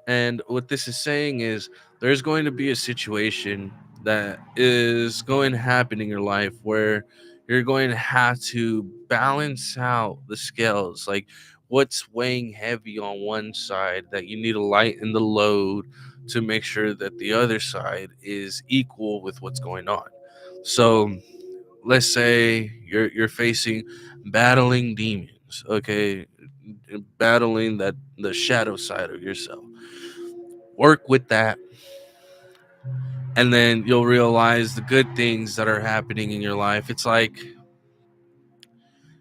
And what this is saying is there's going to be a situation that is going to happen in your life where you're going to have to balance out the scales. Like, what's weighing heavy on one side that you need to lighten the load to make sure that the other side is equal with what's going on. So let's say you're facing battling demons, okay? Battling the shadow side of yourself. Work with that, and then you'll realize the good things that are happening in your life. It's like,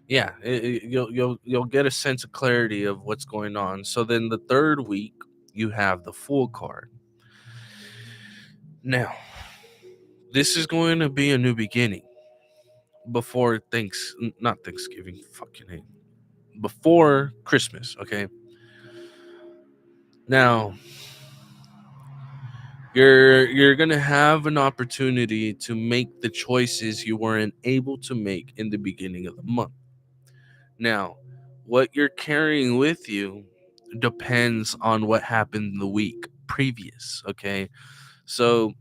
yeah, you'll get a sense of clarity of what's going on. So then the third week you have the Fool card. Now, this is going to be a new beginning before not Thanksgiving, fucking hate, before Christmas, okay? Now, you're going to have an opportunity to make the choices you weren't able to make in the beginning of the month. Now, what you're carrying with you depends on what happened the week previous, okay? So,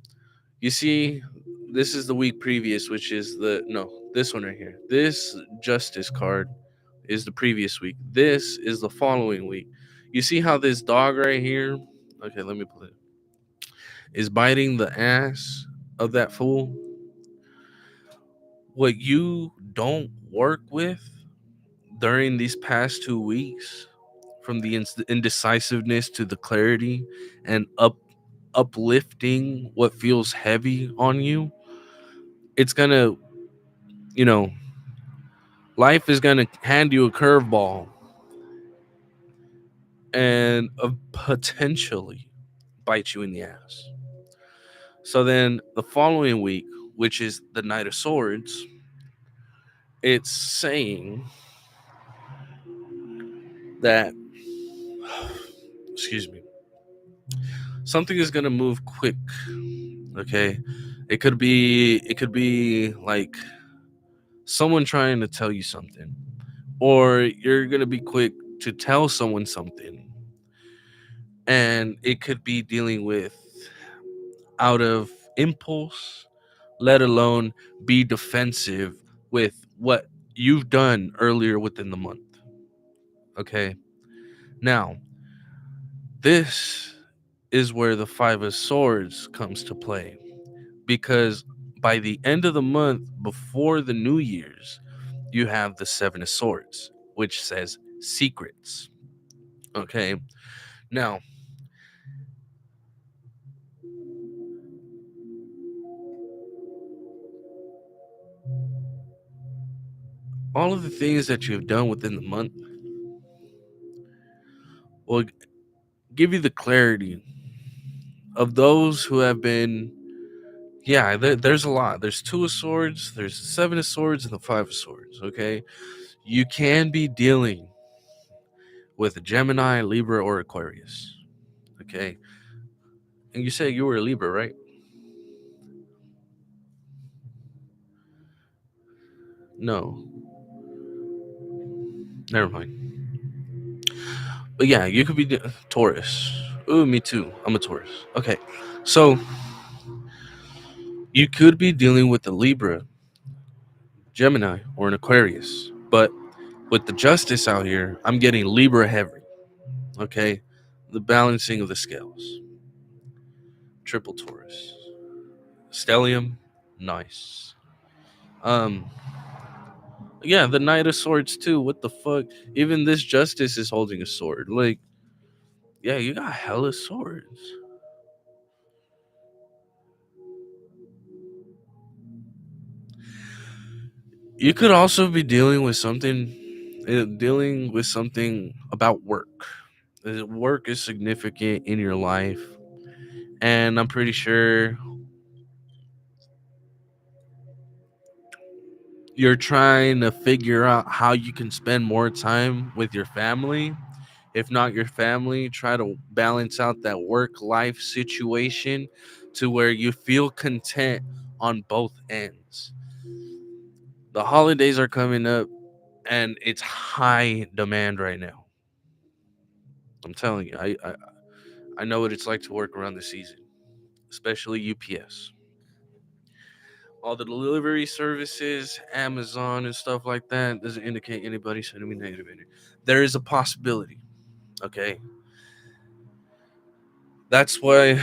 you see, this is the week previous, which is this one right here. This justice card is the previous week. This is the following week. You see how this dog right here, okay, let me pull it, is biting the ass of that fool? What you don't work with during these past 2 weeks, from the indecisiveness to the clarity and uplifting what feels heavy on you, it's gonna, you know, life is gonna hand you a curveball and potentially bite you in the ass. So then the following week, which is the Knight of Swords, it's saying that, excuse me, something is gonna move quick. Okay, it could be like someone trying to tell you something, or you're gonna be quick to tell someone something, and it could be dealing with out of impulse, let alone be defensive with what you've done earlier within the month. Okay. Now, this is where the Five of Swords comes to play, because by the end of the month, before the New Year's, you have the Seven of Swords, which says secrets. Okay. Now, all of the things that you've done within the month will give you the clarity of those who have been. Yeah, there's a lot. There's Two of Swords, there's the Seven of Swords, and the Five of Swords. Okay, you can be dealing with a Gemini, Libra, or Aquarius. Okay, and you say you were a Libra, right? No, never mind. But yeah, you could be Taurus. Ooh, me too. I'm a Taurus. Okay, so you could be dealing with a Libra, Gemini, or an Aquarius. But with the Justice out here, I'm getting Libra heavy. Okay, the balancing of the scales. Triple Taurus. Stellium, nice. Um, yeah, the Knight of Swords too. What the fuck? Even this Justice is holding a sword. Like, yeah, you got hella swords. You could also be dealing with something about work. Work is significant in your life, and I'm pretty sure you're trying to figure out how you can spend more time with your family. If not your family, try to balance out that work life situation to where you feel content on both ends. The holidays are coming up, and it's high demand right now. I'm telling you, I know what it's like to work around the season, especially UPS. All the delivery services, Amazon, and stuff like that doesn't indicate anybody sending me negative energy. There is a possibility. Okay, that's why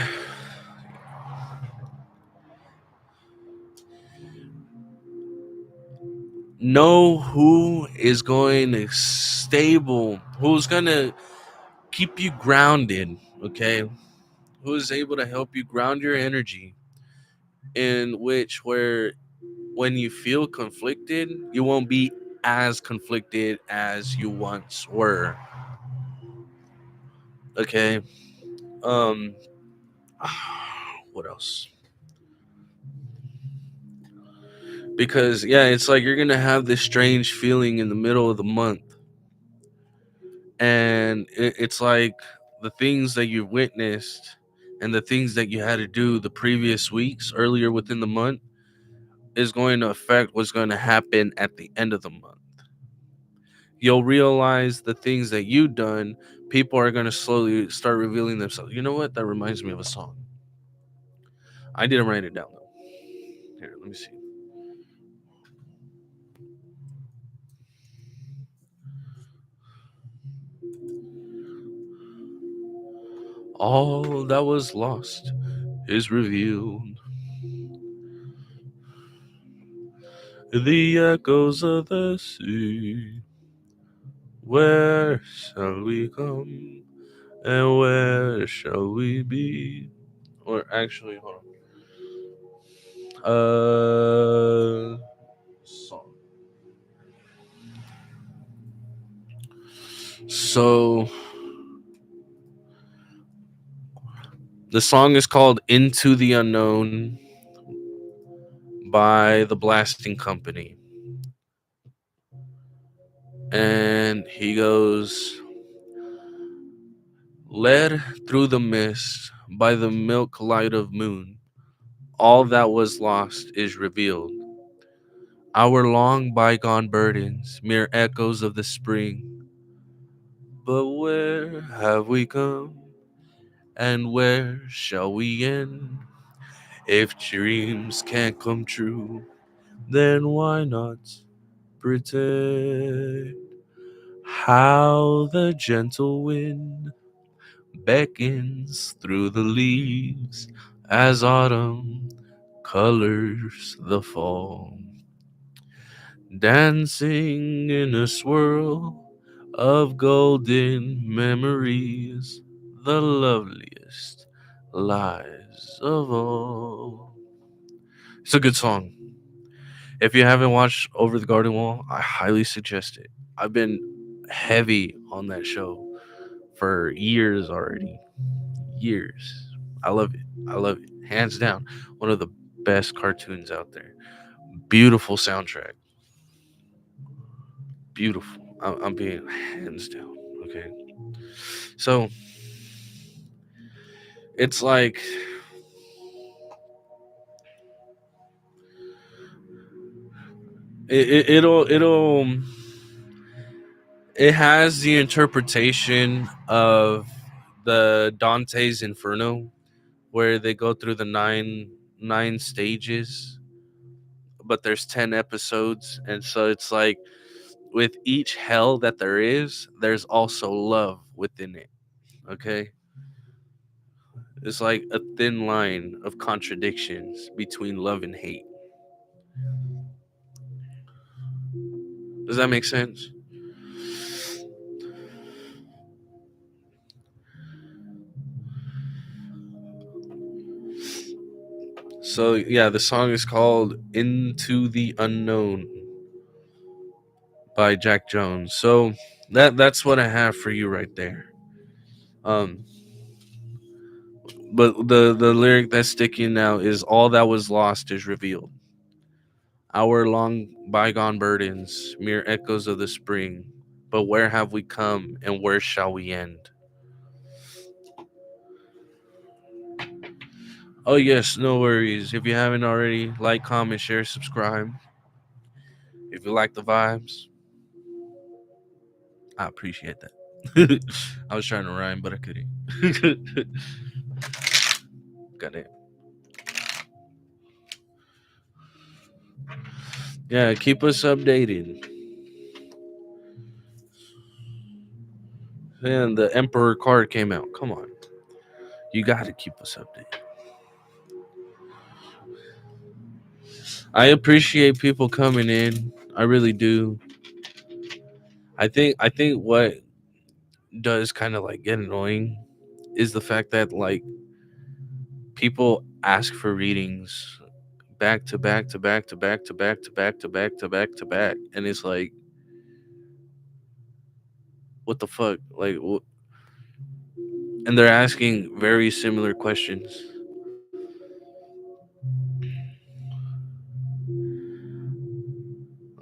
know who is going to stable, who's going to keep you grounded. Okay, who is able to help you ground your energy, in which where when you feel conflicted, you won't be as conflicted as you once were. Okay. um what else? Because yeah, it's like you're gonna have this strange feeling in the middle of the month, and it's like the things that you witnessed and the things that you had to do the previous weeks earlier within the month is going to affect what's going to happen at the end of the month. You'll realize the things that you've done, people are going to slowly start revealing themselves. You know what? That reminds me of a song. I didn't write it down though. Here, let me see. All that was lost is revealed. The echoes of the sea. Where shall we come? And where shall we be? Or actually, hold on. Song. So the song is called "Into the Unknown" by the Blasting Company, and he goes, "Led through the mist by the milk light of moon, all that was lost is revealed. Our long bygone burdens, mere echoes of the spring. But where have we come? And where shall we end? If dreams can't come true, then why not pretend? How the gentle wind beckons through the leaves as autumn colors the fall, dancing in a swirl of golden memories, the loveliest lies of all. It's a good song. If you haven't watched Over the Garden Wall, I highly suggest it. I've been heavy on that show for years already. Years. I love it. I love it. Hands down. One of the best cartoons out there. Beautiful soundtrack. Beautiful. I'm being hands down. Okay. So it's like it'll it has the interpretation of the Dante's Inferno, where they go through the nine stages, but there's 10 episodes, and so it's like with each hell that there is, there's also love within it. Okay, it's like a thin line of contradictions between love and hate. Does that make sense? So yeah, the song is called "Into the Unknown" by Jack Jones. So that's what I have for you right there. Um, but the lyric that's sticking now is "All that was lost is revealed. Our long bygone burdens, mere echoes of the spring. But where have we come, and where shall we end?" Oh yes, no worries. If you haven't already, like, comment, share, subscribe. If you like the vibes, I appreciate that. I was trying to rhyme, but I couldn't. Got it. Yeah, keep us updated. And the Emperor card came out. Come on. You got to keep us updated. I appreciate people coming in. I really do. I think what does kind of like get annoying is the fact that like people ask for readings back to back to back to back to back to back to back to back to back, and it's like, what the fuck, like, and they're asking very similar questions.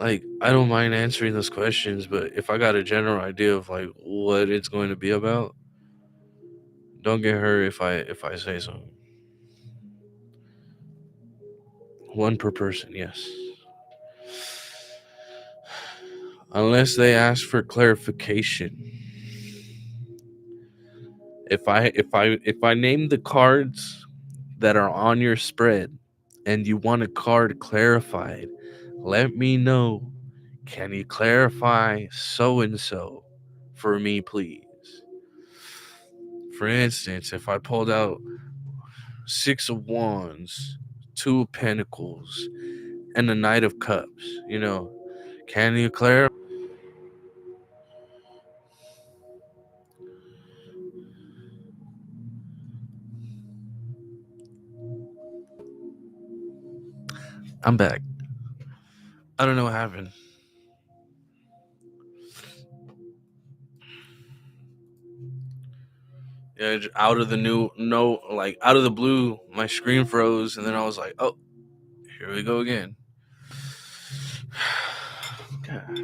like I don't mind answering those questions, but if I got a general idea of like what it's going to be about, don't get hurt if I say something. One per person, yes. Unless they ask for clarification. If I name the cards that are on your spread and you want a card clarified, let me know. Can you clarify so and so for me, please? For instance, if I pulled out Six of Wands, Two of Pentacles, and the Knight of Cups, can you clarify? I'm back. I don't know what happened. Yeah, out of the new no, like out of the blue, my screen froze, and then I was like, "Oh, here we go again." God, I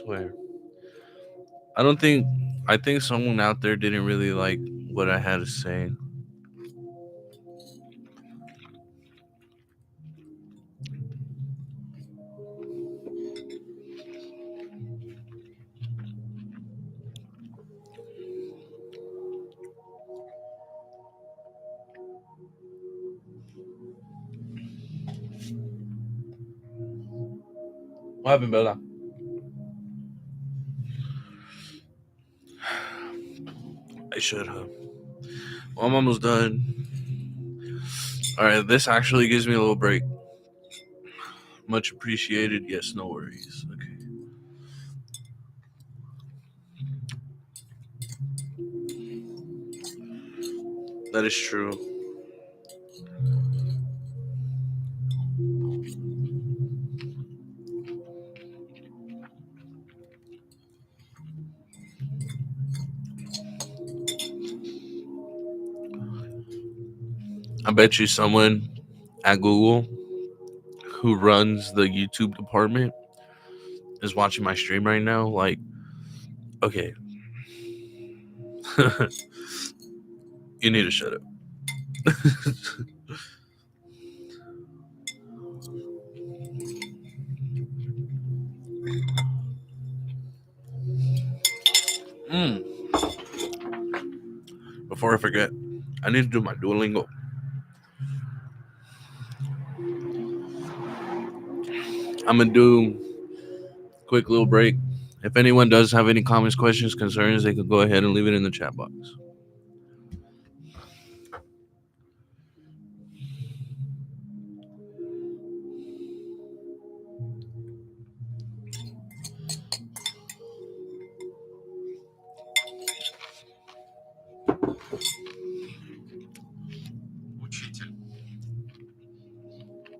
swear. I don't think. I think someone out there didn't really like what I had to say. What happened, Bella? I should have. Well, I'm almost done. All right, this actually gives me a little break. Much appreciated. Yes, no worries. Okay, that is true. I bet you someone at Google who runs the YouTube department is watching my stream right now. Like, okay, you need to shut up. Mm, before I forget, I need to do my Duolingo. I'm gonna do a quick little break. If anyone does have any comments, questions, concerns, they could go ahead and leave it in the chat box. Учитель.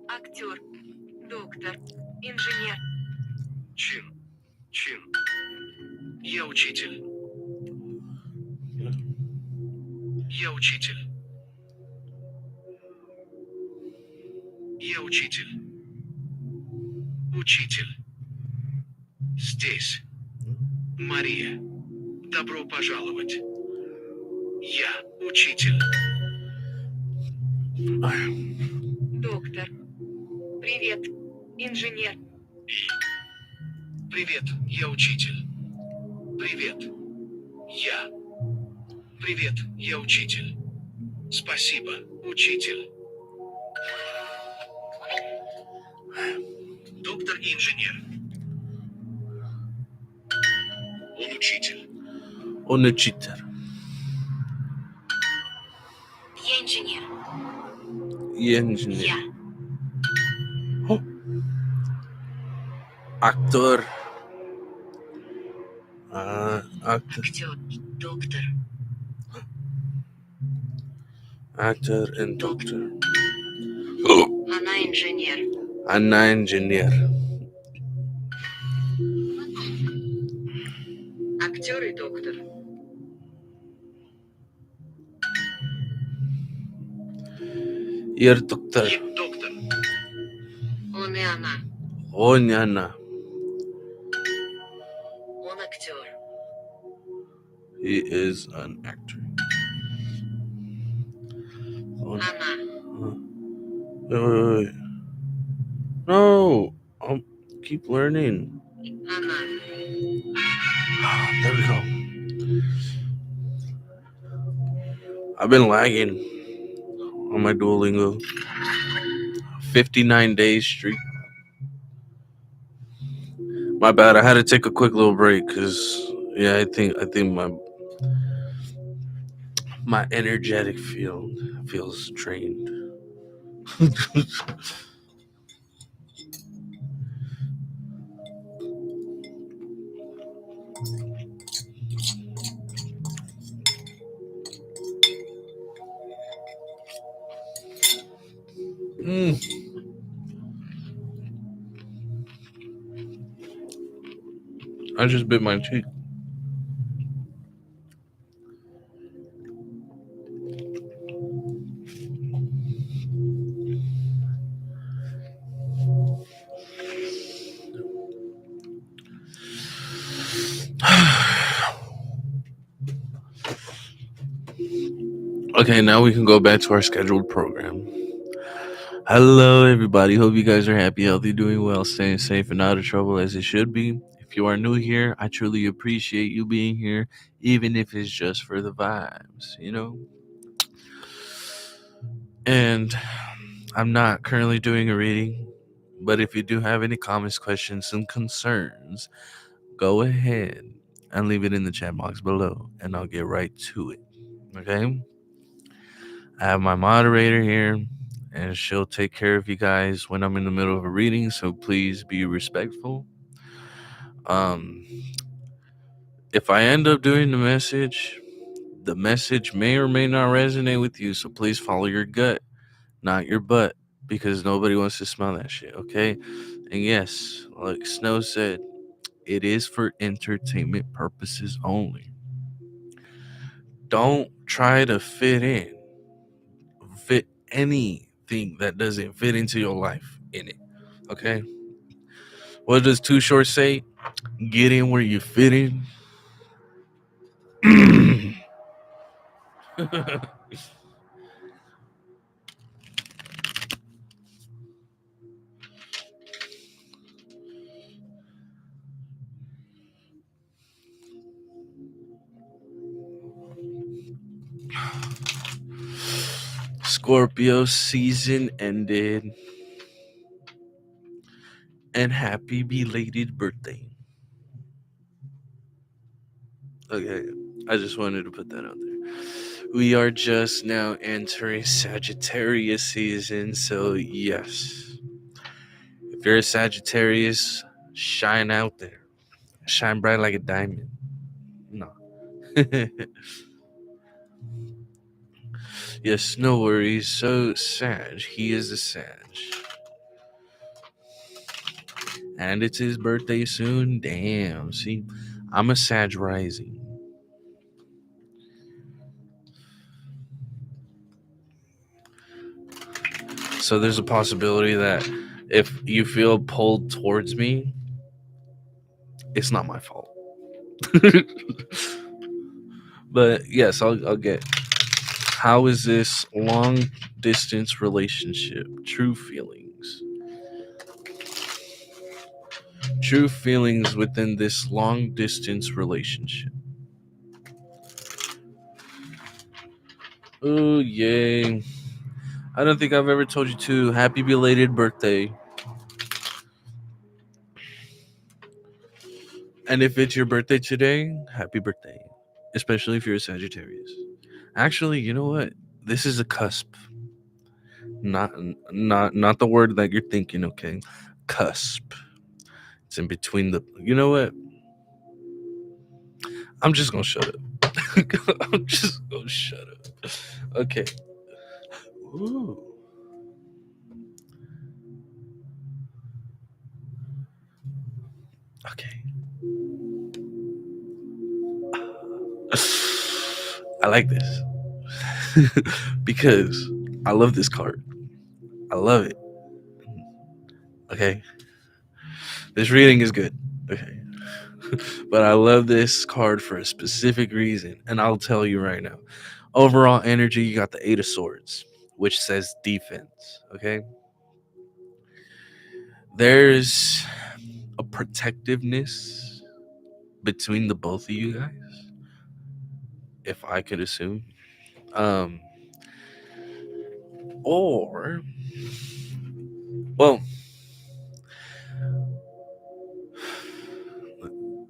Актер. Доктор. Инженер. Чин. Чин. Я учитель. Я учитель. Я учитель. Учитель. Здесь. Мария. Добро пожаловать. Я учитель. Доктор. Привет. Инженер. И. Привет, я учитель. Привет. Я. Привет, я учитель. Спасибо, учитель. Доктор и инженер. Он учитель. Он учитель. Я инженер. Я инженер. Я. О. Актер. Актер. Актер. Доктор. Актер and doctor. Она инженер. Она инженер. Актер и доктор. Ihr доктор. Доктор. Он и Onyana. Onyana. Он актер. He is an actor. Она. Wait, wait, wait. No. Keep learning. Она. There we go. I've been lagging on my Duolingo. 59 days streak. My bad. I had to take a quick little break because yeah, I think my energetic field feels drained. Mm, I just bit my cheek. Okay, now we can go back to our scheduled program. Hello, everybody. Hope you guys are happy, healthy, doing well, staying safe, and out of trouble as it should be. If you are new here, I truly appreciate you being here, even if it's just for the vibes. And I'm not currently doing a reading, but if you do have any comments, questions, and concerns, go ahead and leave it in the chat box below, and I'll get right to it. Okay? I have my moderator here, and she'll take care of you guys when I'm in the middle of a reading, so please be respectful. Um, if I end up doing the message may or may not resonate with you, so please follow your gut, not your butt, because nobody wants to smell that shit, okay? And yes, like Snow said, it is for entertainment purposes only. Don't try to fit anything that doesn't fit into your life in it, okay? What does Too Short say? Get in where you fit in. Scorpio season ended, and happy belated birthday. Okay, I just wanted to put that out there. We are just now entering Sagittarius season, so yes. If you're a Sagittarius, shine out there. Shine bright like a diamond. No. Yes, no worries. So, Sag, he is a Sag. And it's his birthday soon. Damn, see, I'm a Sag rising. So there's a possibility that if you feel pulled towards me, it's not my fault. But yes, I'll get. How is this long distance relationship? True feelings. True feelings within this long distance relationship. Oh, yay. I don't think I've ever told you to. Happy belated birthday. And if it's your birthday today, happy birthday. Especially if you're a Sagittarius. Actually, you know what? This is a cusp. Not the word that you're thinking, okay? Cusp. It's in between the. You know what? I'm just gonna shut up. I'm just gonna shut up. Okay. Ooh. Okay. I like this because I love this card. I love it. Okay, this reading is good. Okay, but I love this card for a specific reason, and I'll tell you right now. Overall energy, you got the Eight of Swords, which says defense. Okay, there's a protectiveness between the both of you guys, if I could assume. Um, or, well,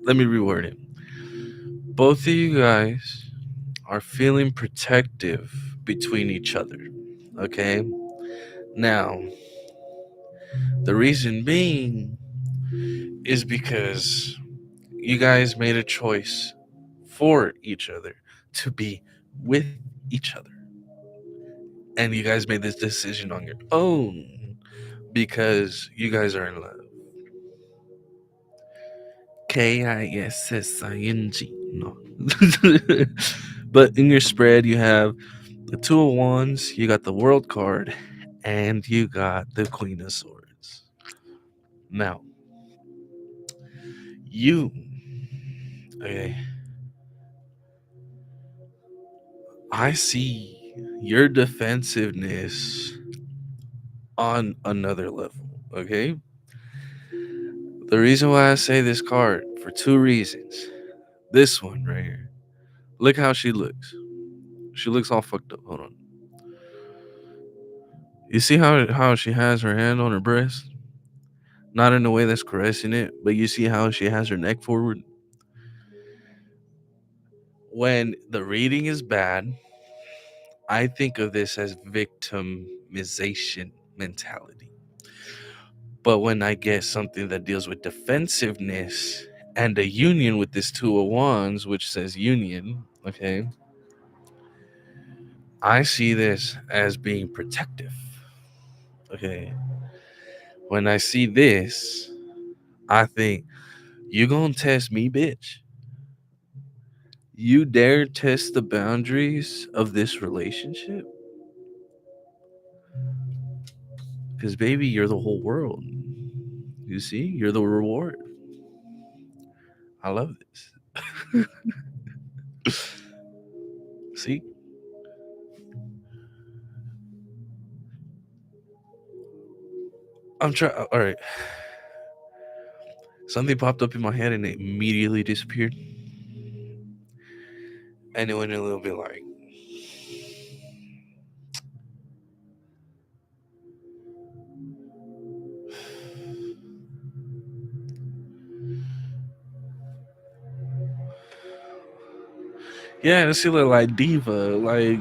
let me reword it. Both of you guys are feeling protective between each other. Okay, now the reason being is because you guys made a choice for each other to be with each other. And you guys made this decision on your own because you guys are in love. Kissing. No. But in your spread, you have the Two of Wands, you got the World card, and you got the Queen of Swords. Now, you, okay, I see your defensiveness on another level, okay? The reason why I say this card for two reasons. This one right here. Look how she looks. She looks all fucked up. Hold on. You see how she has her hand on her breast? Not in a way that's caressing it, but you see how she has her neck forward? When the reading is bad, I think of this as victimization mentality. But when I get something that deals with defensiveness and a union with this Two of Wands, which says union, okay, I see this as being protective. Okay. When I see this, I think, you gonna test me, bitch? You dare test the boundaries of this relationship? Because, baby, you're the whole world. You see? You're the reward. I love this. See? I'm trying. All right. Something popped up in my head and it immediately disappeared. And it went a little bit like, yeah, she look like diva. Like,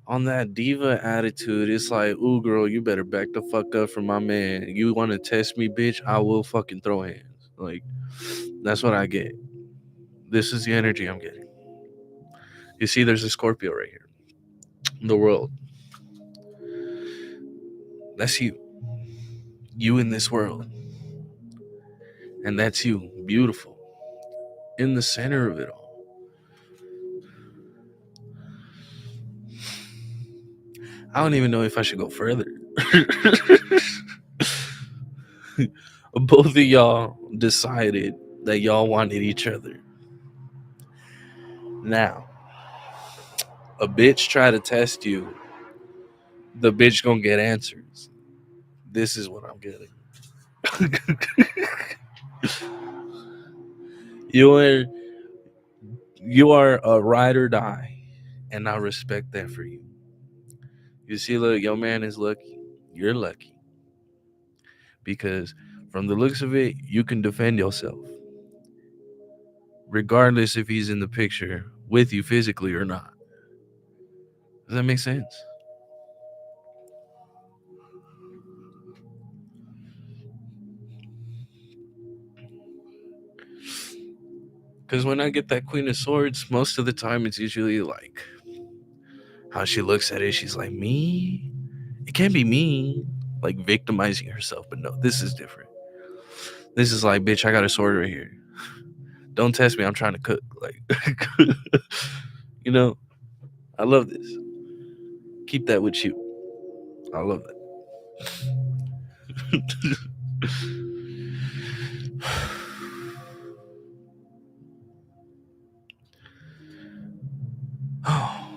on that diva attitude, it's like, ooh, girl, you better back the fuck up from my man. You want to test me, bitch? I will fucking throw hands. Like, that's what I get. This is the energy I'm getting. You see, there's a Scorpio right here. The world. That's you. You in this world. And that's you. Beautiful. In the center of it all. I don't even know if I should go further. Both of y'all decided that y'all wanted each other. Now, a bitch try to test you, the bitch gonna get answers. This is what I'm getting. you are you are a ride or die, and I respect that for you. You see, look, your man is lucky. You're lucky because, from the looks of it, you can defend yourself, regardless if he's in the picture with you physically or not. Does that make sense? Because when I get that Queen of Swords, most of the time it's usually like how she looks at it. She's like, me? It can't be me. Like victimizing herself. But no, this is different. This is like, bitch, I got a sword right here. Don't test me. I'm trying to cook. Like, you know, I love this. Keep that with you. I love that. Oh,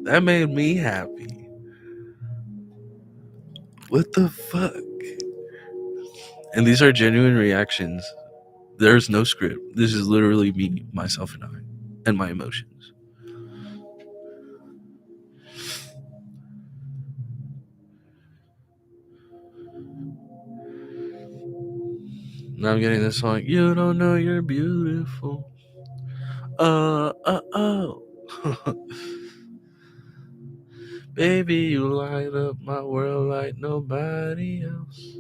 that made me happy. What the fuck? And these are genuine reactions. There's no script. This is literally me, myself, and I, and my emotions. Now I'm getting this song. You don't know you're beautiful. Oh. Baby, you light up my world like nobody else.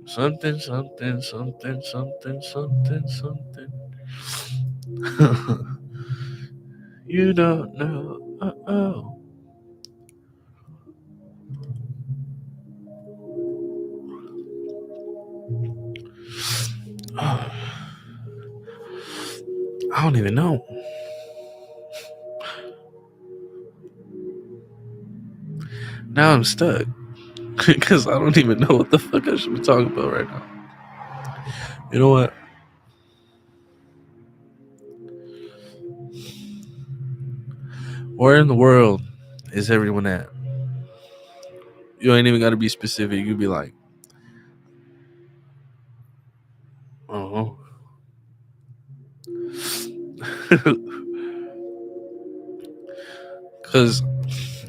Something, something, something, something, something, something. You don't know. Oh. I don't even know. Now I'm stuck. Because I don't even know what the fuck I should be talking about right now. You know what? Where in the world is everyone at? You ain't even got to be specific. You be like, oh. Because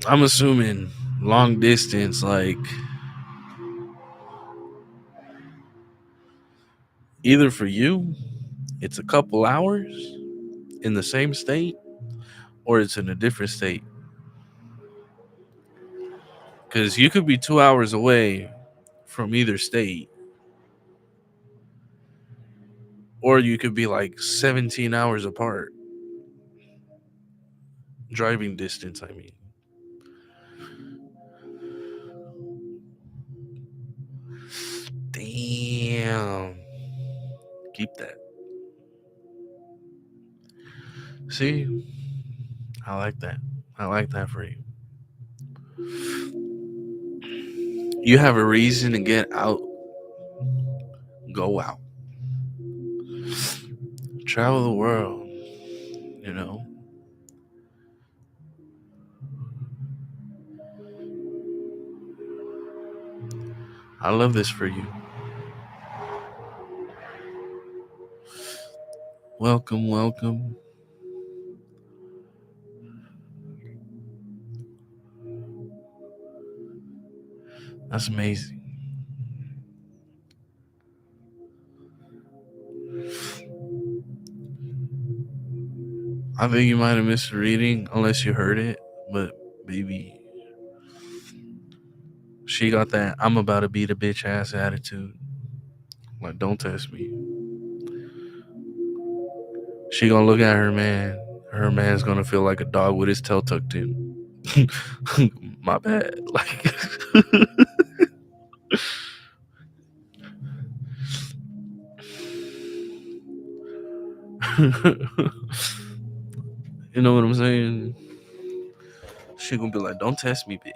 I'm assuming long distance, like either for you, it's a couple hours in the same state, or it's in a different state. Because you could be 2 hours away from either state, or you could be like 17 hours apart. Driving distance, I mean. Damn. Keep that. See, I like that. I like that for you. You have a reason to get out, go out, travel the world, you know. I love this for you. Welcome, welcome. That's amazing. I think you might have missed a reading unless you heard it, but baby, she got that I'm about to beat a bitch ass attitude. Like, don't test me. She gonna look at her man. Her man's gonna feel like a dog with his tail tucked in. My bad. Like, you know what I'm saying? She gonna be like, don't test me, bitch.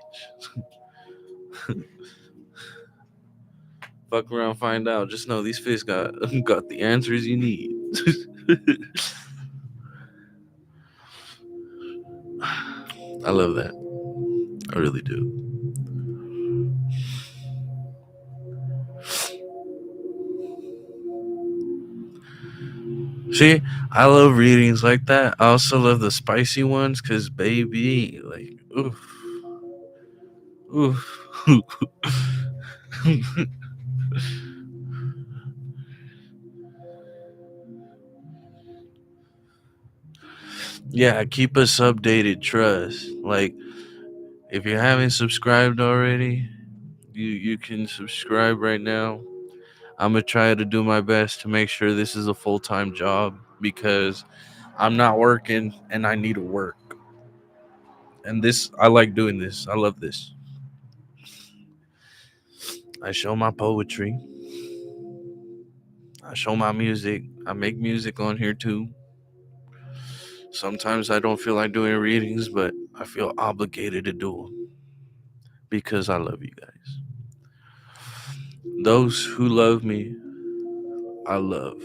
Fuck around, find out. Just know these fish got got the answers you need. I love that. I really do. See, I love readings like that. I also love the spicy ones because, baby, like, oof, oof. Yeah, keep us updated. Trust. Like, if you haven't subscribed already, you can subscribe right now. I'm gonna try to do my best to make sure this is a full time job because I'm not working and I need to work. And this, I like doing this. I love this. I show my poetry. I show my music. I make music on here too. Sometimes I don't feel like doing readings, but I feel obligated to do them because I love you guys. Those who love me, I love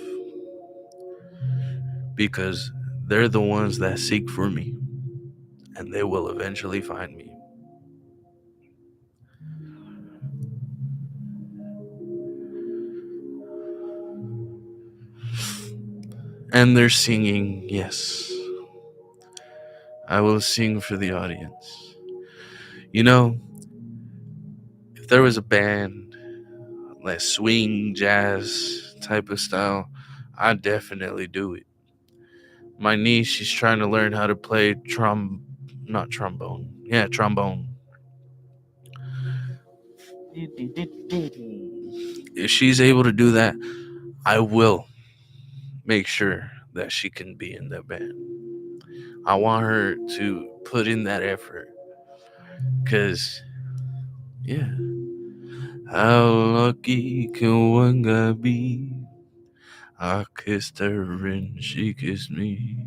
because they're the ones that seek for me and they will eventually find me. And they're singing, yes, I will sing for the audience. You know, if there was a band, like swing, jazz type of style, I'd definitely do it. My niece, she's trying to learn how to play not trombone. Yeah, trombone. If she's able to do that, I will make sure that she can be in that band. I want her to put in that effort. Cause yeah. How lucky can one guy be? I kissed her and she kissed me.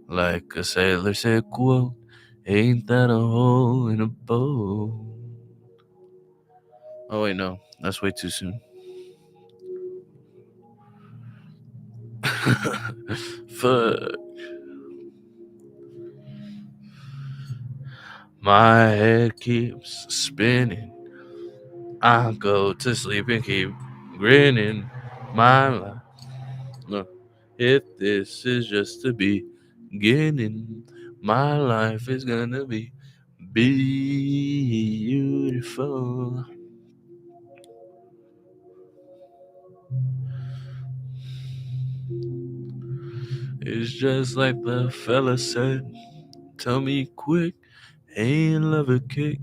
Like a sailor said, quote, ain't that a hole in a boat? Oh wait, no. That's way too soon. Fuck. My head keeps spinning. I go to sleep and keep grinning. My life. No. If this is just the beginning, my life is gonna be beautiful. It's just like the fella said. Tell me quick, ain't love a kick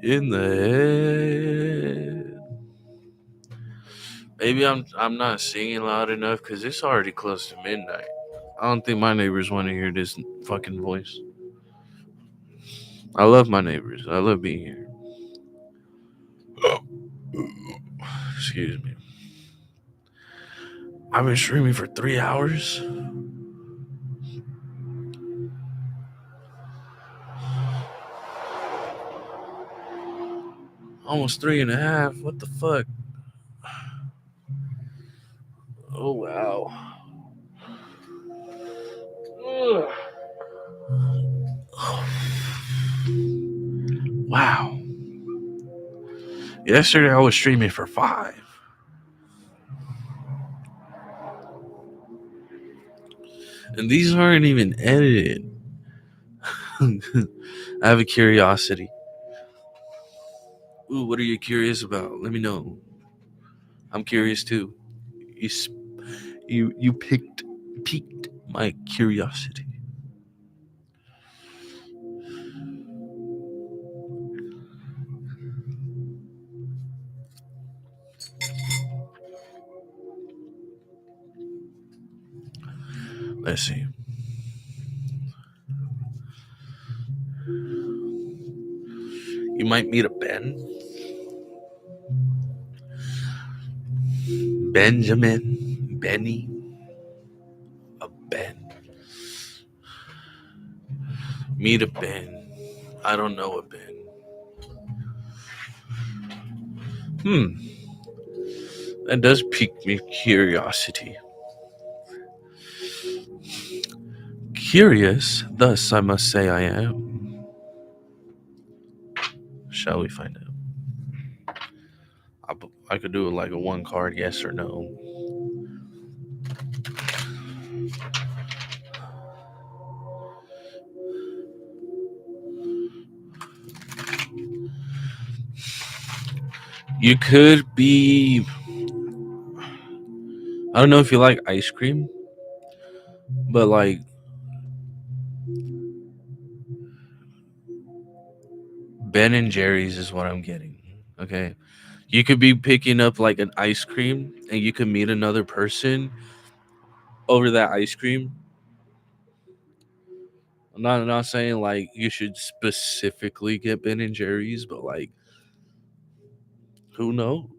in the head. Maybe I'm not singing loud enough because it's already close to midnight. I don't think my neighbors want to hear this fucking voice. I love my neighbors. I love being here. Excuse me. I've been streaming for 3 hours. Almost three and a half. What the fuck? Oh wow. Ugh. Wow. Yesterday I was streaming for 5. And these aren't even edited. I have a curiosity. Ooh, what are you curious about? Let me know. I'm curious too. You you piqued my curiosity. Let's see. You might meet a Benjamin, Benny, a Ben. Meet a Ben. I don't know a Ben. Hmm, that does pique me curiosity. Curious, thus I must say I am. Shall we find out? I could do it like a one card yes or no. You could be. I don't know if you like ice cream, but like Ben and Jerry's is what I'm getting. Okay. You could be picking up like an ice cream and you could meet another person over that ice cream. I'm not saying like you should specifically get Ben and Jerry's, but like who knows?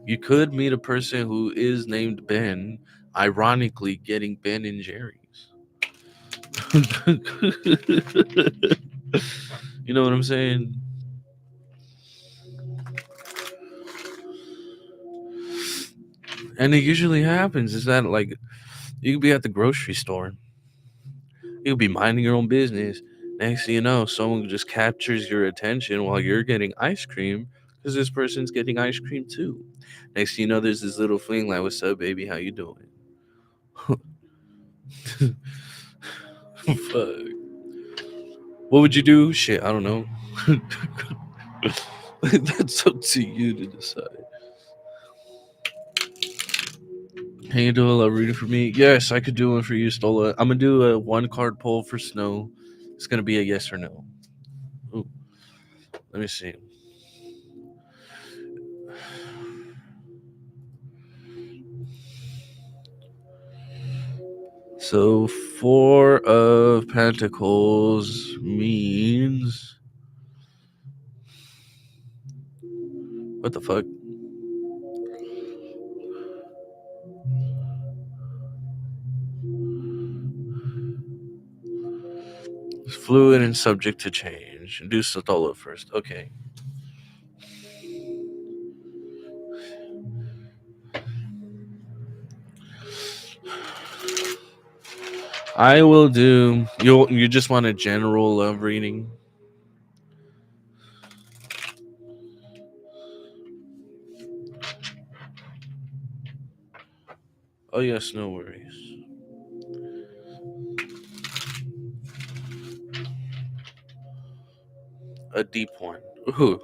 You could meet a person who is named Ben, ironically getting Ben and Jerry's. You know what I'm saying? And it usually happens is that like you could be at the grocery store, you could be minding your own business. Next thing you know, someone just captures your attention while you're getting ice cream because this person's getting ice cream too. Next thing you know, there's this little fling like, "What's up, baby? How you doing?" Fuck. What would you do? Shit, I don't know. That's up to you to decide. Can you do a love reading for me? Yes, I could do one for you, Stola. I'm gonna do a one card pull for Snow. It's gonna be a yes or no. Ooh, let me see. So Four of Pentacles means what the fuck? It's fluid and subject to change. Do Stola first. Okay. I will do. You just want a general love reading? Oh yes, no worries. A deep one. Ooh.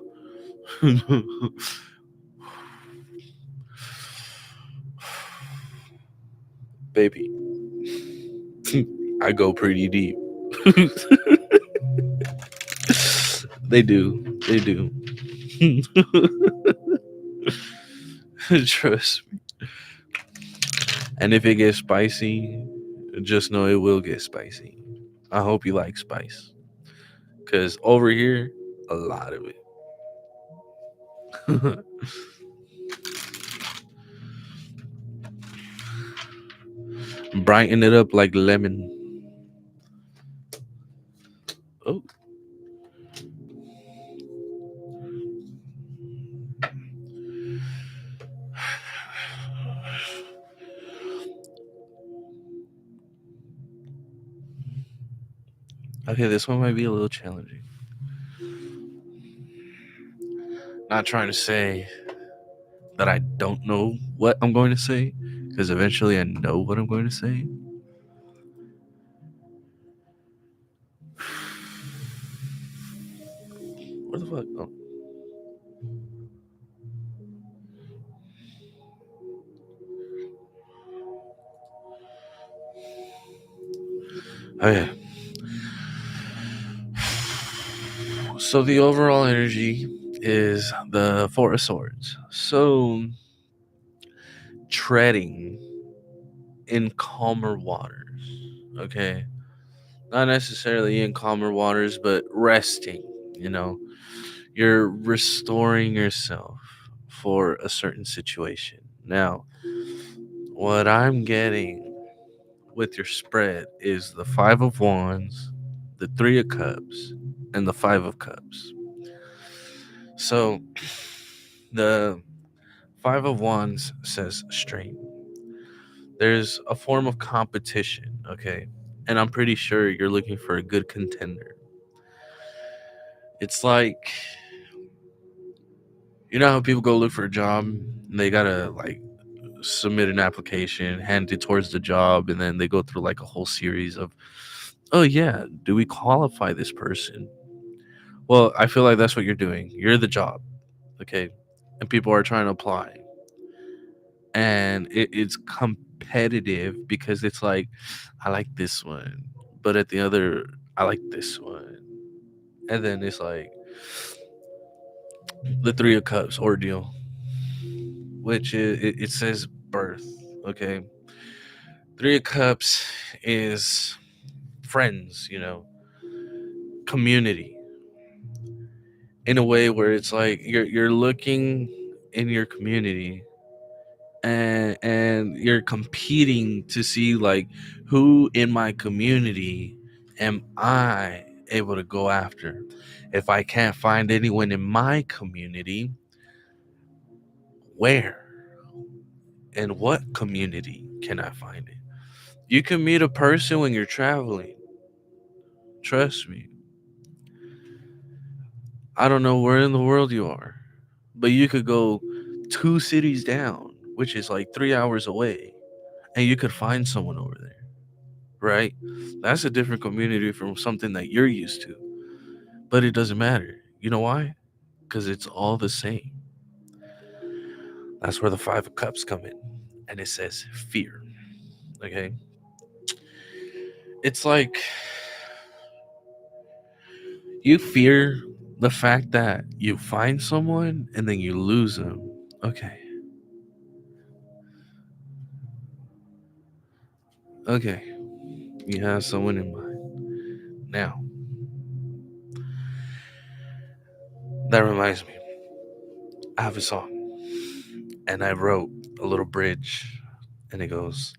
Baby, I go pretty deep. They do. They do. Trust me. And if it gets spicy, just know it will get spicy. I hope you like spice. Because over here, a lot of it. Brighten it up like lemon. Oh, okay, this one might be a little challenging. Not trying to say that I don't know what I'm going to say, because eventually I know what I'm going to say. What the fuck? Oh, oh yeah. So the overall energy is the Four of Swords. So treading in calmer waters. Okay. Not necessarily in calmer waters, but resting, you know. You're restoring yourself for a certain situation. Now, what I'm getting with your spread is the Five of Wands, the Three of Cups, and the Five of Cups. So, the Five of Wands says strength. There's a form of competition, okay? And I'm pretty sure you're looking for a good contender. It's like, you know how people go look for a job and they gotta like submit an application, hand it towards the job, and then they go through like a whole series of, oh yeah, do we qualify this person? Well, I feel like that's what you're doing. You're the job, okay? And people are trying to apply. And it's competitive because it's like, I like this one, but at the other, I like this one. And then it's like the Three of Cups ordeal, which it says birth, okay? Three of Cups is friends, you know, community, in a way where it's like you're looking in your community and you're competing to see like who in my community am I able to go after. If I can't find anyone in my community, where In what community can I find it? You can meet a person when you're traveling. Trust me. I don't know where in the world you are, but you could go 2 cities down, which is like 3 hours away, and you could find someone over there, right? That's a different community from something that you're used to, but it doesn't matter. You know why? Because it's all the same. That's where the Five of Cups come in, and it says fear. Okay, it's like you fear the fact that you find someone and then you lose them. Okay, okay, you have someone in mind. Now, that reminds me, I have a song and I wrote a little bridge and it goes,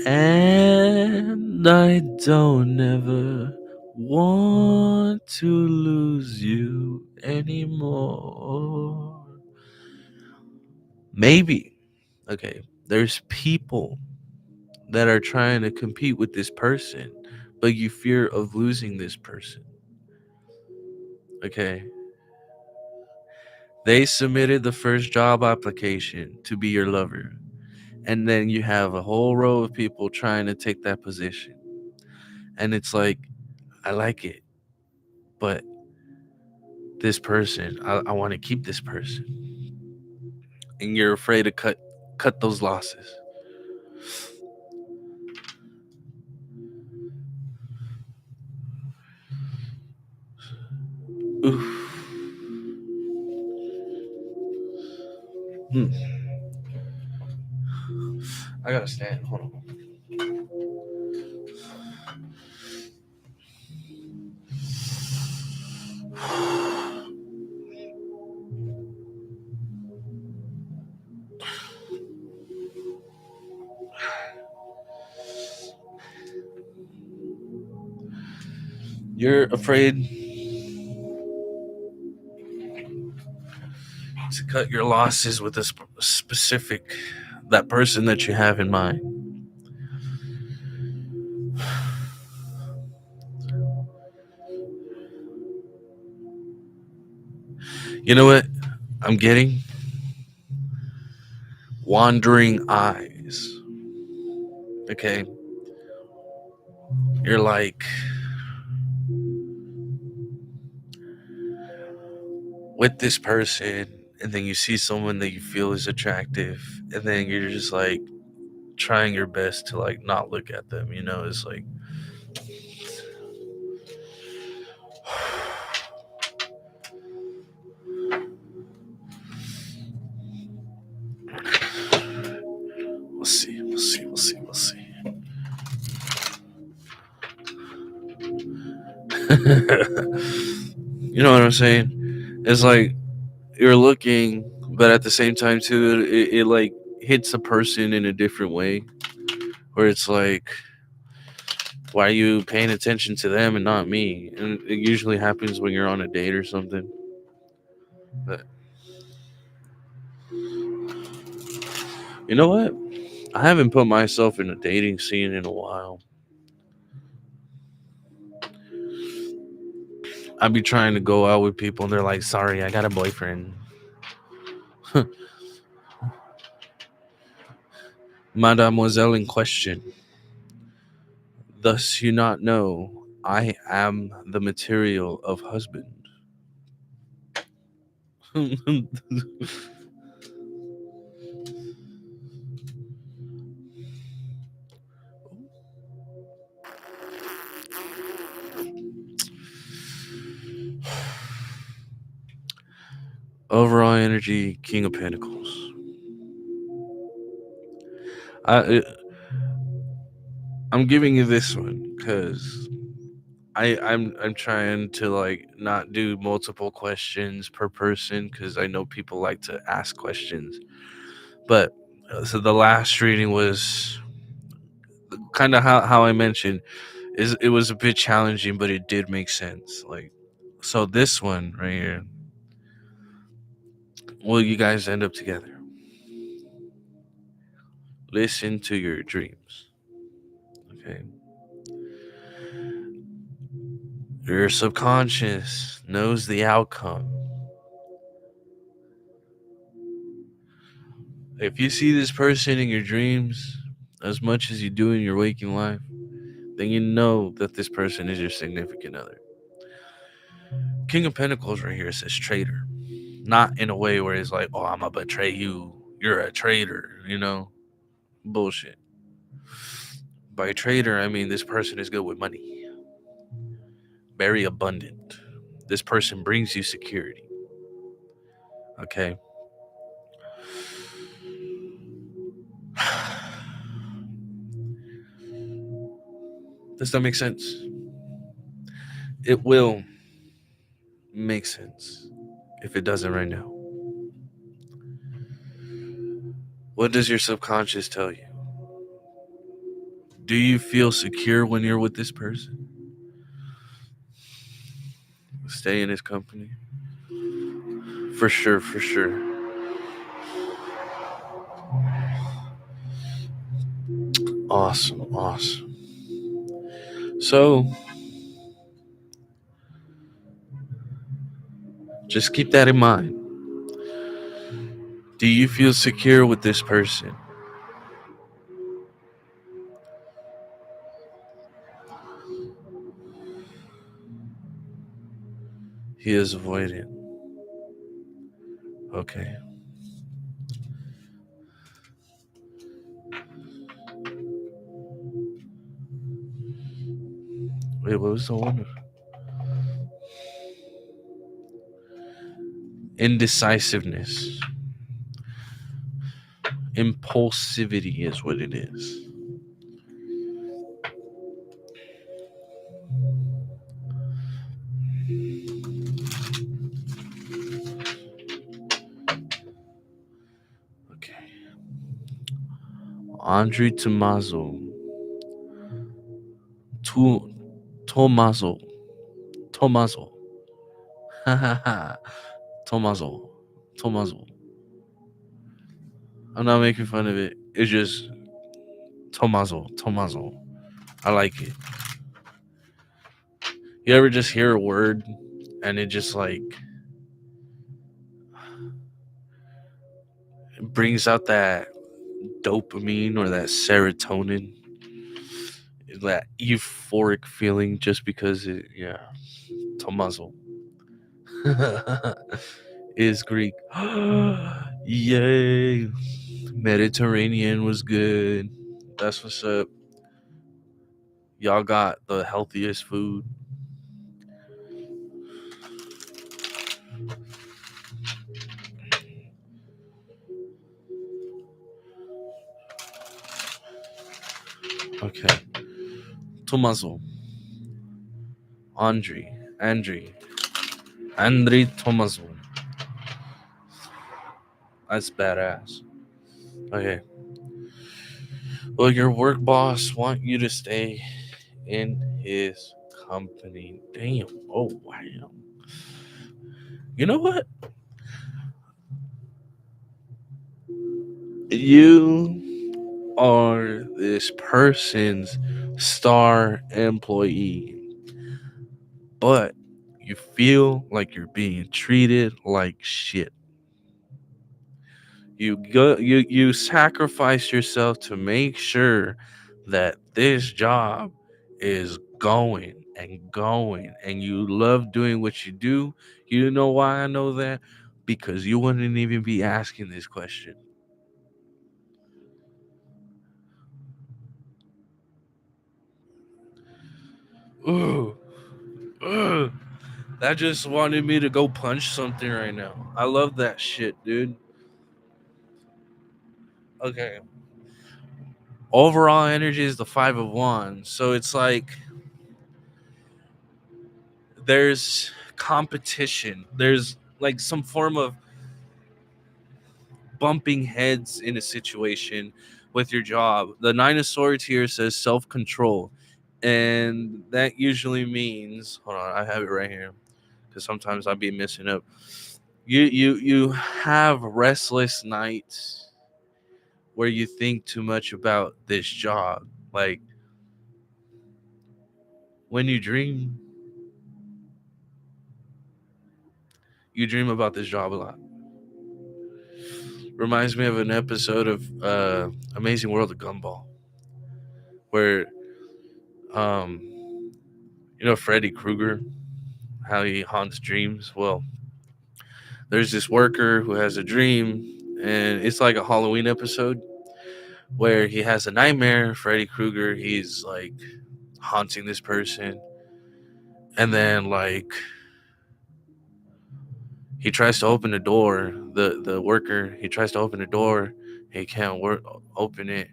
and I don't ever want to lose you anymore. Maybe, okay, there's people that are trying to compete with this person, but you fear of losing this person. Okay. They submitted the first job application to be your lover. And then you have a whole row of people trying to take that position. And it's like, I like it, but this person, I want to keep this person. And you're afraid to cut those losses. Oof. Hmm. I gotta stand. Hold on. You're afraid to cut your losses with a specific that person that you have in mind. You know what? I'm getting wandering eyes. Okay, you're like with this person, and then you see someone that you feel is attractive, and then you're just like trying your best to like not look at them. You know, it's like we'll see, we'll see, we'll see, we'll see. You know what I'm saying? It's like you're looking, but at the same time too, it like hits a person in a different way, where it's like, why are you paying attention to them and not me? And it usually happens when you're on a date or something. But you know what? I haven't put myself in a dating scene in a while. I'd be trying to go out with people and they're like, sorry, I got a boyfriend. Mademoiselle in question, thus you not know I am the material of husband. Overall energy, King of Pentacles. I, I'm giving you this one because I'm trying to like not do multiple questions per person because I know people like to ask questions. But so the last reading was kind of how I mentioned is it was a bit challenging, but it did make sense. Like so this one right here, will you guys end up together? Listen to your dreams. Okay. Your subconscious knows the outcome. If you see this person in your dreams as much as you do in your waking life, then you know that this person is your significant other. King of Pentacles right here says traitor. Not in a way where it's like, oh, I'm gonna betray you. You're a traitor, you know? Bullshit. By traitor, I mean this person is good with money, very abundant. This person brings you security. Okay. Does that make sense? It will make sense if it doesn't right now. What does your subconscious tell you? Do you feel secure when you're with this person? Stay in his company? For sure, for sure. Awesome, awesome. So, just keep that in mind. Do you feel secure with this person? He is avoidant. Okay. Wait, what was the one? Indecisiveness. Impulsivity is what it is. Okay. Andre Tomaso. Tu Tomaso. Tomaso. Ha ha ha. Tomaso. Tomaso. I'm not making fun of it. It's just Tomaso. Tomaso. I like it. You ever just hear a word and it just like brings out that dopamine or that serotonin, that euphoric feeling just because it, yeah, Tomaso is Greek. Yay. Mediterranean was good. That's what's up. Y'all got the healthiest food. Okay. Tomaso. Andre. Andre Tomaso. That's badass. Okay. Well, your work boss want you to stay in his company. Damn. Oh, wow. You know what? You are this person's star employee, but you feel like you're being treated like shit. You sacrifice yourself to make sure that this job is going and you love doing what you do. You know why I know that? Because you wouldn't even be asking this question. Ooh, ugh. That just wanted me to go punch something right now. I love that shit, dude. Okay. Overall energy is the 5 of Wands. So it's like there's competition. There's like some form of bumping heads in a situation with your job. The Nine of Swords here says self control. And that usually means, hold on, I have it right here because sometimes I'll be messing up. You have restless nights where you think too much about this job. Like when you dream about this job a lot. Reminds me of an episode of Amazing World of Gumball where um Freddy Krueger, how he haunts dreams. Well, there's this worker who has a dream, and it's like a Halloween episode where he has a nightmare. Freddy Krueger, he's like haunting this person, and then like he tries to open the door. The worker, he tries to open the door, he can't open it.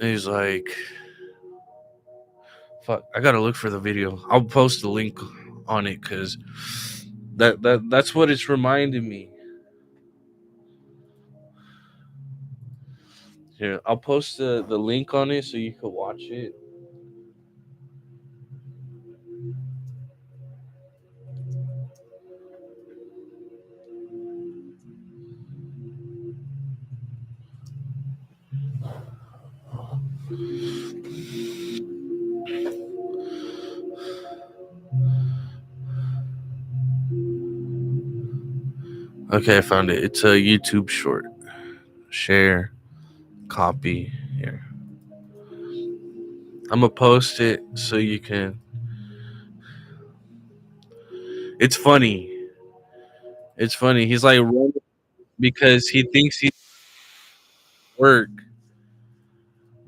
And he's like, "Fuck, I gotta look for the video. I'll post the link on it because that's what it's reminding me." Here, I'll post the link on it so you can watch it. Okay, I found it. It's a YouTube short. Share, copy. Here, I'm gonna post it so you can. It's funny. It's funny. He's like running because he thinks he's work,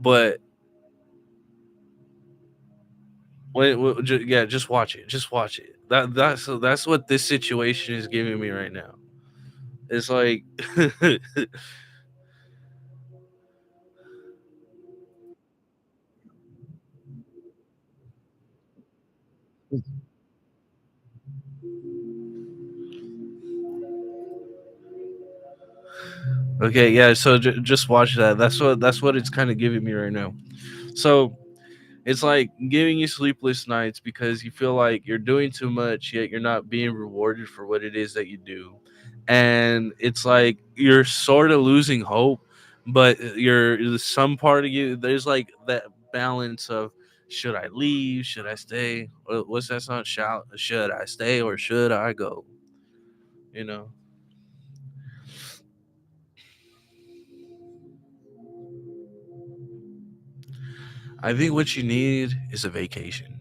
but yeah, just watch it. Just watch it. That's what this situation is giving me right now. It's like, okay, yeah. So just watch that. That's what it's kind of giving me right now. So it's like giving you sleepless nights because you feel like you're doing too much, yet you're not being rewarded for what it is that you do. And it's like you're sort of losing hope, but you're some part of you, there's like that balance of should I leave? Should I stay? What's that song? Should I stay or should I go? You know, I think what you need is a vacation.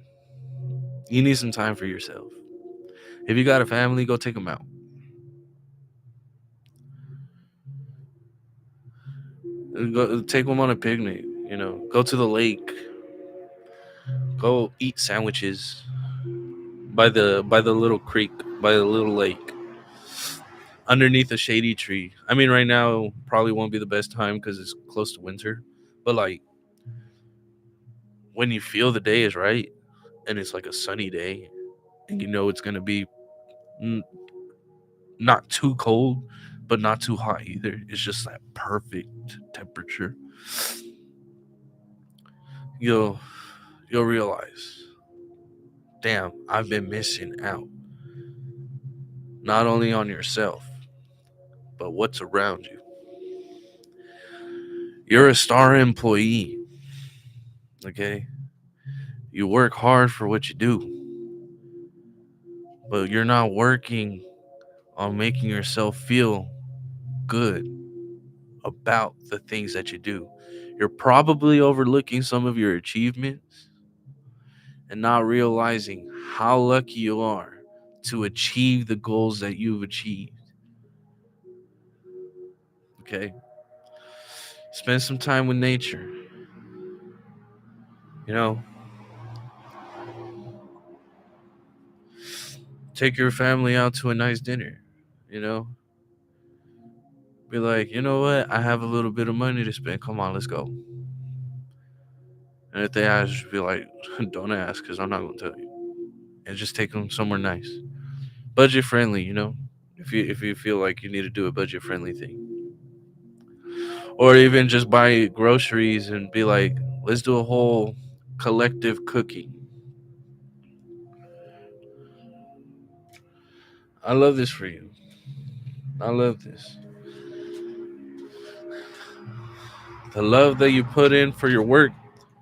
You need some time for yourself. If you got a family, go take them out. Go take them on a picnic. Go to the lake. Go eat sandwiches by the little creek, by the little lake, underneath a shady tree. I mean, right now probably won't be the best time because it's close to winter. But like when you feel the day is right and it's like a sunny day, and it's gonna be mm, not too cold, but not too hot either. It's just that perfect temperature. You'll you'll realize, damn, I've been missing out not only on yourself, but what's around you. You're a star employee, okay? You work hard for what you do, but you're not working on making yourself feel good about the things that you do. You're probably overlooking some of your achievements and not realizing how lucky you are to achieve the goals that you've achieved. Okay? Spend some time with nature. You know, take your family out to a nice dinner. You know, be like, you know what? I have a little bit of money to spend. Come on, let's go. And if they ask, just be like, don't ask because I'm not going to tell you. And just take them somewhere nice. Budget friendly, if you feel like you need to do a budget friendly thing. Or even just buy groceries and be like, let's do a whole collective cooking. I love this for you. I love this. The love that you put in for your work,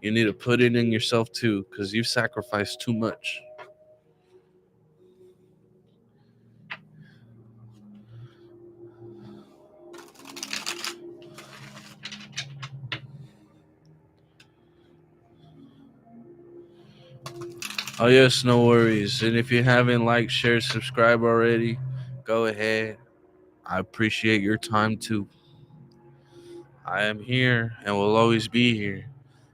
you need to put it in yourself too, because you've sacrificed too much. Oh yes, no worries. And if you haven't liked, shared, subscribed already, go ahead. I appreciate your time too. I am here and will always be here.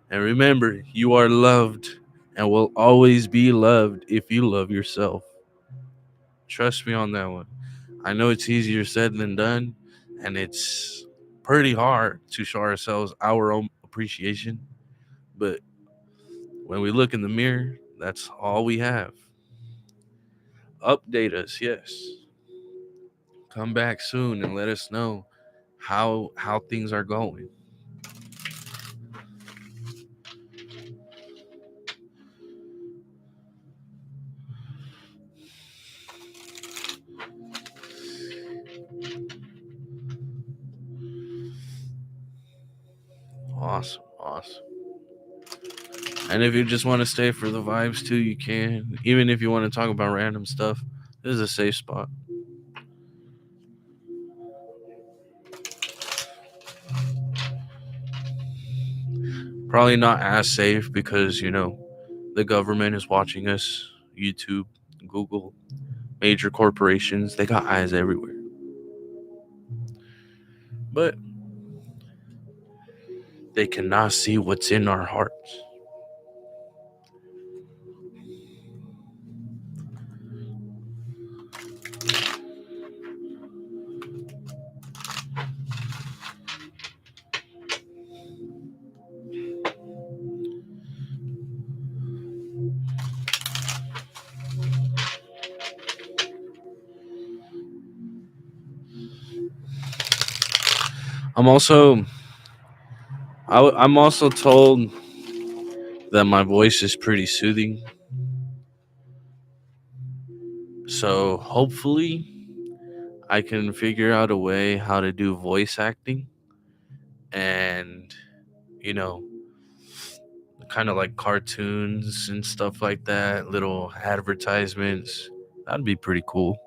And remember, you are loved and will always be loved if you love yourself. Trust me on that one. I know it's easier said than done, and it's pretty hard to show ourselves our own appreciation. But when we look in the mirror, that's all we have. Update us, yes. Come back soon and let us know how things are going. Awesome, awesome. And if you just want to stay for the vibes too, you can. Even if you want to talk about random stuff, this is a safe spot. Probably not as safe because, the government is watching us. YouTube, Google, major corporations, they got eyes everywhere. But they cannot see what's in our hearts. I'm also I'm also told that my voice is pretty soothing. So hopefully I can figure out a way how to do voice acting and, you know, kind of like cartoons and stuff like that, little advertisements. That'd be pretty cool.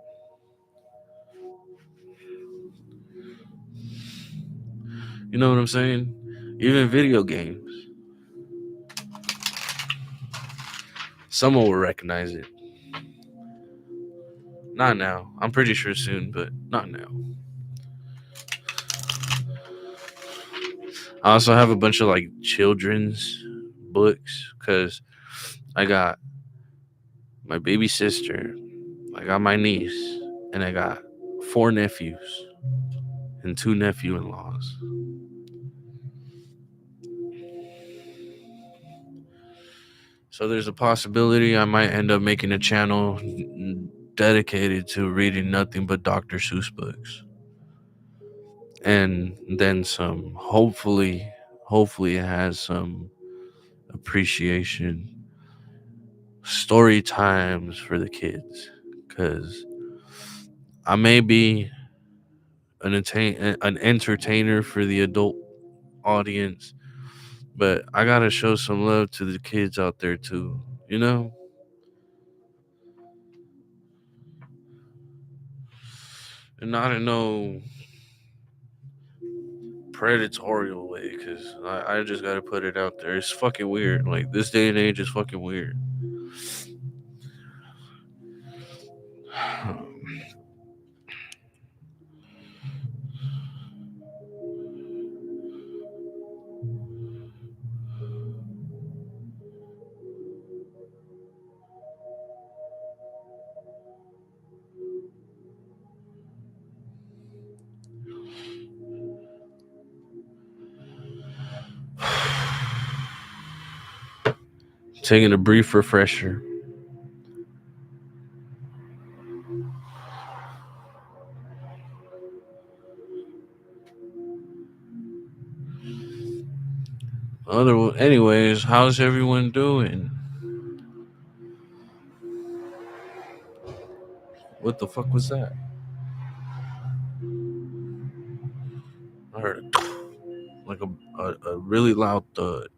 You know what I'm saying? Even video games. Someone will recognize it. Not now. I'm pretty sure soon, but not now. I also have a bunch of like children's books because I got my baby sister, I got my niece, and I got four nephews and two nephew in laws. So there's a possibility I might end up making a channel dedicated to reading nothing but Dr. Seuss books. And then some. Hopefully it has some appreciation, story times for the kids, because I may be an entertainer for the adult audience, but I gotta show some love to the kids out there too, you know? And not in no predatorial way, because I just gotta put it out there. It's fucking weird. Like, this day and age is fucking weird. Taking a brief refresher. Anyways, how's everyone doing? What the fuck was that? I heard it. like a really loud thud.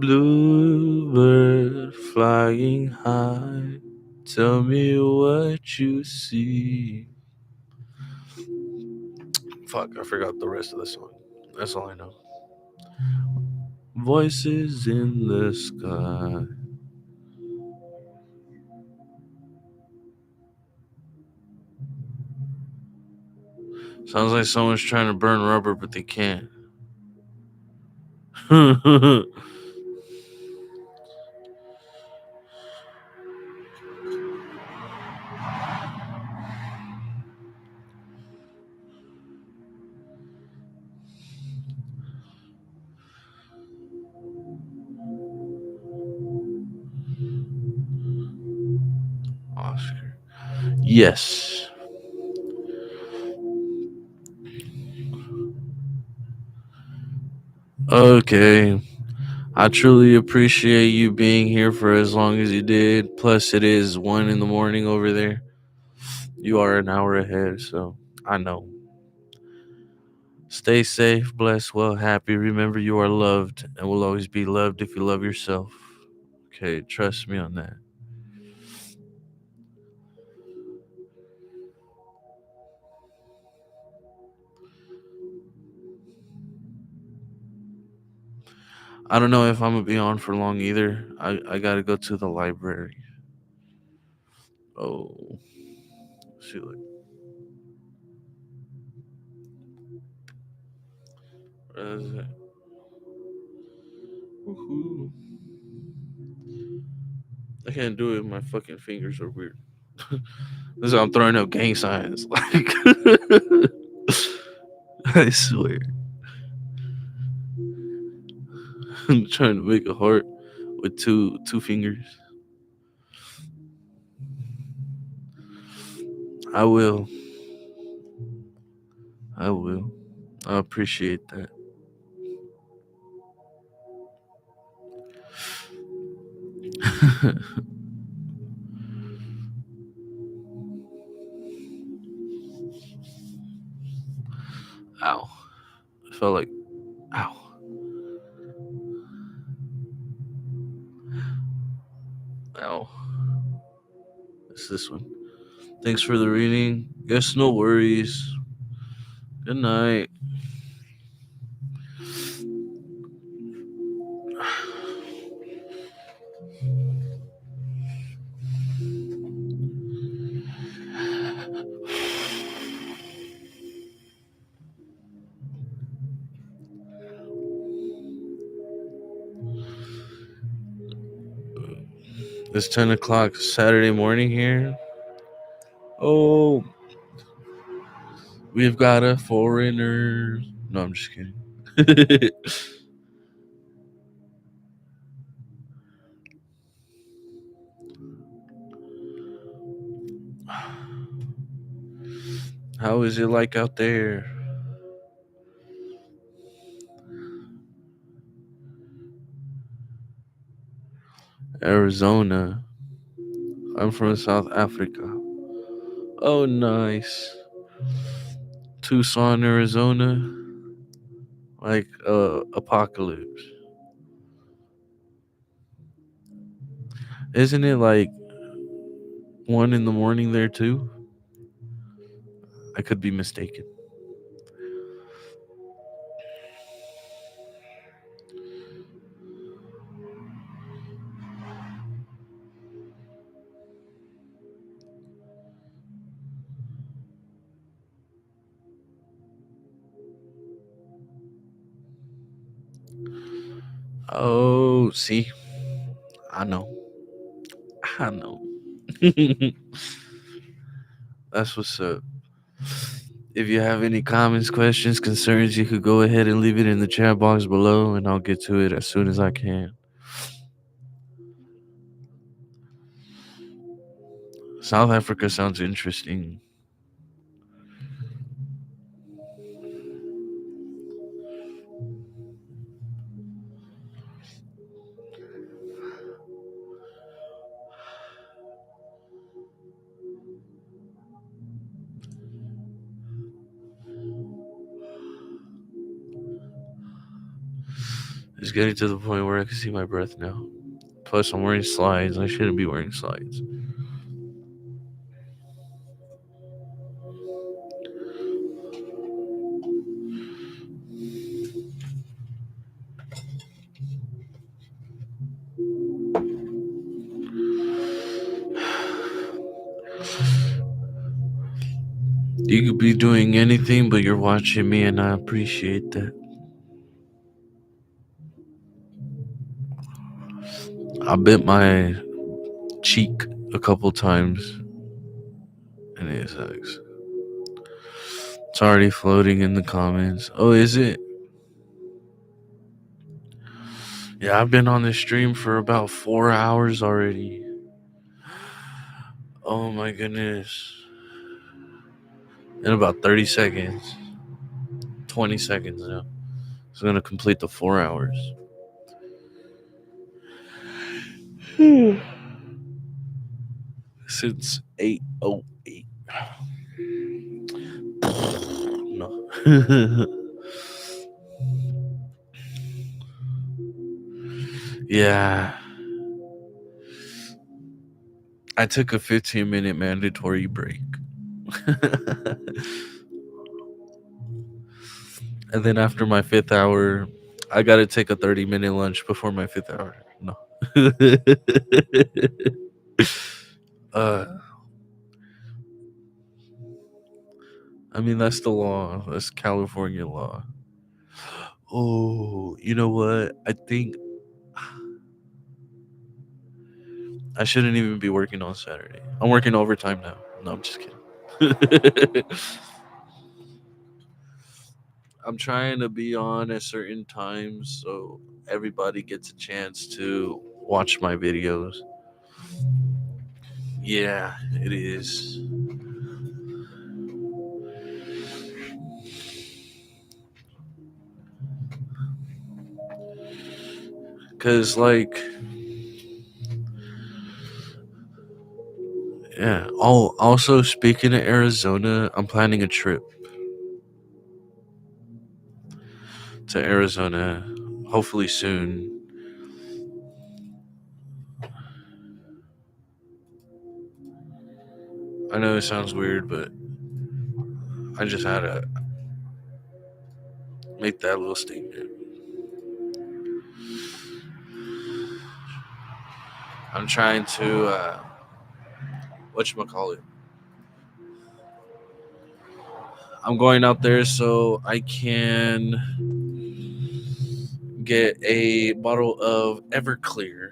Bluebird flying high, tell me what you see. Fuck, I forgot the rest of the song. That's all I know. Voices in the sky. Sounds like someone's trying to burn rubber, but they can't. Oscar. Yes. Okay. I truly appreciate you being here for as long as you did. Plus, it is 1 in the morning over there. You are an hour ahead, so I know. Stay safe, blessed, well, happy. Remember, you are loved and will always be loved if you love yourself. Okay, trust me on that. I don't know if I'm gonna be on for long either. I gotta go to the library. Oh, see, like, what is it? Woohoo. I can't do it. My fucking fingers are weird. This is how I'm throwing up gang signs. Like, I swear. I'm trying to make a heart with two fingers. I will. I will. I appreciate that. Ow. I felt like, ow. Ow. It's this one. Thanks for the reading. Guess no worries. Good night. It's 10 o'clock Saturday morning here. Oh, we've got a foreigner. No, I'm just kidding. How is it like out there? Arizona. I'm from South Africa. Oh, nice. Tucson, Arizona. Like apocalypse. Isn't it like 1 in the morning there too? I could be mistaken. Oh, see, I know. I know. That's what's up. If you have any comments, questions, concerns, you could go ahead and leave it in the chat box below, and I'll get to it as soon as I can. South Africa sounds interesting. It's getting to the point where I can see my breath now. Plus, I'm wearing slides. I shouldn't be wearing slides. You could be doing anything, but you're watching me, and I appreciate that. I bit my cheek a couple times, and it sucks. It's already floating in the comments. Oh, is it? Yeah, I've been on this stream for about 4 hours already. Oh my goodness. In about 30 seconds. 20 seconds now. It's gonna complete the 4 hours. Since 8:08. No. Yeah. I took a 15-minute mandatory break. And then after my 5th hour, I gotta take a 30-minute lunch before my 5th hour. No. uh, I mean, that's the law. That's California law. Oh, you know what? I think I shouldn't even be working on Saturday. I'm working overtime now. No, I'm just kidding. I'm trying to be on at certain times so everybody gets a chance to watch my videos. Yeah, it is. Cause like, yeah. Oh, also speaking of Arizona, I'm planning a trip to Arizona, hopefully soon. I know it sounds weird, but I just had to make that little statement. I'm trying to whatchamacallit. I'm going out there so I can get a bottle of Everclear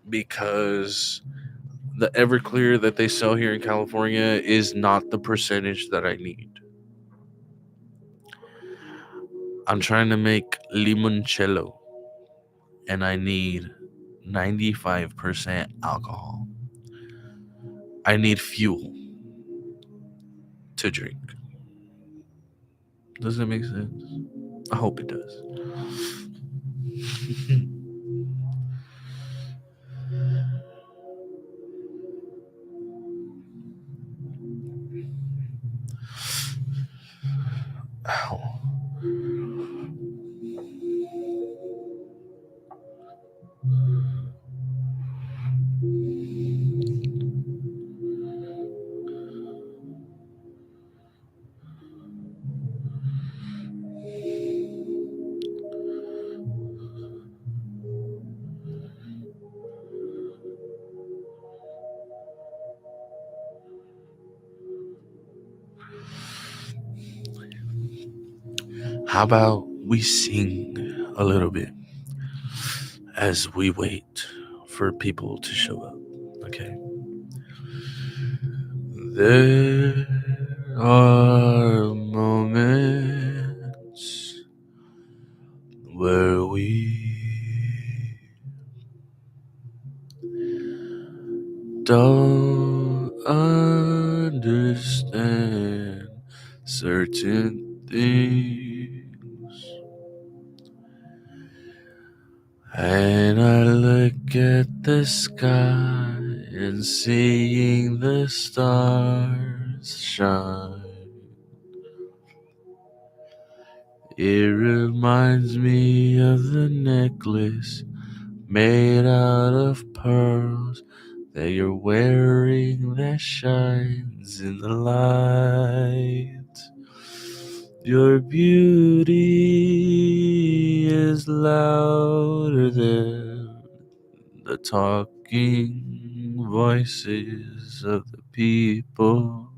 because the Everclear that they sell here in California is not the percentage that I need. I'm trying to make limoncello and I need 95% alcohol. I need fuel to drink. Does that make sense? I hope it does. Ow. How about we sing a little bit as we wait for people to show up? Okay. There are moments where we don't understand certain things. And I look at the sky and seeing the stars shine. It reminds me of the necklace made out of pearls that you're wearing that shines in the light. Your beauty is louder than the talking voices of the people.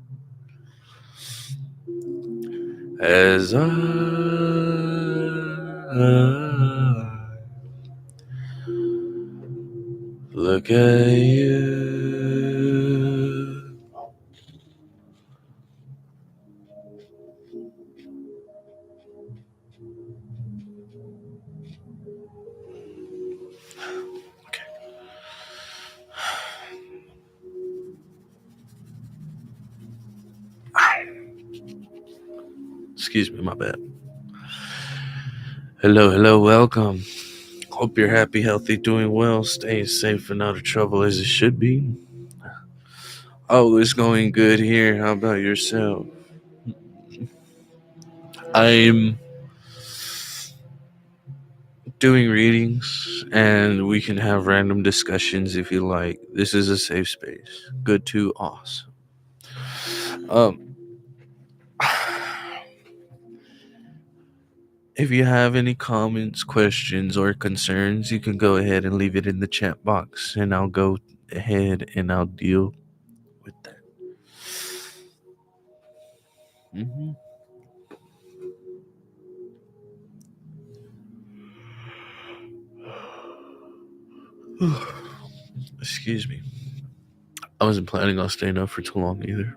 As I look at you. Excuse me, my bad. Hello, hello, welcome. Hope you're happy, healthy, doing well, staying safe and out of trouble as it should be. Oh, it's going good here. How about yourself? I'm doing readings and we can have random discussions if you like. This is a safe space. Good to awesome. Um if you have any comments, questions, or concerns, you can go ahead and leave it in the chat box and I'll go ahead and I'll deal with that. hmm Excuse me. I wasn't planning on staying up for too long either.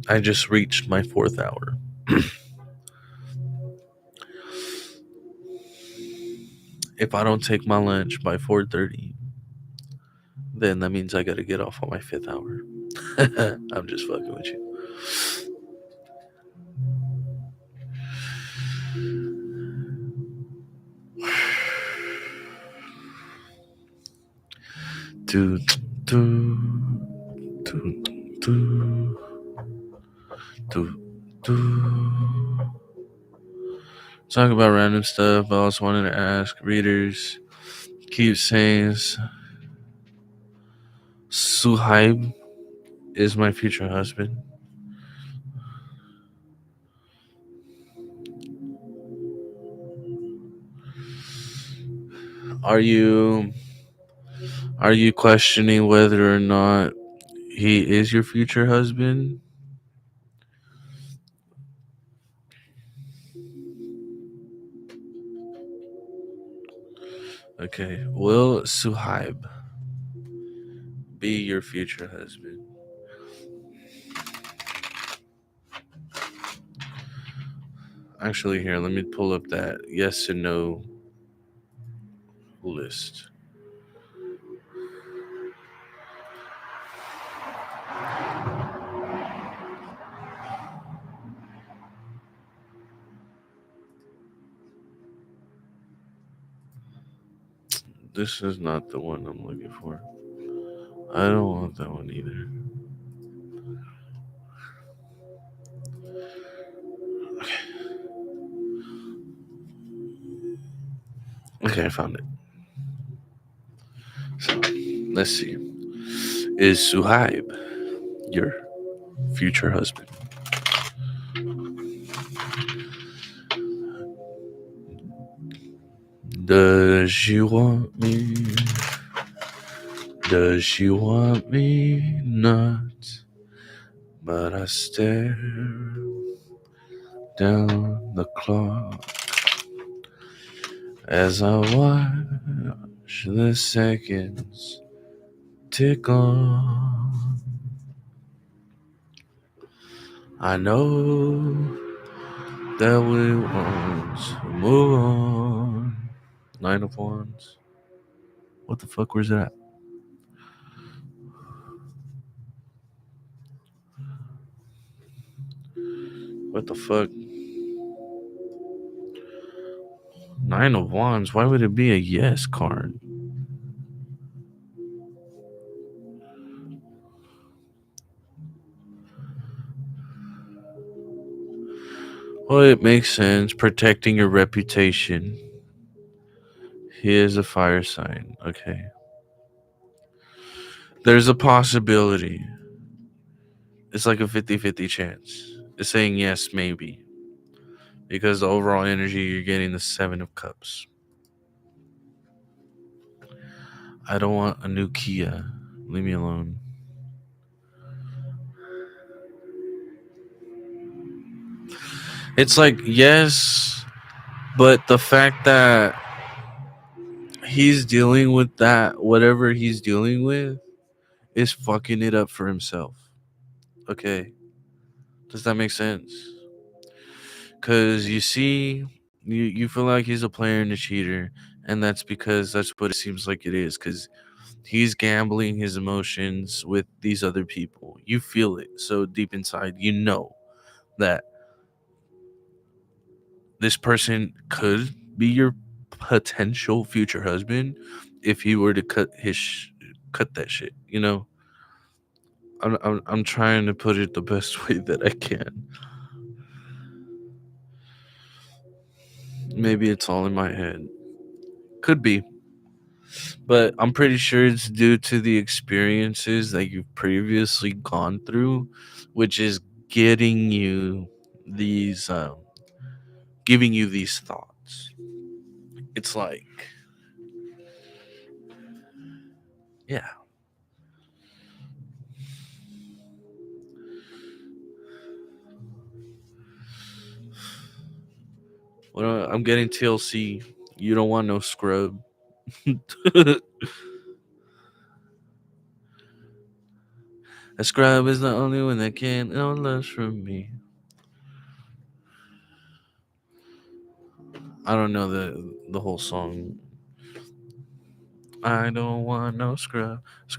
I just reached my 4th hour. If I don't take my lunch by 4:30, then that means I got to get off on my 5th hour. I'm just fucking with you. Do, do, do, do, do, do. Talk about random stuff. I also wanted to ask readers. Keep saying Suhaib is my future husband. Are you questioning whether or not he is your future husband? Okay. Will Suhaib be your future husband? Actually, here, let me pull up that yes and no list. This is not the one I'm looking for. I don't want that one either. Okay, I found it. So, let's see. Is Suhaib your future husband? Does she want me? Does she want me? Not. But I stare down the clock as I watch the seconds tick on. I know that we want to move on. Nine of Wands. What the fuck? Where's that? What the fuck? Nine of Wands. Why would it be a yes card? Well, it makes sense. Protecting your reputation. He is a fire sign. Okay. There's a possibility. It's like a 50-50 chance. It's saying yes, maybe. Because the overall energy, you're getting the Seven of Cups. I don't want a new Kia. Leave me alone. It's like, yes, but the fact that he's dealing with that, whatever he's dealing with, is fucking it up for himself. Okay. Does that make sense? Because you see, you feel like he's a player and a cheater, and that's because that's what it seems like it is. Because he's gambling his emotions with these other people. You feel it so deep inside. You know that this person could be your potential future husband if he were to cut that shit. You know, I'm trying to put it the best way that I can. Maybe it's all in my head. Could be, but I'm pretty sure it's due to the experiences that you've previously gone through, which is getting you these, giving you these thoughts. It's like, yeah, well, I'm getting TLC. You don't want no scrub. A scrub is the only one that can know less from me. I don't know the whole song. I don't want no scrub. A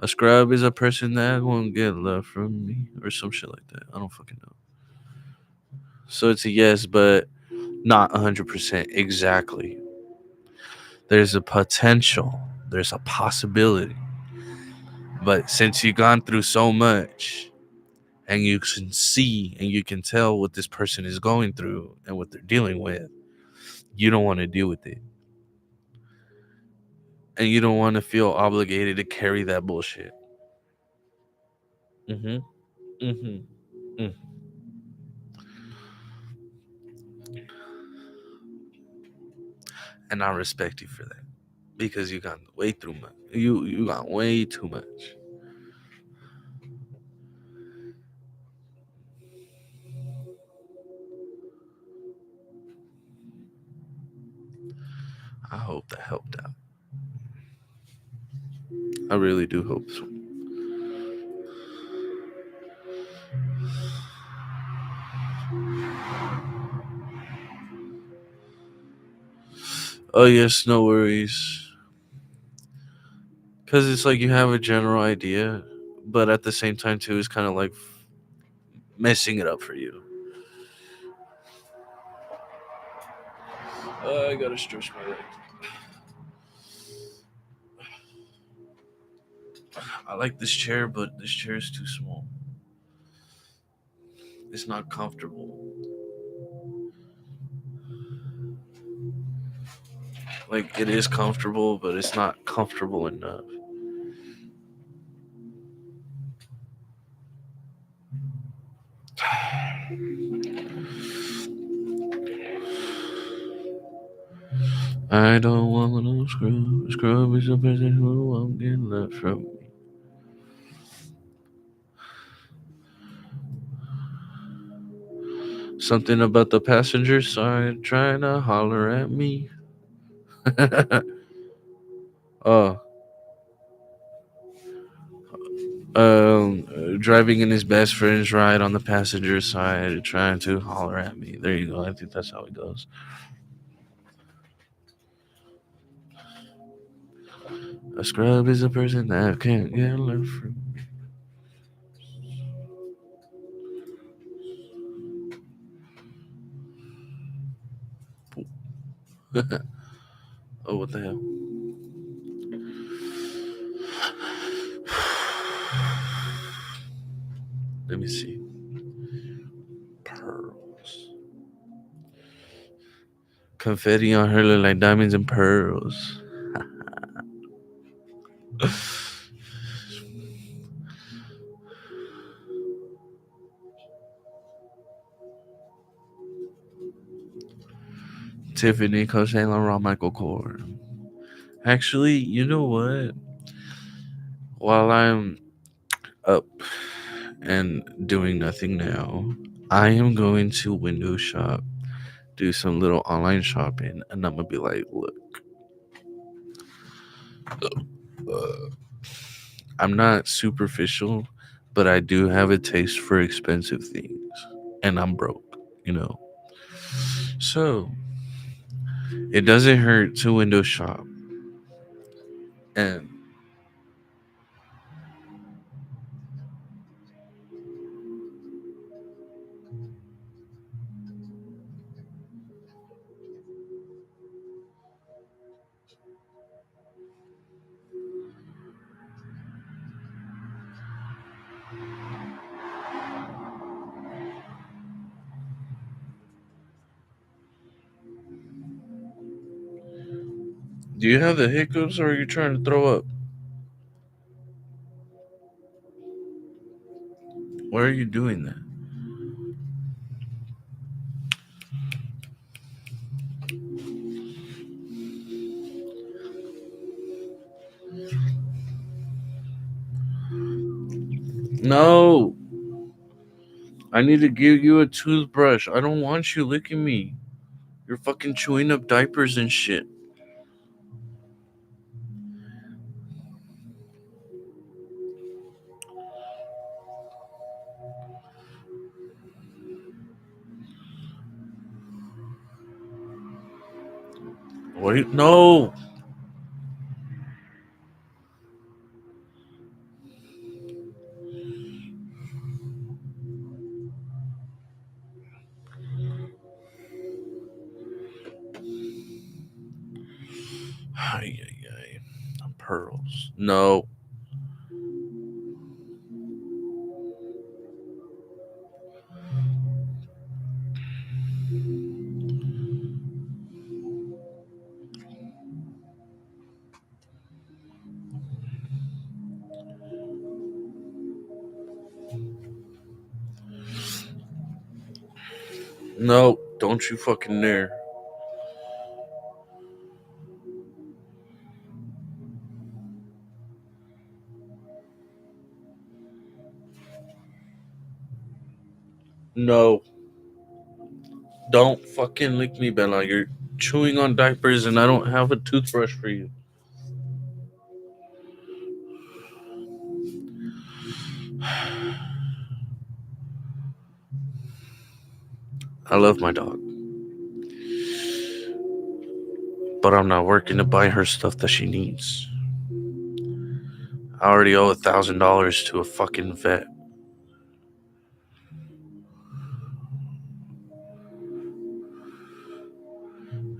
scrub is a person that won't get love from me or some shit like that. I don't fucking know. So it's a yes, but not 100% exactly. There's a potential. There's a possibility. But since you've gone through so much and you can see and you can tell what this person is going through and what they're dealing with, you don't want to deal with it. And you don't want to feel obligated to carry that bullshit. Mm-hmm. Mm-hmm. Mm. And I respect you for that because you got way too much. You got way too much. I hope that helped out. I really do hope so. Oh yes, no worries. Because it's like you have a general idea, but at the same time too, it's kind of like messing it up for you. I gotta stretch my leg. I like this chair, but this chair is too small. It's not comfortable. Like it is comfortable, but it's not comfortable enough. I don't want no scrub. Scrub is a person who won't get love from me. Something about the passenger side trying to holler at me. Oh, driving in his best friend's ride on the passenger side, trying to holler at me. There you go. I think that's how it goes. A scrub is a person that can't get left from. Oh, what the hell? Let me see. Pearls. Confetti on her look like diamonds and pearls. Tiffany, Coach Saint Laurent, Michael Kors. Actually, you know what? While I'm up and doing nothing now, I am going to window shop, do some little online shopping, and I'm gonna be like, look, uh, I'm not superficial, but I do have a taste for expensive things, and I'm broke, you know. So it doesn't hurt to window shop. And do you have the hiccups, or are you trying to throw up? Why are you doing that? No, I need to give you a toothbrush. I don't want you licking me. You're fucking chewing up diapers and shit. Wait, no. Ay, ay, ay. Pearls. No, no. Don't you fucking dare. No. Don't fucking lick me, Bella. You're chewing on diapers and I don't have a toothbrush for you. I love my dog, but I'm not working to buy her stuff that she needs. I already owe $1,000 to a fucking vet.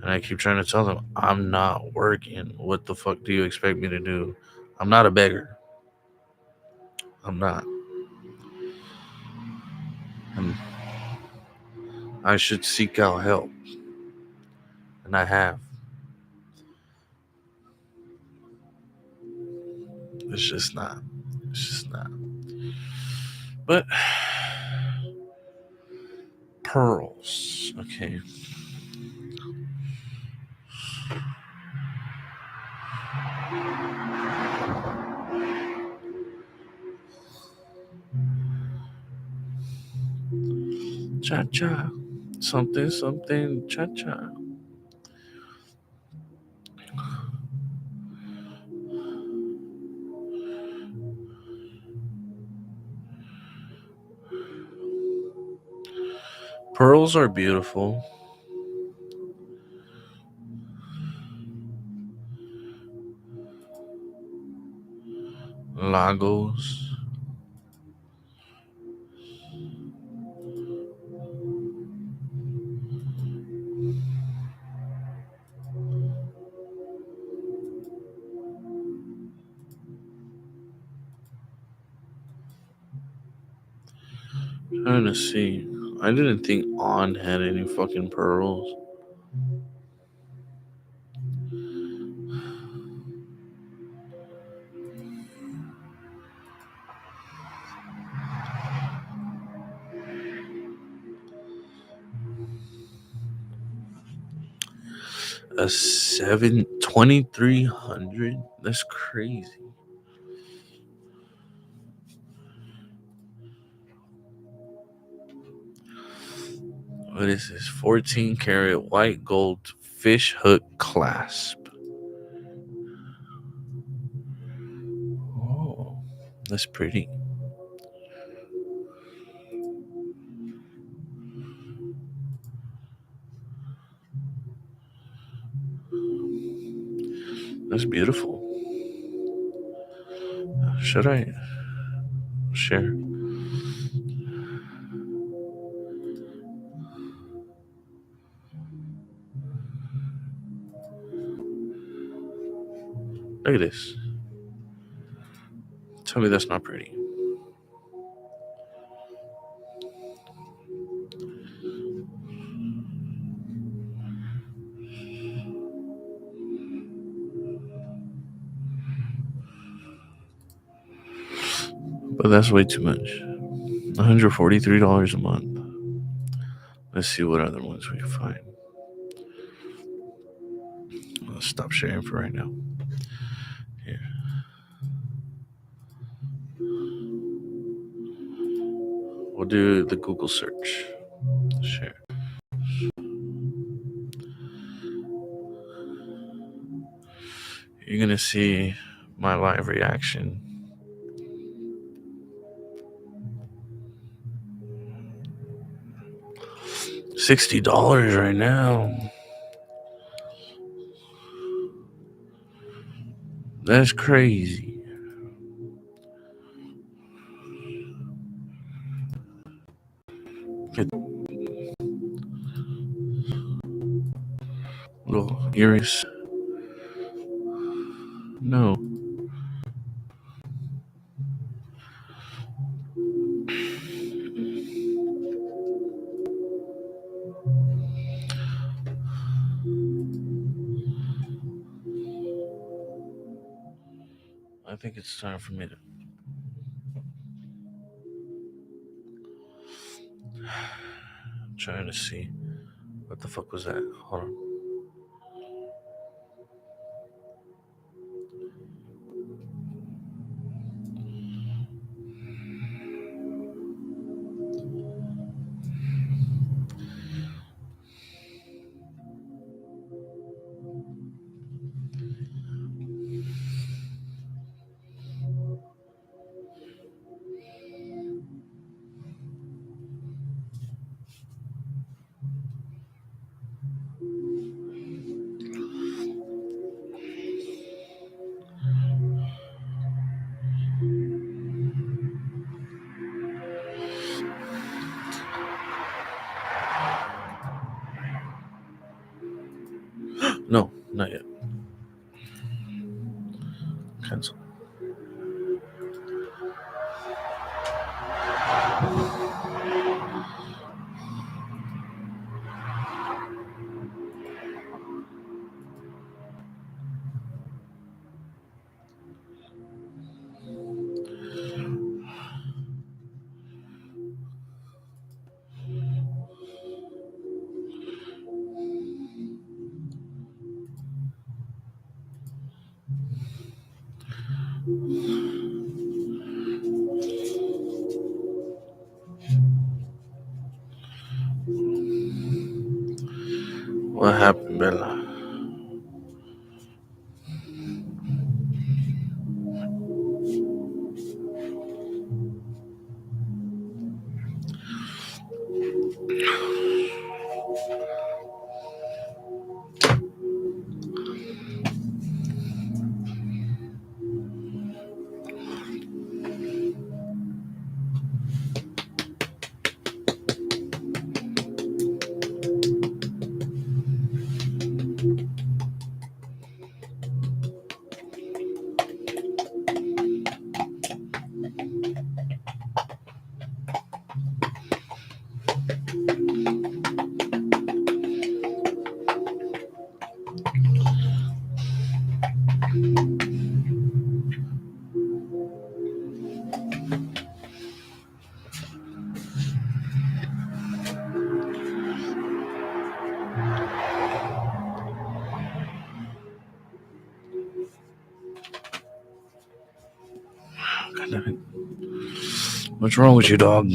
And I keep trying to tell them, I'm not working. What the fuck do you expect me to do? I'm not a beggar. I'm not. And I should seek out help. And I have. It's just not. It's just not. But pearls. Okay. Cha cha. Something, something, cha cha. Pearls are beautiful. Lagos. Trying to see. I didn't think On had any fucking pearls. A 2300. That's crazy. What is this? 14 karat white gold fish hook clasp. Oh, that's pretty. That's beautiful. Should I share? Look at this. Tell me that's not pretty. But that's way too much. $143 a month. Let's see what other ones we can find. Let's stop sharing for right now. Here. We'll do the Google search. Share. You're gonna see my live reaction. $60 right now. That's crazy. Get little earrings. No. I think it's time for me to. I'm trying to see. What the fuck was that? Hold on. No, not yet. Cancel. What happened, Bella? God damn it. What's wrong with you, dog?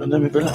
Ándame, pela.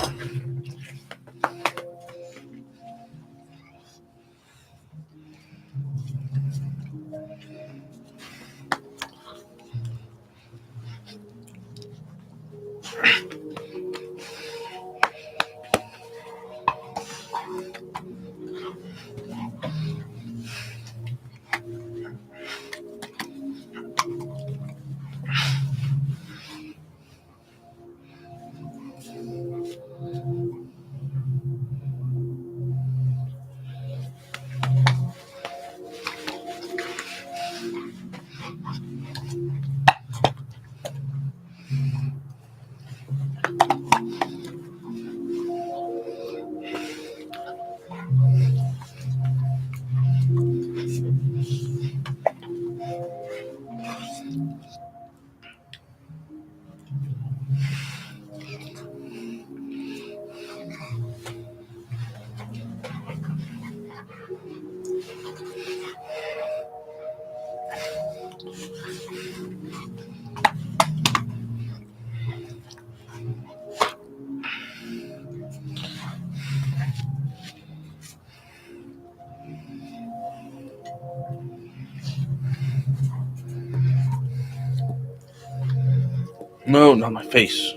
No, not my face.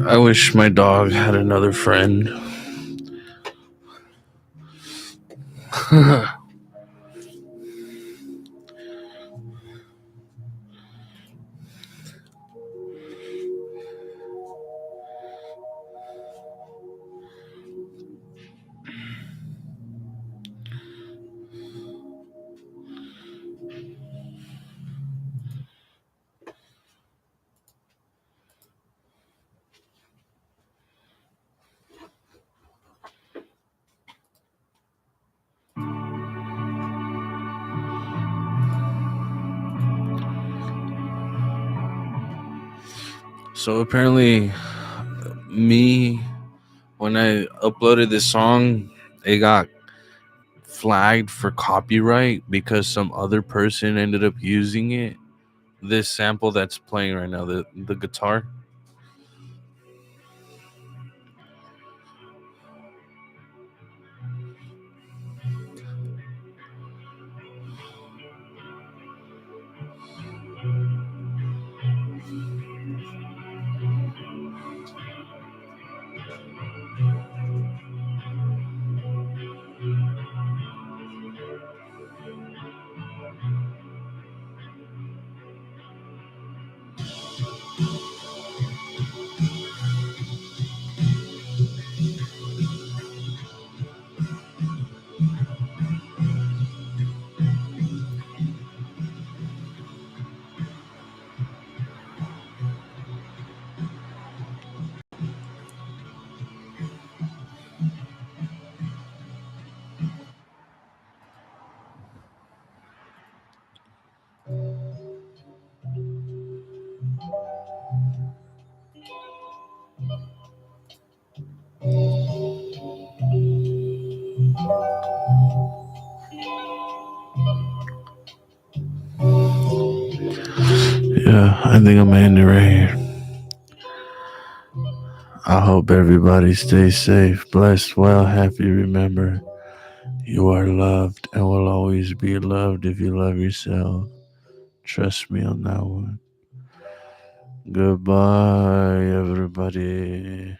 I wish my dog had another friend. So apparently, me when I uploaded this song, it got flagged for copyright because some other person ended up using it. This sample that's playing right now, the guitar. Yeah, I think I'm gonna end it right here. I hope everybody stays safe, blessed, well, happy. Remember, you are loved and will always be loved if you love yourself. Trust me on that one. Goodbye, everybody.